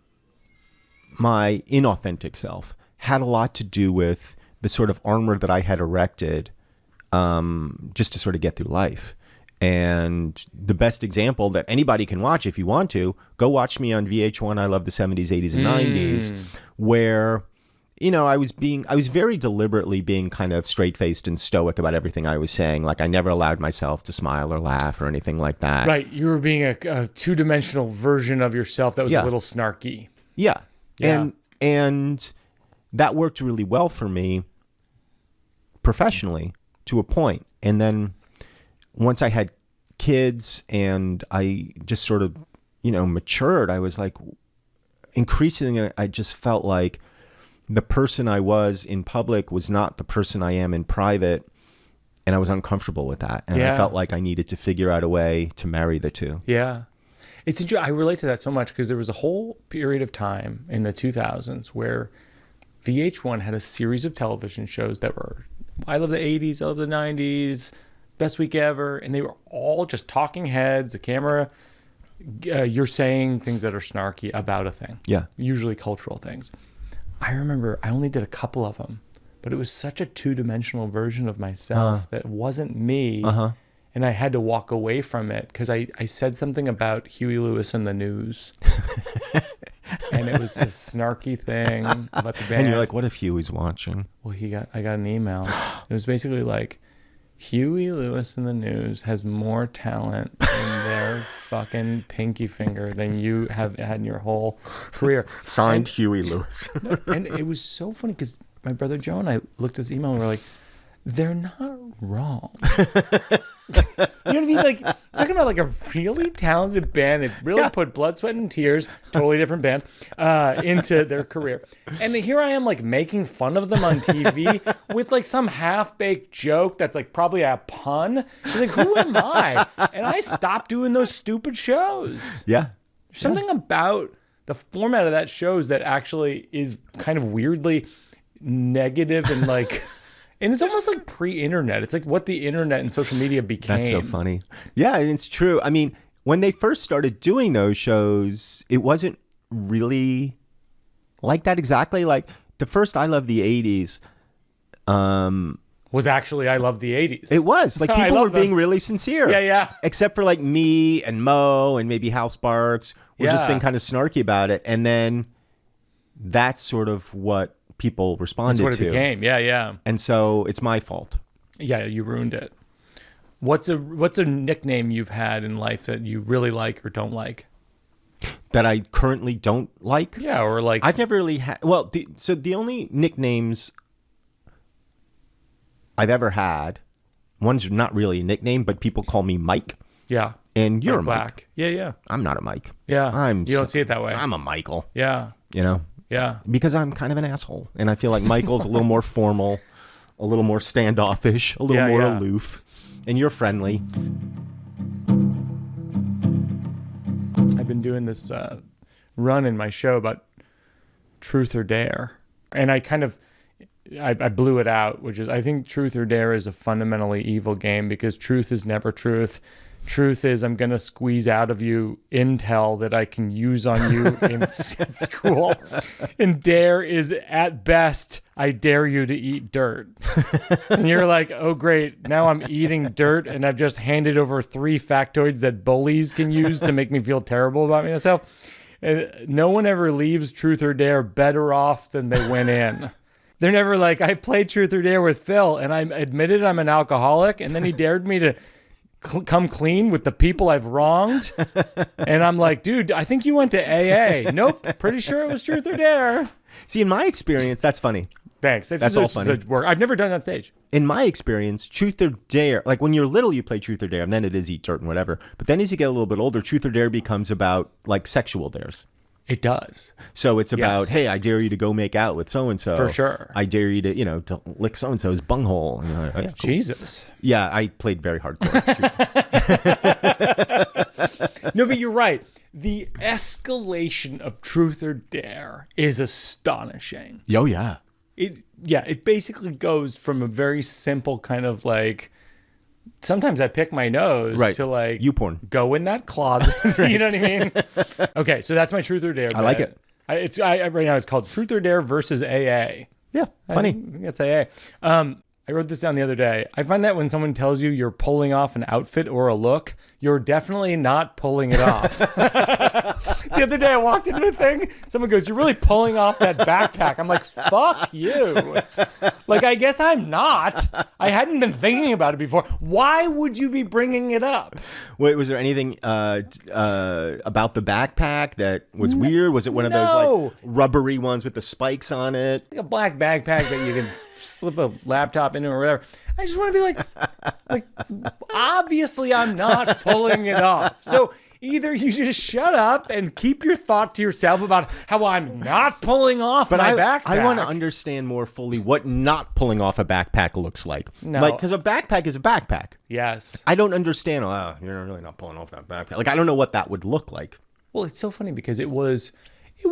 my inauthentic self had a lot to do with the sort of armor that I had erected just to sort of get through life. And the best example that anybody can watch, if you want to, go watch me on VH1. I love the 70s, 80s, and 90s, where, you know, I was very deliberately being kind of straight-faced and stoic about everything I was saying. Like, I never allowed myself to smile or laugh or anything like that. Right. You were being a two-dimensional version of yourself that was a little snarky. Yeah. Yeah. And that worked really well for me professionally to a point. And then once I had kids and I just sort of, you know, matured, I was like, increasingly, I just felt like the person I was in public was not the person I am in private. And I was uncomfortable with that. And I felt like I needed to figure out a way to marry the two. Yeah. It's interesting. I relate to that so much because there was a whole period of time in the 2000s where VH1 had a series of television shows that were, I love the 80s, I love the 90s, best week ever. And they were all just talking heads, the camera, you're saying things that are snarky about a thing. Yeah. Usually cultural things. I remember I only did a couple of them, but it was such a two-dimensional version of myself that wasn't me. And I had to walk away from it because I said something about Huey Lewis and the News. And it was a snarky thing about the band. And you're like, what if Huey's watching? Well, I got an email. It was basically like, Huey Lewis and the News has more talent in their fucking pinky finger than you have had in your whole career. Signed Huey Lewis. And it was so funny because my brother Joe and I looked at this email and we're like, they're not wrong. You know what I mean? Like, talking about like a really talented band that really put blood, sweat, and tears, totally different band, into their career. And here I am like making fun of them on TV with like some half-baked joke that's like probably a pun. It's like, who am I? And I stopped doing those stupid shows. Yeah. There's something about the format of that shows that actually is kind of weirdly negative and like... And it's almost like pre-internet. It's like what the internet and social media became. That's so funny. Yeah, and it's true. I mean, when they first started doing those shows, it wasn't really like that exactly. Like the first I Love the 80s was actually I Love the 80s. It was. Like people were being really sincere. Yeah, yeah. Except for like me and Mo and maybe Hal Sparks were just being kind of snarky about it. And then that's sort of what people responded to. That's what it became. Yeah, yeah. And so it's my fault. Yeah, you ruined it. What's a nickname you've had in life that you really like or don't like? That I currently don't like? Yeah, or like... I've never really had... Well, the only nicknames I've ever had, one's not really a nickname, but people call me Mike. Yeah. And you're Mike a Mike. Black. Yeah, yeah. I'm not a Mike. Yeah. You don't see it that way. I'm a Michael. Yeah. You know? Yeah. Because I'm kind of an asshole. And I feel like Michael's a little more formal, a little more standoffish, a little more aloof. And you're friendly. I've been doing this run in my show about truth or dare. And I kind of, I blew it out, which is I think truth or dare is a fundamentally evil game because truth is never truth. Truth is I'm going to squeeze out of you intel that I can use on you in school. And dare is at best, I dare you to eat dirt. And you're like, oh, great. Now I'm eating dirt and I've just handed over 3 factoids that bullies can use to make me feel terrible about myself. And no one ever leaves truth or dare better off than they went in. They're never like, I played truth or dare with Phil and I admitted I'm an alcoholic and then he dared me to come clean with the people I've wronged. And I'm like, dude, I think you went to AA. Nope. Pretty sure it was truth or dare. See, in my experience, that's funny. Thanks. That's all funny. I've never done it on stage. In my experience, truth or dare, like when you're little, you play truth or dare, and then it is eat dirt and whatever. But then as you get a little bit older, truth or dare becomes about like sexual dares. It does. So it's about, Yes. hey, I dare you to go make out with so-and-so. For sure. I dare you to, to lick so-and-so's bunghole. And you're like, oh, yeah, cool. Jesus. Yeah, I played very hardcore. No, but you're right. The escalation of truth or dare is astonishing. Oh, yeah. It basically goes from a very simple kind of like, sometimes I pick my nose Right. to like YouPorn. go in that closet. You know what I mean? Okay, so that's my truth or dare. I like it. Right now it's called Truth or Dare versus AA. Yeah, funny. I think that's AA. I wrote this down the other day. I find that when someone tells you you're pulling off an outfit or a look, you're definitely not pulling it off. The other day I walked into a thing. Someone goes, "You're really pulling off that backpack." I'm like, "Fuck you." Like, I guess I'm not. I hadn't been thinking about it before. Why would you be bringing it up? Wait, was there anything about the backpack that was weird? Was it one of those No. like rubbery ones with the spikes on it? Like a black backpack that you can slip a laptop into or whatever. I just want to be like, obviously I'm not pulling it off. So either you just shut up and keep your thought to yourself about how I'm not pulling off my backpack. I want to understand more fully what not pulling off a backpack looks like. No. Like, because a backpack is a backpack. Yes. I don't understand. Oh, you're really not pulling off that backpack. Like, I don't know what that would look like. Well, it's so funny because it was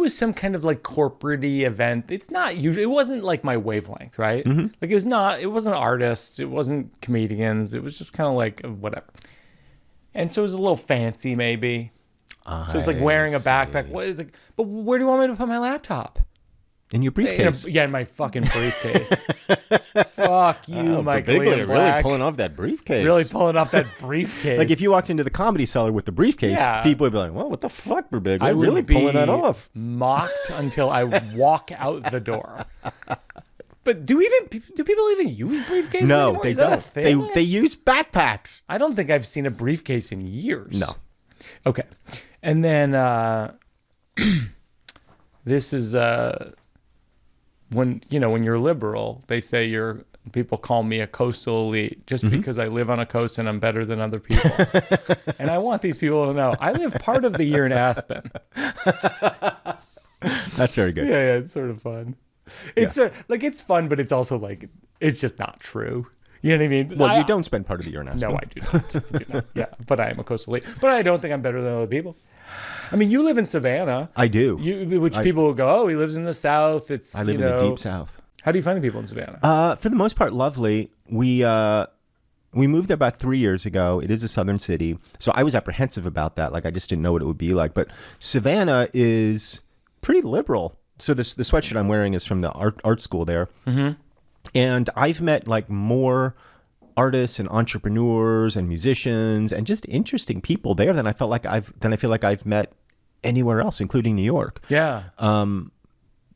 some kind of like corporate-y event. It's not usually, it wasn't like my wavelength, right? Mm-hmm. Like it wasn't artists, it wasn't comedians. It was just kind of like whatever. And so it was a little fancy maybe. So it's like wearing a backpack. What is it? But where do you want me to put my laptop? In your briefcase. In my fucking briefcase. Fuck you, Mike Birbiglia, Black. really pulling off that briefcase. Really pulling off that briefcase. Like, if you walked into the Comedy Cellar with the briefcase, Yeah. people would be like, well, what the fuck, Birbiglia? I would really be pulling that off. mocked until I walk out the door. But do people even use briefcases No, anymore? they Is that a don't. thing? They use backpacks. I don't think I've seen a briefcase in years. No. Okay. And then this is when you're liberal, they say people call me a coastal elite just because I live on a coast and I'm better than other people. And I want these people to know I live part of the year in Aspen. That's very good. Yeah, it's sort of fun. It's it's fun, but it's also like it's just not true. You know what I mean? Well, you don't spend part of the year in Aspen. No, I do not. I do not. Yeah, but I am a coastal elite. But I don't think I'm better than other people. I mean, you live in Savannah. I do. People will go, "Oh, he lives in the South." It's I live in the deep South. How do you find the people in Savannah? For the most part, lovely. We moved there about 3 years ago. It is a southern city, so I was apprehensive about that. Like, I just didn't know what it would be like. But Savannah is pretty liberal. So the sweatshirt I'm wearing is from the art school there, and I've met like more artists and entrepreneurs and musicians and just interesting people there than I feel like I've met anywhere else, including New York. Yeah.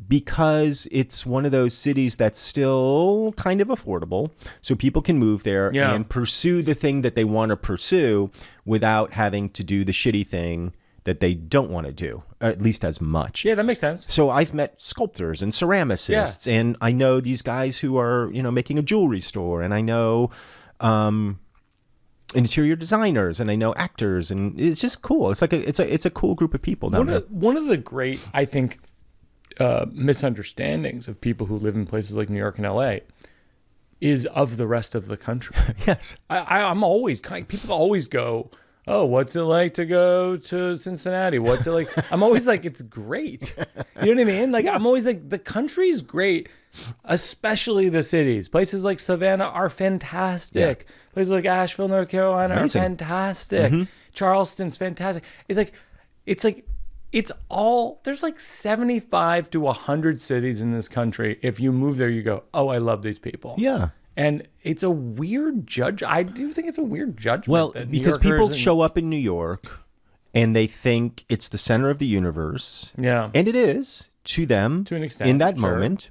Because it's one of those cities that's still kind of affordable, so people can move there and pursue the thing that they want to pursue without having to do the shitty thing that they don't want to do, at least as much. Yeah, that makes sense. So I've met sculptors and ceramicists, and I know these guys who are, making a jewelry store, and I know interior designers, and I know actors, and it's just cool. It's like it's a cool group of people down there. One of the great, I think, misunderstandings of people who live in places like New York and LA is of the rest of the country. Yes. I'm always people always go, "Oh, what's it like to go to Cincinnati? What's it like?" I'm always like, "It's great." You know what I mean? Like, I'm always like, the country's great, especially the cities. Places like Savannah are fantastic. Yeah. Places like Asheville, North Carolina Amazing. are fantastic. Charleston's fantastic. It's all, there's like 75 to 100 cities in this country. If you move there, you go, "Oh, I love these people." Yeah. And it's a weird I do think it's a weird judgment. Well, that because New Yorkers people and- show up in New York and they think it's the center of the universe. Yeah. And it is to them To an extent, in that sure. moment.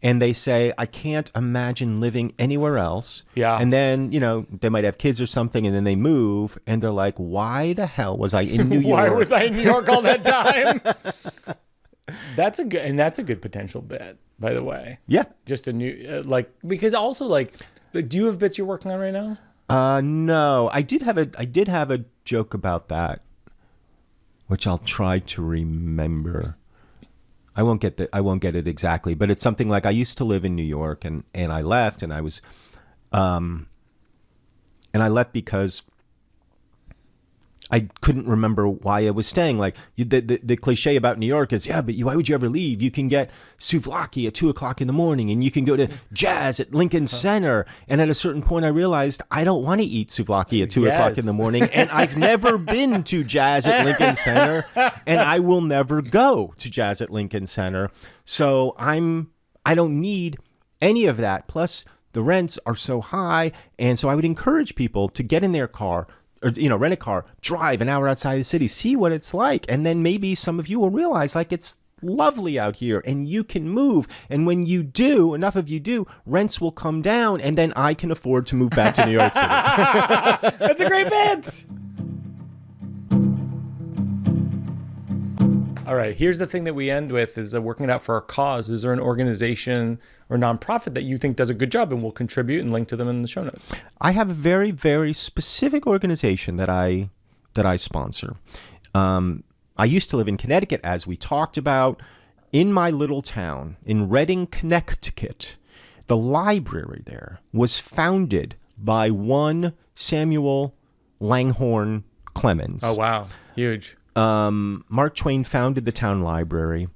And they say, "I can't imagine living anywhere else." Yeah. And then, they might have kids or something, and then they move and they're like, "Why the hell was I in New York?" Why was I in New York all that time? That's a good potential bet, by the way. Yeah. Just a new because also do you have bits you're working on right now? No, I did have a joke about that. which I'll try to remember. I won't get it exactly, but it's something like I used to live in New York and I left and I was, and I left because I couldn't remember why I was staying. Like the cliche about New York is, yeah, but why would you ever leave? You can get souvlaki at 2:00 in the morning and you can go to jazz at Lincoln Center. And at a certain point I realized I don't want to eat souvlaki at 2:00 in the morning. And I've never been to jazz at Lincoln Center and I will never go to jazz at Lincoln Center. So I don't need any of that. Plus the rents are so high. And so I would encourage people to get in their car, or, rent a car, drive an hour outside the city, see what it's like. And then maybe some of you will realize like it's lovely out here and you can move. And when you do, enough of you do, rents will come down and then I can afford to move back to New York City. That's a great bit. All right, here's the thing that we end with is working it out for our cause. Is there an organization or nonprofit that you think does a good job and will contribute and link to them in the show notes? I have a very, very specific organization that I sponsor. I used to live in Connecticut, as we talked about. In my little town in Reading, Connecticut, the library there was founded by one Samuel Langhorne Clemens. Oh, wow. Huge. Mark Twain founded the town library,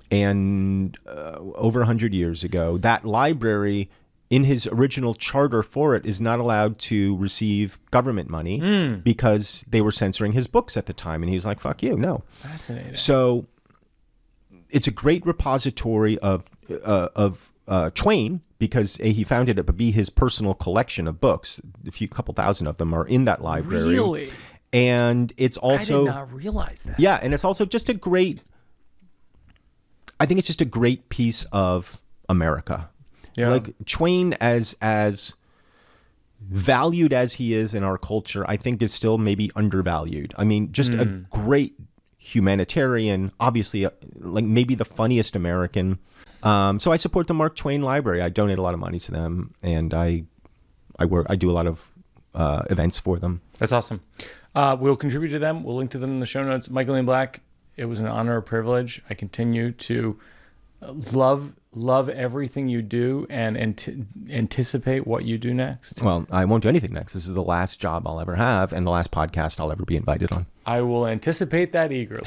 and over 100 years ago, that library, in his original charter for it, is not allowed to receive government money because they were censoring his books at the time. And he was like, fuck you, no. Fascinating. So it's a great repository of Twain, because he founded it, but B, his personal collection of books, couple thousand of them are in that library. Really? And it's also, I did not realize that. Yeah, and it's also just I think it's just a great piece of America. Yeah. Like Twain, as valued as he is in our culture, I think is still maybe undervalued. I mean, just a great humanitarian, obviously, like maybe the funniest American. So I support the Mark Twain Library. I donate a lot of money to them, and I do a lot of events for them. That's awesome. We'll contribute to them. We'll link to them in the show notes. Michael Ian Black, it was an honor, a privilege. I continue to love everything you do and anticipate what you do next. Well, I won't do anything next. This is the last job I'll ever have and the last podcast I'll ever be invited on. I will anticipate that eagerly.